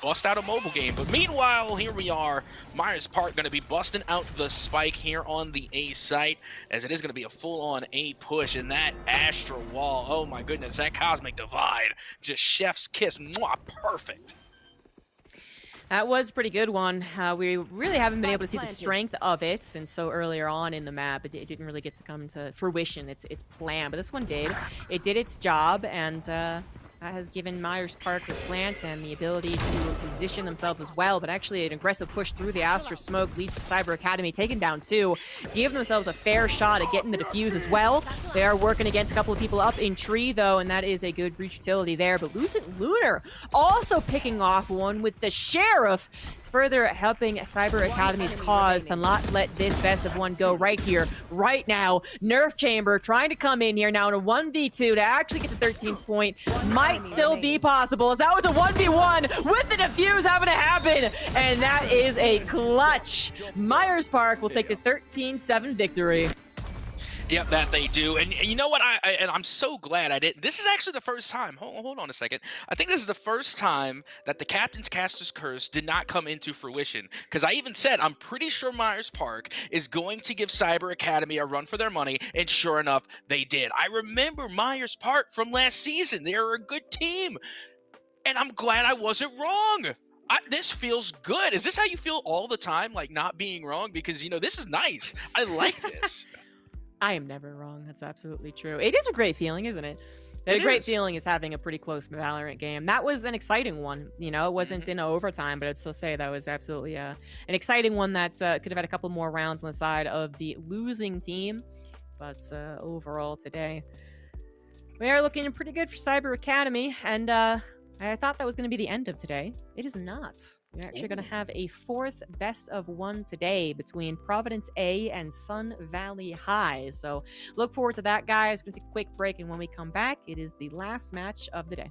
bust out a mobile game. But meanwhile, here we are. Myers Park going to be busting out the spike here on the A site, as it is going to be a full-on A push. And that Astral Wall, oh my goodness, that Cosmic Divide, just chef's kiss, mwah, perfect. That was a pretty good one. We really haven't been able to see the strength of it since so earlier on in the map. It didn't really get to come to fruition, its plan. But this one did. It did its job, and that has given Myers Park the plant and the ability to position themselves as well. But actually, an aggressive push through the Astra smoke leads to Cyber Academy taking down 2. Give themselves a fair shot at getting the defuse as well. They are working against a couple of people up in tree, though, and that is a good breach utility there. But Lucent Lunar also picking off one with the Sheriff. It's further helping Cyber Academy's cause to not let this best of 1 go right here, right now. Nerf Chamber trying to come in here now in a 1v2 to actually get the 13th point. Might still be possible, as that was a 1v1 with the defuse having to happen, and that is a clutch. Myers Park will take the 13-7 victory. Yep, that they do. And you know what? I'm so glad I didn't. This is actually the first time. Hold on a second. I think this is the first time that the Captain's Caster's Curse did not come into fruition. Because I even said I'm pretty sure Myers Park is going to give Cyber Academy a run for their money, and sure enough, they did. I remember Myers Park from last season. They were a good team, and I'm glad I wasn't wrong. This feels good. Is this how you feel all the time, like not being wrong? Because this is nice. I like this. I am never wrong. That's absolutely true. It is a great feeling, isn't it? A great feeling is having a pretty close Valorant game. That was an exciting one. It wasn't in overtime, but I'd still say that was absolutely an exciting one that could have had a couple more rounds on the side of the losing team. But overall today, we are looking pretty good for Cyber Academy. And I thought that was going to be the end of today. It is not. We're actually going to have a fourth best of one today between Providence A and Sun Valley High. So look forward to that, guys. We're going to take a quick break, and when we come back, it is the last match of the day.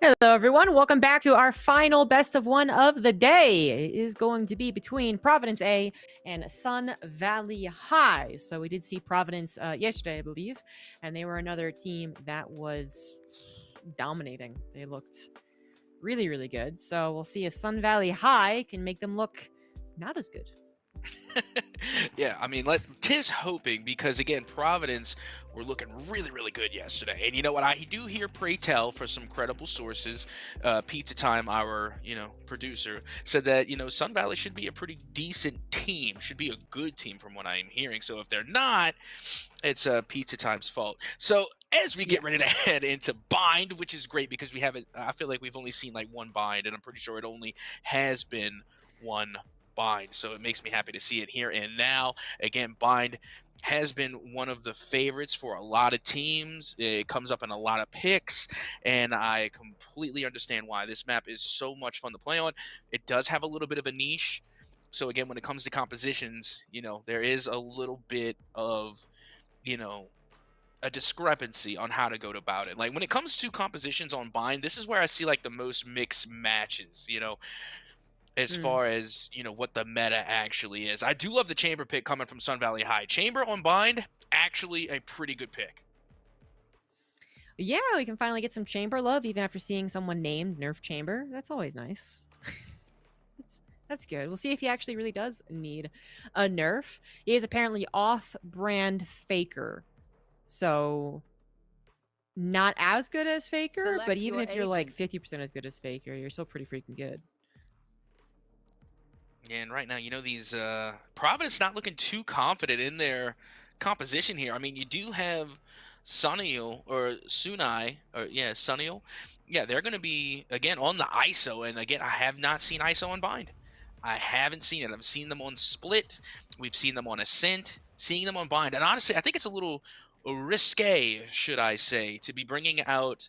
Hello, everyone. Welcome back to our final best of one of the day. It is going to be between Providence A and Sun Valley High. So we did see Providence yesterday, I believe, and they were another team that was dominating. They looked really, really good. So we'll see if Sun Valley High can make them look not as good. Yeah, I mean, tis hoping, because again, Providence were looking really, really good yesterday. And you know what? I do hear, pray tell, for some credible sources. Pizza Time, our producer, said that Sun Valley should be a pretty decent team, should be a good team from what I am hearing. So if they're not, it's Pizza Time's fault. So as we get ready to head into bind, which is great because we haven't. I feel like we've only seen like one bind, and I'm pretty sure it only has been one bind, so it makes me happy to see it here and now. Again, bind has been one of the favorites for a lot of teams. It comes up in a lot of picks, and I completely understand why. This map is so much fun to play on. It does have a little bit of a niche, so again, when it comes to compositions, there is a little bit of a discrepancy on how to go about it. Like when it comes to compositions on bind, this is where I see like the most mixed matches, as far as what the meta actually is. I do love the Chamber pick coming from Sun Valley High. Chamber on bind, actually a pretty good pick. Yeah, we can finally get some Chamber love even after seeing someone named Nerf Chamber. That's always nice. That's good. We'll see if he actually really does need a nerf. He is apparently off-brand Faker, so not as good as Faker, Select but even your if you're like agent. 50% as good as Faker, you're still pretty freaking good. And right now, these Providence not looking too confident in their composition here. I mean, you do have Sunil or Sunai, or Sunil. Yeah, they're going to be again on the ISO, and again, I have not seen ISO on bind. I haven't seen it. I've seen them on split. We've seen them on ascent. Seeing them on bind, and honestly, I think it's a little risque, should I say, to be bringing out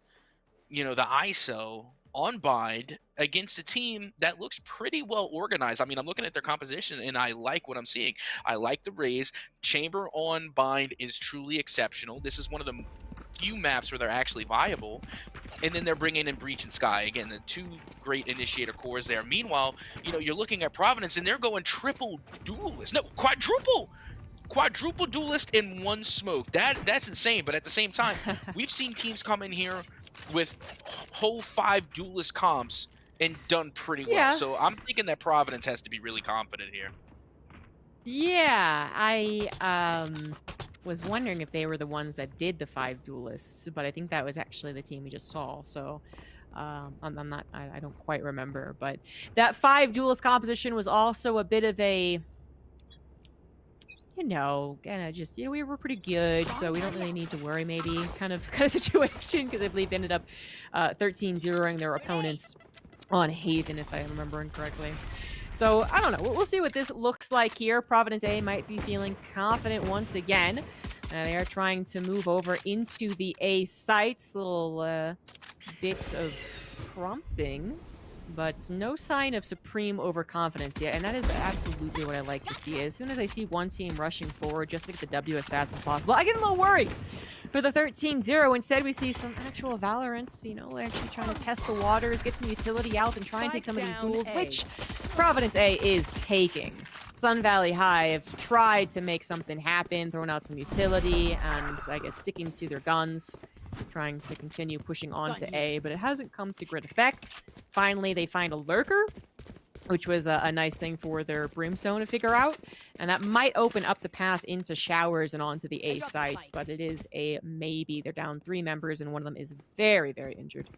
the ISO on bind against a team that looks pretty well organized. I mean, I'm looking at their composition and I like what I'm seeing. I like the raise. Chamber on bind is truly exceptional. This is one of the few maps where they're actually viable. And then they're bringing in Breach and Sky. Again, the two great initiator cores there. Meanwhile, you're looking at Providence and they're going triple duelist. No, quadruple duelist in one smoke. That's insane. But at the same time, we've seen teams come in here with whole 5 duelist comps and done pretty well. So I'm thinking that Providence has to be really confident here. Yeah, I was wondering if they were the ones that did the 5 duelists, but I think that was actually the team we just saw. So I don't quite remember, but that 5 duelist composition was also a bit of a kind of just, we were pretty good, so we don't really need to worry, maybe, kind of situation, because I believe they ended up 13-0ing their opponents on Haven, if I'm remembering correctly. So, I don't know. We'll see what this looks like here. Providence A might be feeling confident once again. They are trying to move over into the A sites. Little bits of prompting, but no sign of supreme overconfidence yet, and that is absolutely what I like to see. As soon as I see one team rushing forward just to get the W as fast as possible, I get a little worried for the 13-0. Instead, we see some actual Valorants, actually trying to test the waters, get some utility out, and try and take some of these duels, which Providence A is taking. Sun Valley High have tried to make something happen, throwing out some utility, and I guess sticking to their guns, trying to continue pushing on to A, but it hasn't come to great effect. Finally, they find a lurker, which was a nice thing for their Brimstone to figure out, and that might open up the path into Showers and onto the A site, but it is a maybe. They're down 3 members, and one of them is very, very injured.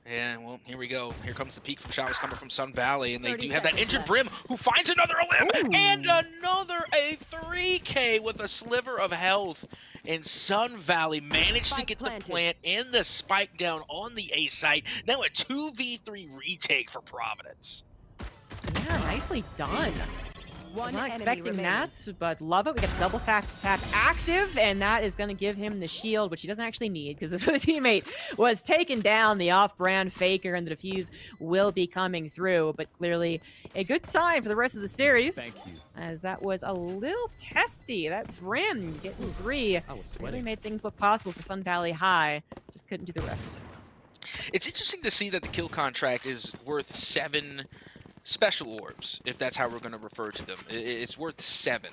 Yeah, well, here we go. Here comes the peak from Showers coming from Sun Valley, and they do have that injured Brim, who finds another limb, and another a 3K with a sliver of health. And Sun Valley managed to get the plant and the spike down on the A site. Now a 2v3 retake for Providence. Yeah, nicely done. Was not expecting that, but love it. We got double tap active, and that is going to give him the shield, which he doesn't actually need because this other teammate was taken down. The off-brand Faker and the defuse will be coming through, but clearly a good sign for the rest of the series. Thank you. As that was a little testy. That Brim getting 3 really made things look possible for Sun Valley High. Just couldn't do the rest. It's interesting to see that the kill contract is worth 7 special orbs, if that's how we're going to refer to them. It's worth 7,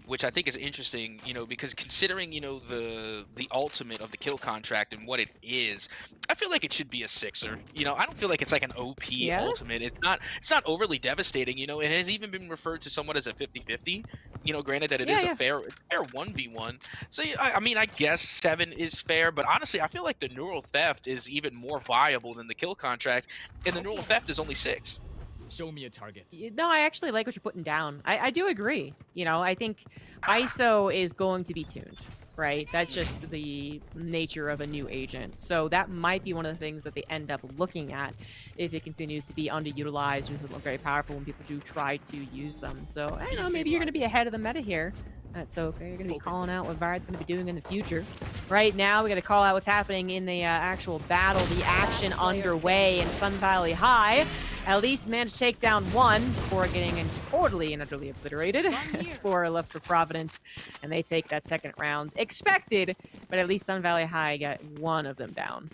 which I think is interesting, you know, because considering, you know, the ultimate of the kill contract and what it is, I feel like it should be a 6er. You know, I don't feel like it's like an OP Yeah. ultimate. It's not overly devastating, you know. It has even been referred to somewhat as a 50-50. You know, granted that it is a fair 1v1. So I mean, I guess 7 is fair, but honestly, I feel like the neural theft is even more viable than the kill contract, and the neural theft is only 6. Show me a target. No, I actually like what you're putting down. I do agree. You know, I think ISO is going to be tuned, right? That's just the nature of a new agent. So that might be one of the things that they end up looking at if it continues to be underutilized or doesn't look very powerful when people do try to use them. So, I don't know, maybe you're going to be ahead of the meta here. That's okay. You're going to be calling out what Varad's going to be doing in the future. Right now, we got to call out what's happening in the actual battle, the action underway in Sun Valley High. At least managed to take down 1 before getting totally and utterly obliterated. As 4 are left for Providence, and they take that second round. Expected, but at least Sun Valley High got 1 of them down.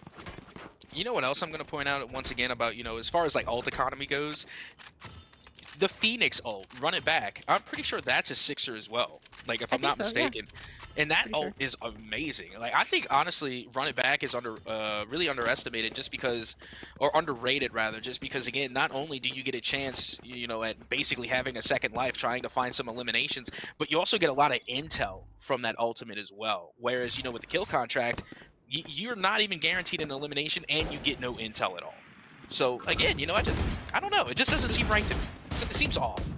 You know what else I'm going to point out once again about, you know, as far as like ult economy goes, the Phoenix ult, run it back. I'm pretty sure that's a 6er as well. Like, if I'm not mistaken. Yeah. And that ult is amazing. Like, I think, honestly, run it back is really underestimated just because, or underrated rather, just because, again, not only do you get a chance, you know, at basically having a second life, trying to find some eliminations, but you also get a lot of intel from that ultimate as well. Whereas, you know, with the kill contract, you're not even guaranteed an elimination and you get no intel at all. So, again, you know, I don't know. It just doesn't seem right to me. It seems off.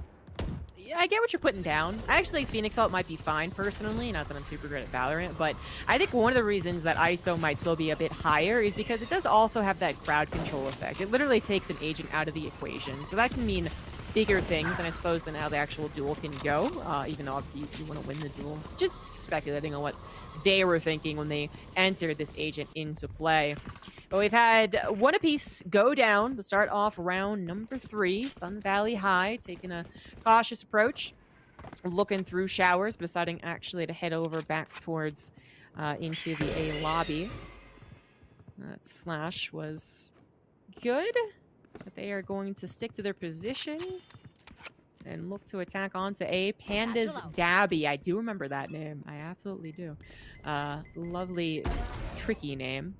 Yeah, I get what you're putting down. I actually think Phoenix ult might be fine, personally. Not that I'm super great at Valorant, but I think one of the reasons that ISO might still be a bit higher is because it does also have that crowd control effect. It literally takes an agent out of the equation. So that can mean bigger things than I suppose than how the actual duel can go, even though obviously you want to win the duel. Just speculating on what they were thinking when they entered this agent into play. But we've had 1 apiece go down to start off round number 3. Sun Valley High taking a cautious approach, looking through showers, but deciding actually to head over back towards into the A lobby. That's Flash was good, but they are going to stick to their position and look to attack onto A. Panda's Gabby. I do remember that name. I absolutely do. Lovely, tricky name.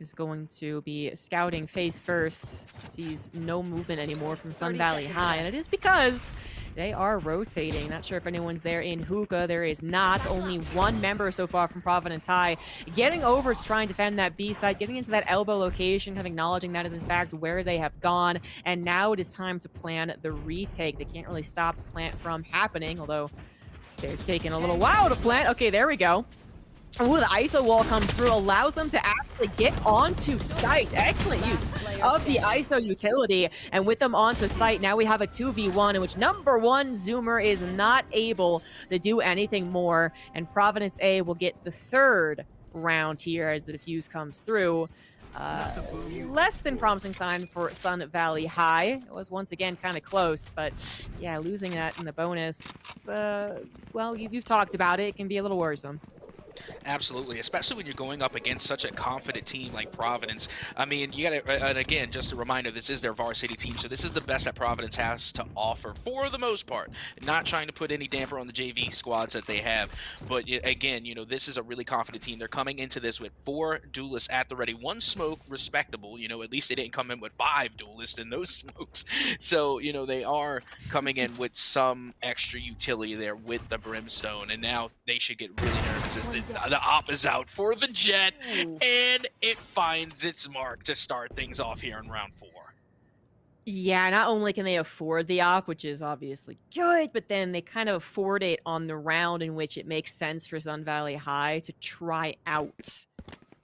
Is going to be scouting face first. Sees no movement anymore from Sun Valley High, and it is because they are rotating. Not sure if anyone's there in hookah. There is not. Only 1 member so far from Providence High. Getting over to try and defend that B side, getting into that elbow location, kind of acknowledging that is in fact where they have gone. And now it is time to plan the retake. They can't really stop the plant from happening, although they're taking a little while to plant. Okay, there we go. Ooh, the ISO wall comes through, allows them to actually get onto site. Excellent use of the ISO utility. And with them onto site, now we have a 2v1 in which number 1 Zoomer is not able to do anything more. And Providence A will get the 3rd round here as the defuse comes through. Less than promising sign for Sun Valley High. It was once again kind of close, but yeah, losing that in the bonus, it's, well, you've talked about it. It can be a little worrisome. Absolutely, especially when you're going up against such a confident team like Providence. I mean, you gotta, and again, just a reminder, this is their varsity team, so this is the best that Providence has to offer for the most part. Not trying to put any damper on the JV squads that they have, but again, you know, this is a really confident team. They're coming into this with 4 duelists at the ready. 1 smoke, respectable, you know, at least they didn't come in with 5 duelists in those smokes. So, you know, they are coming in with some extra utility there with the brimstone, and now they should get really nervous as the op is out for the jet, and it finds its mark to start things off here in round 4. Yeah, not only can they afford the op, which is obviously good, but then they kind of afford it on the round in which it makes sense for Sun Valley High to try out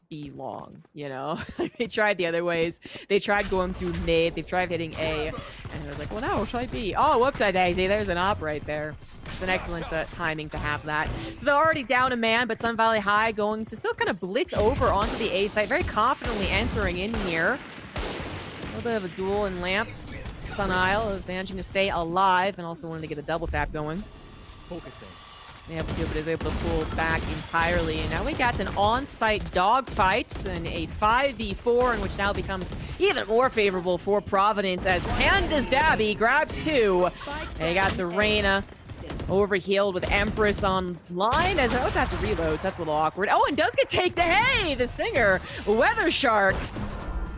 B long, you know? They tried the other ways. They tried going through mid, they tried hitting A, and it was like, well, no, try B. Oh, whoops, I daisy, there's an op right there. It's an excellent timing to have that. So they're already down a man, but Sun Valley High going to still kind of blitz over onto the A site, very confidently entering in here. A little bit of a duel in lamps. Sun Isle is managing to stay alive and also wanted to get a double tap going. Focusing. but is able to pull back entirely. And now we got an on-site dogfight and a 5v4 in which now becomes even more favorable for Providence as Panda's Dabby grabs 2. They got the Reyna overhealed with Empress online as oh, that's the reloads. That's a little awkward. Oh, and does get taken. Hey, the Singer, Weather Shark.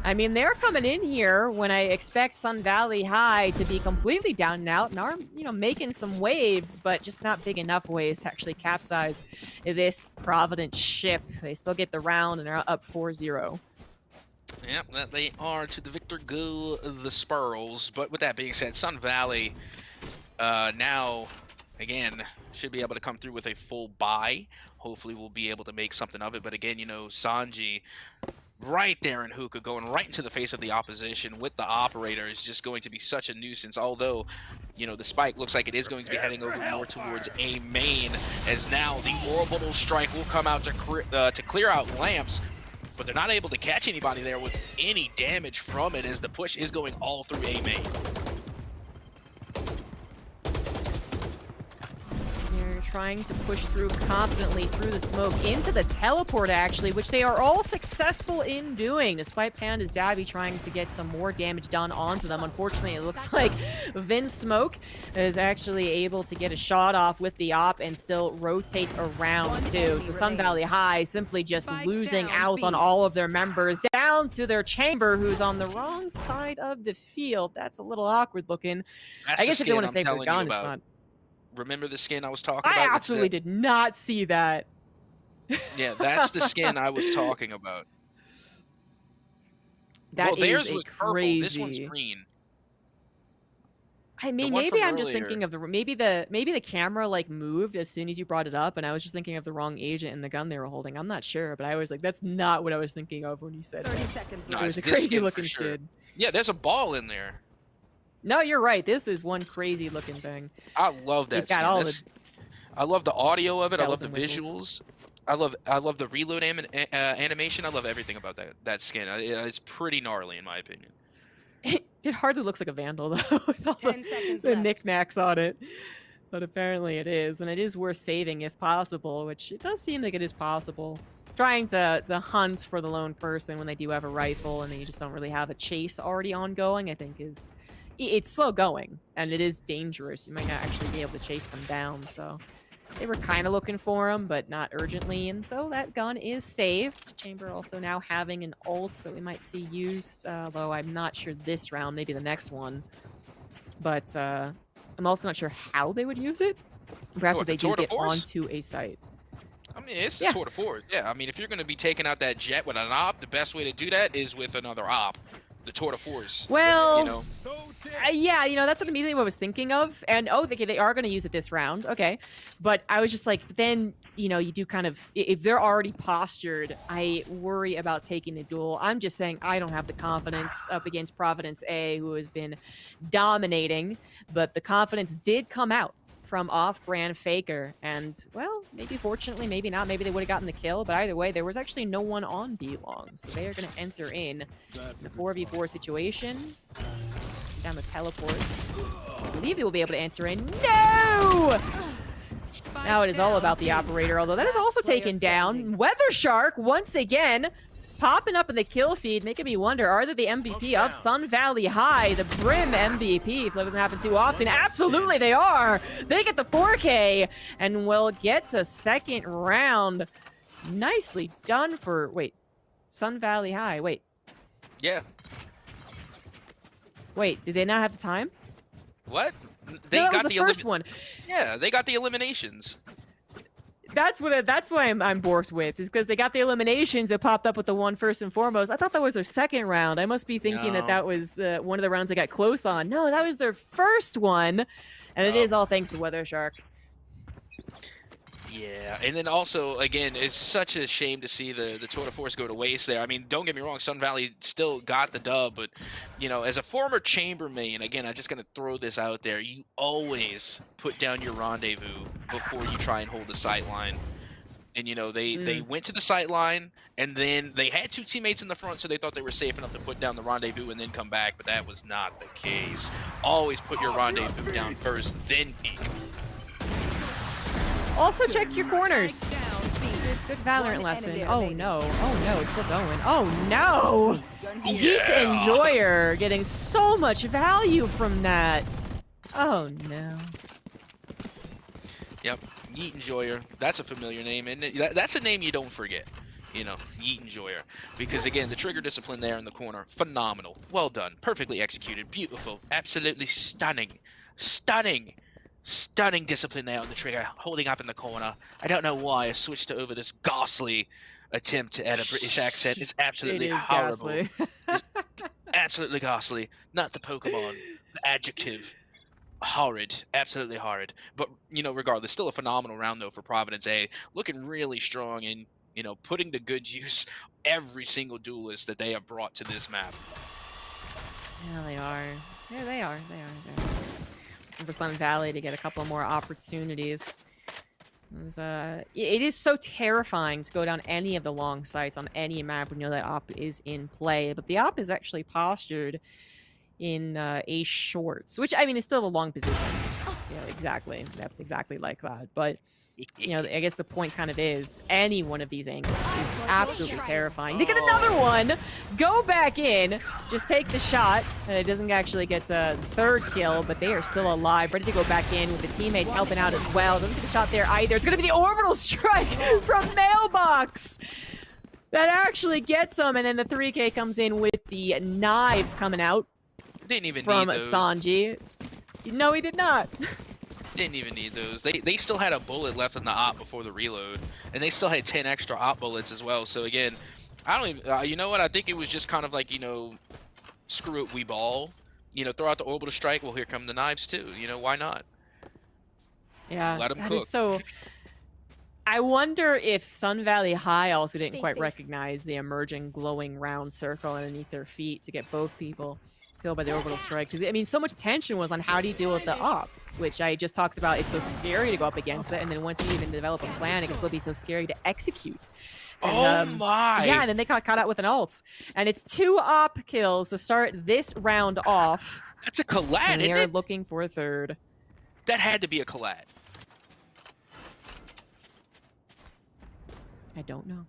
I mean, they're coming in here when I expect Sun Valley High to be completely down and out and are, making some waves, but just not big enough waves to actually capsize this Providence ship. They still get the round and are up 4-0. Yep, that they are. To the victor go the Spurls. But with that being said, Sun Valley now, again, should be able to come through with a full buy. Hopefully we'll be able to make something of it. But again, Sanji right there in hookah, going right into the face of the opposition with the operator is just going to be such a nuisance. Although, the spike looks like it is going to be heading over more towards A main, as now the orbital strike will come out to clear out lamps, but they're not able to catch anybody there with any damage from it, as the push is going all through A main. Trying to push through confidently through the smoke into the teleport, actually, which they are all successful in doing, despite Panda's Dabby trying to get some more damage done onto them. Unfortunately, it looks like Vin Smoke is actually able to get a shot off with the op and still rotate around too. So Sun Valley High simply just losing out on all of their members down to their chamber, who's on the wrong side of the field. That's a little awkward looking. I guess if you want to say they're gone, it's not. Remember the skin I was talking about? I absolutely did not see that. Yeah, that's the skin I was talking about. That theirs is was crazy. Purple. This one's green. I mean, maybe I'm just thinking of the maybe the camera like moved as soon as you brought it up, and I was just thinking of the wrong agent and the gun they were holding. I'm not sure, but I was like, that's not what I was thinking of when you said 30 that. seconds It was a crazy looking skin. Yeah, there's a ball in there. No, you're right. This is one crazy looking thing. I love that skin. I love the audio of it. I love the whistles. visuals. I love the reload animation. I love everything about that skin. It's pretty gnarly in my opinion. It hardly looks like a Vandal though, with all 10 seconds the left. knickknacks on it. But apparently it is, and it is worth saving if possible, which it does seem like it is possible. Trying to hunt for the lone person when they do have a rifle and then you just don't really have a chase already ongoing, I think it's slow going, and it is dangerous. You might not actually be able to chase them down, so they were kind of looking for him, but not urgently, and so that gun is saved. Chamber also now having an ult, so we might see used, although I'm not sure this round, maybe the next one. But I'm also not sure how they would use it. Perhaps if they do get onto a site. I mean, it's the tour de force. Yeah, I mean, if you're going to be taking out that jet with an op, the best way to do that is with another op. The tour de force. Well, yeah, that's what immediately I was thinking of. And okay, they are going to use it this round. Okay, but I was just like, then you do kind of, if they're already postured, I worry about taking the duel. I'm just saying I don't have the confidence up against Providence A, who has been dominating, but the confidence did come out from off-brand Faker, and well, maybe fortunately, maybe not, maybe they would have gotten the kill, but either way, there was actually no one on B long, so they are going to enter in the 4v4 situation. Down the teleports. I believe they will be able to enter in. No! Now it is all about the operator, although that is also taken down. Weather Shark, once again, popping up in the kill feed, making me wonder, are they the MVP of Sun Valley High, the Brim MVP? If that doesn't happen too often, absolutely they are. They get the 4K and will get to second round. Nicely done for, wait, Sun Valley High, wait. Yeah. Wait, did they not have the time? What? They got the first one. Yeah, they got the eliminations. That's why I'm borked with, is because they got the eliminations. It popped up with the one first and foremost. I thought that was their second round. I must be thinking that was one of the rounds they got close on. No, that was their first one, and it is all thanks to Weather Shark. Yeah, and then also, again, it's such a shame to see the tour de force go to waste there. I mean, don't get me wrong, Sun Valley still got the dub, but, as a former chambermaid, again, I'm just going to throw this out there, you always put down your rendezvous before you try and hold the sight line. And, they went to the sight line, and then they had two teammates in the front, so they thought they were safe enough to put down the rendezvous and then come back, but that was not the case. Always put your rendezvous down first, then peek. Also check your corners. Good Valorant lesson. Oh no. Oh no, it's still going. Oh no! Yeet Enjoyer getting so much value from that. Oh no. Yep, Yeet Enjoyer. That's a familiar name, isn't it? That's a name you don't forget. You know, Yeet Enjoyer. Because again, the trigger discipline there in the corner, phenomenal. Well done. Perfectly executed. Beautiful. Absolutely stunning. Stunning. Stunning discipline there on the trigger, holding up in the corner. I don't know why I switched to over this ghastly attempt at a British accent. It's absolutely horrible. It's absolutely ghastly. Not the Pokemon. The adjective. Horrid. Absolutely horrid. But, you know, regardless, still a phenomenal round, though, for Providence A. Looking really strong and, you know, putting to good use every single duelist that they have brought to this map. Yeah, they are. Yeah, they are. They are. For Sun Valley to get a couple more opportunities. It is so terrifying to go down any of the long sites on any map when you know that op is in play, but the op is actually postured in a shorts, which I mean is still a long position. Yeah, exactly. Yep, exactly like that. But you know, I guess the point kind of is any one of these angles is absolutely terrifying. They get another one, go back in, just take the shot. It doesn't actually get a third kill, but they are still alive, ready to go back in with the teammates helping out as well. Doesn't get the shot there either. It's going to be the orbital strike from Mailbox. That actually gets them, and then the 3K comes in with the knives coming out. Didn't even from need those. Sanji. No, he did not. Didn't even need those. They still had a bullet left in the op before the reload, and they still had 10 extra op bullets as well. So again, I don't even. You know what? I think it was just kind of like, you know, screw it, we ball. You know, throw out the orbital strike. Well, here come the knives too. You know, why not? Yeah, let them that cook. Is so. I wonder if Sun Valley High also didn't quite recognize the emerging glowing round circle underneath their feet to get both people killed by the orbital strike. Because I mean, so much attention was on how do you deal with the op, which I just talked about. It's so scary to go up against it, and then once you even develop a plan, it can still be so scary to execute. And, oh my! Yeah, and then they got caught out with an ult, and it's 2 op kills to start this round off. That's a collat, and isn't they're it? looking for a third. That had to be a collat. I don't know.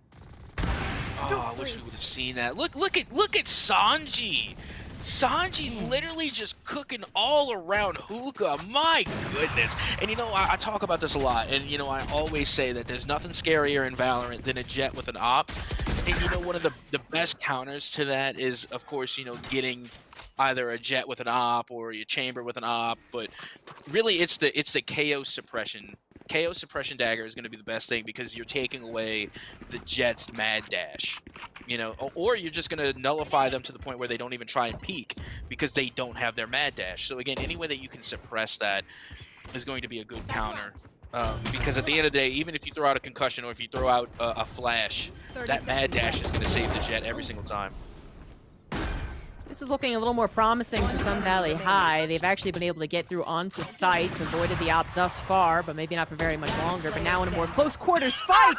Oh, I wish we would have seen that. Look at Sanji. Sanji literally just cooking all around hookah. My goodness. And you know, I talk about this a lot, and you know, I always say that there's nothing scarier in Valorant than a jet with an op. And you know, one of the best counters to that is, of course, you know, getting either a jet with an op or your chamber with an op, but really it's the KO suppression. KO suppression dagger is going to be the best thing because you're taking away the jet's mad dash, you know, or you're just going to nullify them to the point where they don't even try and peek because they don't have their mad dash. So again, any way that you can suppress that is going to be a good counter. Because at the end of the day, even if you throw out a concussion or if you throw out a flash, that mad dash is going to save the jet every single time. This is looking a little more promising for Sun Valley High. They've actually been able to get through onto sites, avoided the op thus far, but maybe not for very much longer. But now in a more close quarters fight,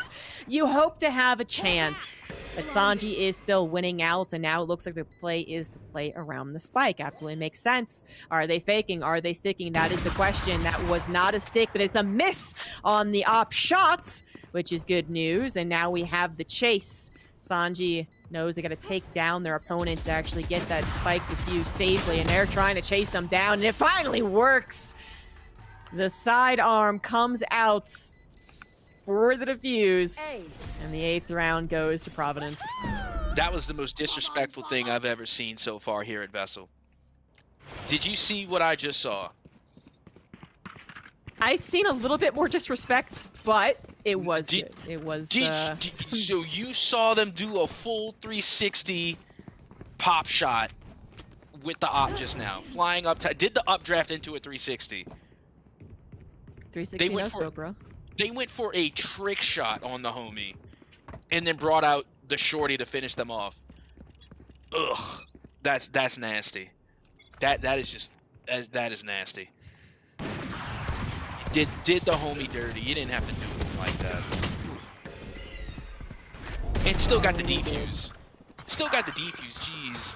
you hope to have a chance. But Sanji is still winning out, and now it looks like the play is to play around the spike. Absolutely makes sense. Are they faking? Are they sticking? That is the question. That was not a stick, but it's a miss on the op shots, which is good news. And now we have the chase. Sanji knows they got to take down their opponents to actually get that spike defused safely, and they're trying to chase them down, and it finally works. The sidearm comes out for the defuse, and the 8th round goes to Providence. That was the most disrespectful thing I've ever seen so far here at VESL. Did you see what I just saw? I've seen a little bit more disrespect, but it was good. It was. So you saw them do a full 360 pop shot with the op just now, flying up. Did the updraft into a 360? 360 no scope, bro. They went for a trick shot on the homie, and then brought out the shorty to finish them off. Ugh, that's nasty. That is nasty. Did the homie dirty. You didn't have to do it like that. And still got the defuse. Jeez.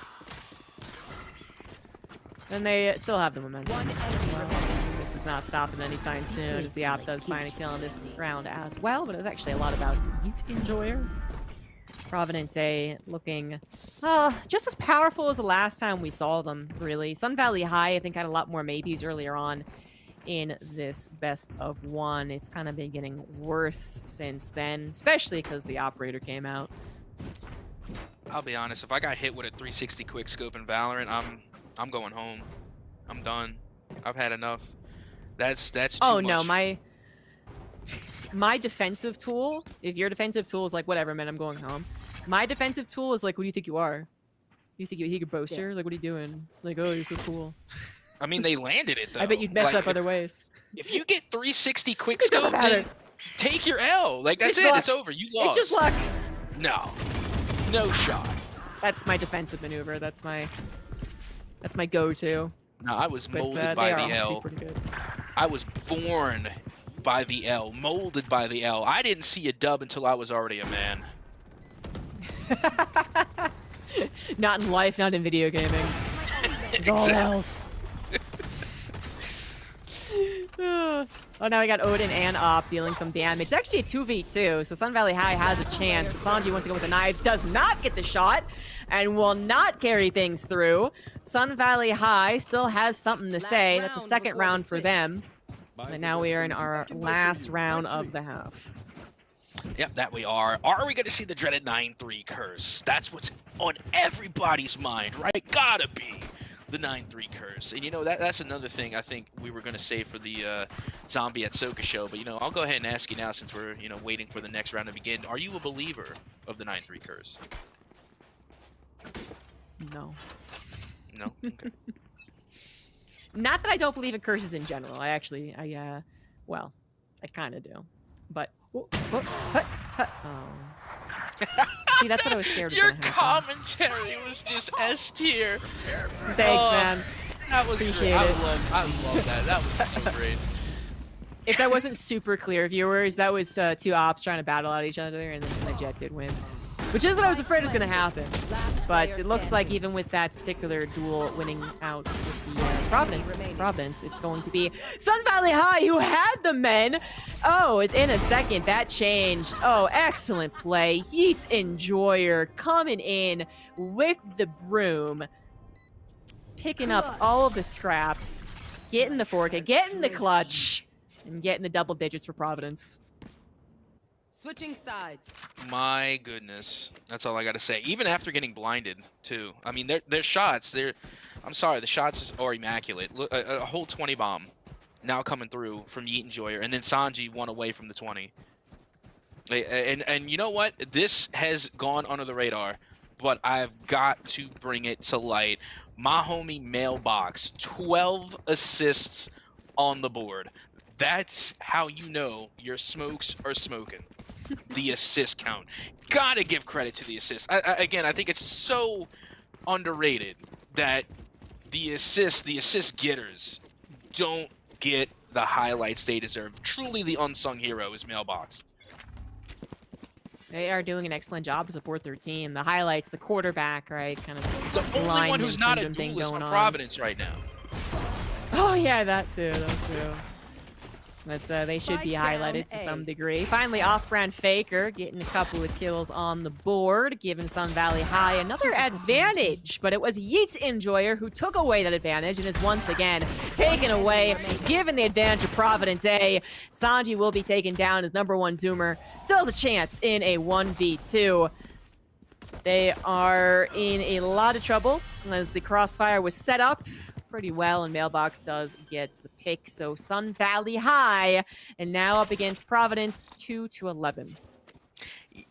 And they still have the momentum. One as enemy well. remaining. This is not stopping anytime soon, as the app does find a kill in this round as well. But it was actually a lot about Yeet Enjoyer. Providence A looking just as powerful as the last time we saw them, really. Sun Valley High, I think, had a lot more maybes earlier on in this best of one. It's kind of been getting worse since then, especially because the operator came out. I'll be honest, if I got hit with a 360 quick scope in Valorant, I'm going home. I'm done. I've had enough. That's too Oh much. no, my defensive tool, if your defensive tool is like, whatever, man, I'm going home. My defensive tool is like, who do you think you are? You think you're a boaster? Like, what are you doing? Like, oh, you're so cool. I mean, they landed it though. I bet you'd mess Like, up other ways. If you get 360 quick It doesn't scope, matter. then take your L. Like that's It's it. luck. It's over. You lost. It's just luck. No shot. That's my defensive maneuver. That's my go-to. No, I was But molded they by are the obviously L. pretty good. I was born by the L, molded by the L. I didn't see a dub until I was already a man. Not in life, not in video gaming. It's all else. Oh, now we got Odin and Op dealing some damage. It's actually a 2v2, so Sun Valley High has a chance. But Sanji wants to go with the knives, does not get the shot, and will not carry things through. Sun Valley High still has something to say. That's a second round for them. And now we are in our last round of the half. Yep, that we are. Are we going to see the dreaded 9-3 curse? That's what's on everybody's mind, right? Gotta be the 9-3 curse. And you know, that's another thing I think we were going to save for the Zombie at Soka show. But you know, I'll go ahead and ask you now since we're, you know, waiting for the next round to begin. Are you a believer of the 9-3 curse? No. No? Okay. Not that I don't believe in curses in general. Well, I kind of do. But, oh. See, that's what I was scared was Your gonna happen. commentary was just S tier. Thanks, Oh, man. That was Appreciate great. it. I love that. That was so great. If that wasn't super clear, viewers, that was two ops trying to battle out each other, and then the Jet did win. Which is what I was afraid was going to happen. But it looks like even with that particular duel winning out with the Providence, it's going to be Sun Valley High, who had the men. Oh, in a second, that changed. Oh, excellent play. Yeet Enjoyer coming in with the broom, picking up all of the scraps, getting the fork, getting the clutch, and getting the double digits for Providence. Switching sides. My goodness, that's all I gotta say. Even after getting blinded, too. I mean, their shots. I'm sorry, the shots are immaculate. Look, a whole 20 bomb now coming through from Yeet Enjoyer, and then Sanji 1 away from the 20. And you know what? This has gone under the radar, but I've got to bring it to light. My homie Mailbox, 12 assists on the board. That's how you know your smokes are smoking. The assist count. Gotta give credit to the assist. Again, I think it's so underrated that the assist getters don't get the highlights they deserve. Truly the unsung hero is Mailbox. They are doing an excellent job to support their team. The highlights, the quarterback, right? Kind of The only one who's not a thing duelist going on on. Providence right now. Oh yeah, that too. But they should be Spike highlighted down to A. some degree. Finally, off-brand Faker getting a couple of kills on the board, giving Sun Valley High another advantage. But it was Yeet Enjoyer who took away that advantage and is once again taken away, given the advantage of Providence A. Sanji will be taken down as #1 Zoomer. Still has a chance in a 1v2. They are in a lot of trouble as the crossfire was set up pretty well, and Mailbox does get the pick. So Sun Valley High, and now up against Providence, 2-11.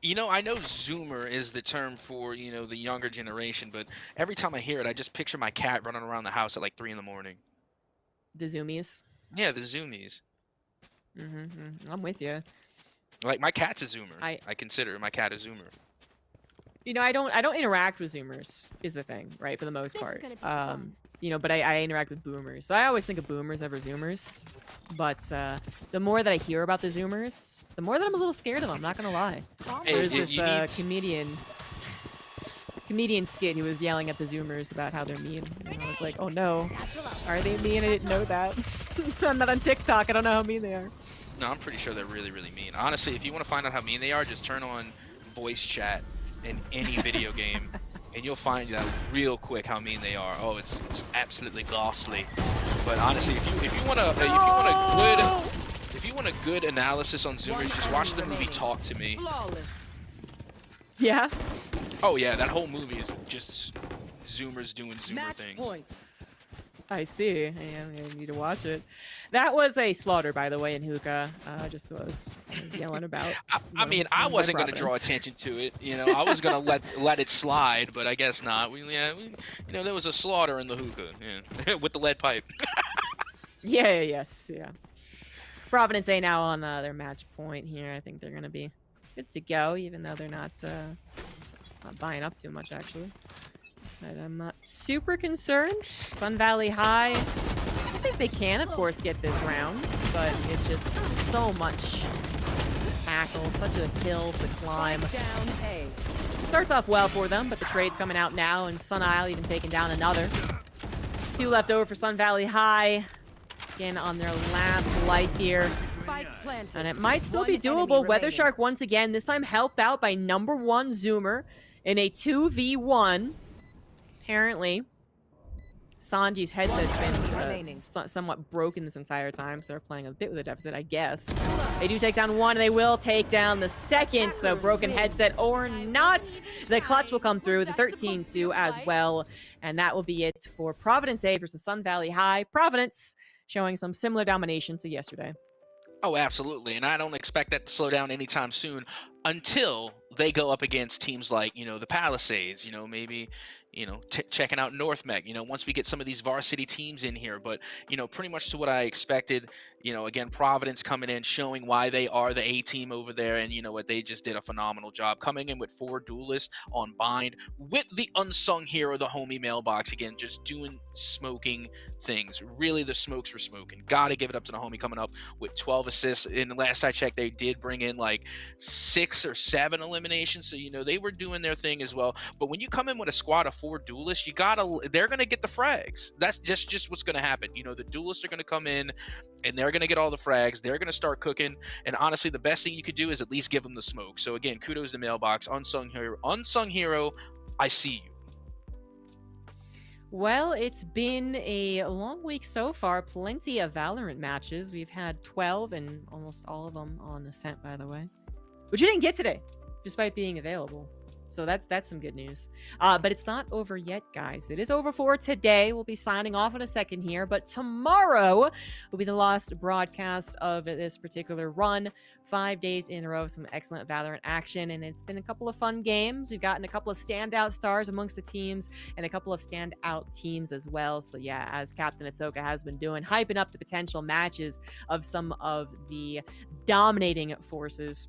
You know, I know Zoomer is the term for, you know, the younger generation, but every time I hear it, I just picture my cat running around the house at like 3 in the morning. The Zoomies. Yeah, the Zoomies. I'm with you. Like, my cat's a Zoomer. I consider my cat a Zoomer. You know, I don't interact with Zoomers, is the thing, right? For the most This is part. gonna be fun. You know, but I interact with boomers. So I always think of boomers over Zoomers. But the more that I hear about the Zoomers, the more that I'm a little scared of them, I'm not gonna lie. Hey, There's you this need- comedian. comedian skit. He was yelling at the Zoomers about how they're mean. And I was like, oh no, are they mean? I didn't know that. I'm not on TikTok. I don't know how mean they are. No, I'm pretty sure they're really, really mean. Honestly, if you want to find out how mean they are, just turn on voice chat in any video game, and you'll find out real quick how mean they are. Oh, it's absolutely ghastly. But honestly, if you want a good analysis on Zoomers, just watch the movie Talk to Me. Yeah. Oh yeah, that whole movie is just Zoomers doing Zoomer Match things. point. I see. I need to watch it. That was a slaughter, by the way, in hookah. Just was yelling about. I mean, I wasn't going to draw attention to it. You know, I was going to let it slide, but I guess not. You know, there was a slaughter in the hookah with the lead pipe. Yeah. Providence A now on their match point here. I think they're going to be good to go, even though they're not buying up too much, actually. But I'm not super concerned. Sun Valley High, I think they can, of course, get this round, but it's just so much tackle, such a hill to climb. Down A. Starts off well for them, but the trade's coming out now, and Sun Isle even taking down another. 2 left over for Sun Valley High. Again, on their last life here. Spike planted. And it might still One be enemy doable. Weather remaining. Shark once again, this time helped out by #1 Zoomer in a 2v1. Apparently, Sanji's headset's been somewhat broken this entire time, so they're playing a bit with a deficit, I guess. They do take down one, and they will take down the second, so broken headset or not. The clutch will come through, the 13-2 as well, and that will be it for Providence A versus Sun Valley High. Providence showing some similar domination to yesterday. Oh, absolutely. And I don't expect that to slow down anytime soon until they go up against teams like, you know, the Palisades, you know, maybe, you know, checking out North Mech, you know, once we get some of these varsity teams in here. But, you know, pretty much to what I expected, you know, again, Providence coming in, showing why they are the A team over there. And you know what, they just did a phenomenal job coming in with 4 duelists on bind with the unsung hero, the homie Mailbox, again, just doing smoking things. Really, the smokes were smoking. Gotta give it up to the homie coming up with 12 assists. And last I checked, they did bring in like 6 or 7 eliminations. So, you know, they were doing their thing as well. But when you come in with a squad of 4 duelists, they're gonna get the frags. That's just what's gonna happen. You know, the duelists are gonna come in and they're gonna get all the frags. They're gonna start cooking. And honestly, the best thing you could do is at least give them the smoke. So again, kudos to Mailbox, unsung hero. I see you. Well, it's been a long week so far. Plenty of Valorant matches. We've had 12, and almost all of them on Ascent, by the way. Which you didn't get today, despite being available. So that's some good news. But it's not over yet, guys. It is over for today. We'll be signing off in a second here. But tomorrow will be the last broadcast of this particular run. 5 days in a row, some excellent Valorant action. And it's been a couple of fun games. We've gotten a couple of standout stars amongst the teams and a couple of standout teams as well. So yeah, as Captain Atoka has been doing, hyping up the potential matches of some of the dominating forces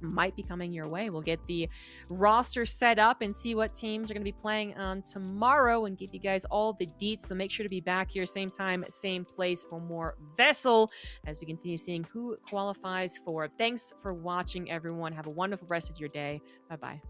might be coming your way. We'll get the roster set up and see what teams are going to be playing on tomorrow and give you guys all the deets. So make sure to be back here same time, same place for more VESL as we continue seeing who qualifies for. Thanks for watching, everyone. Have a wonderful rest of your day. Bye-bye.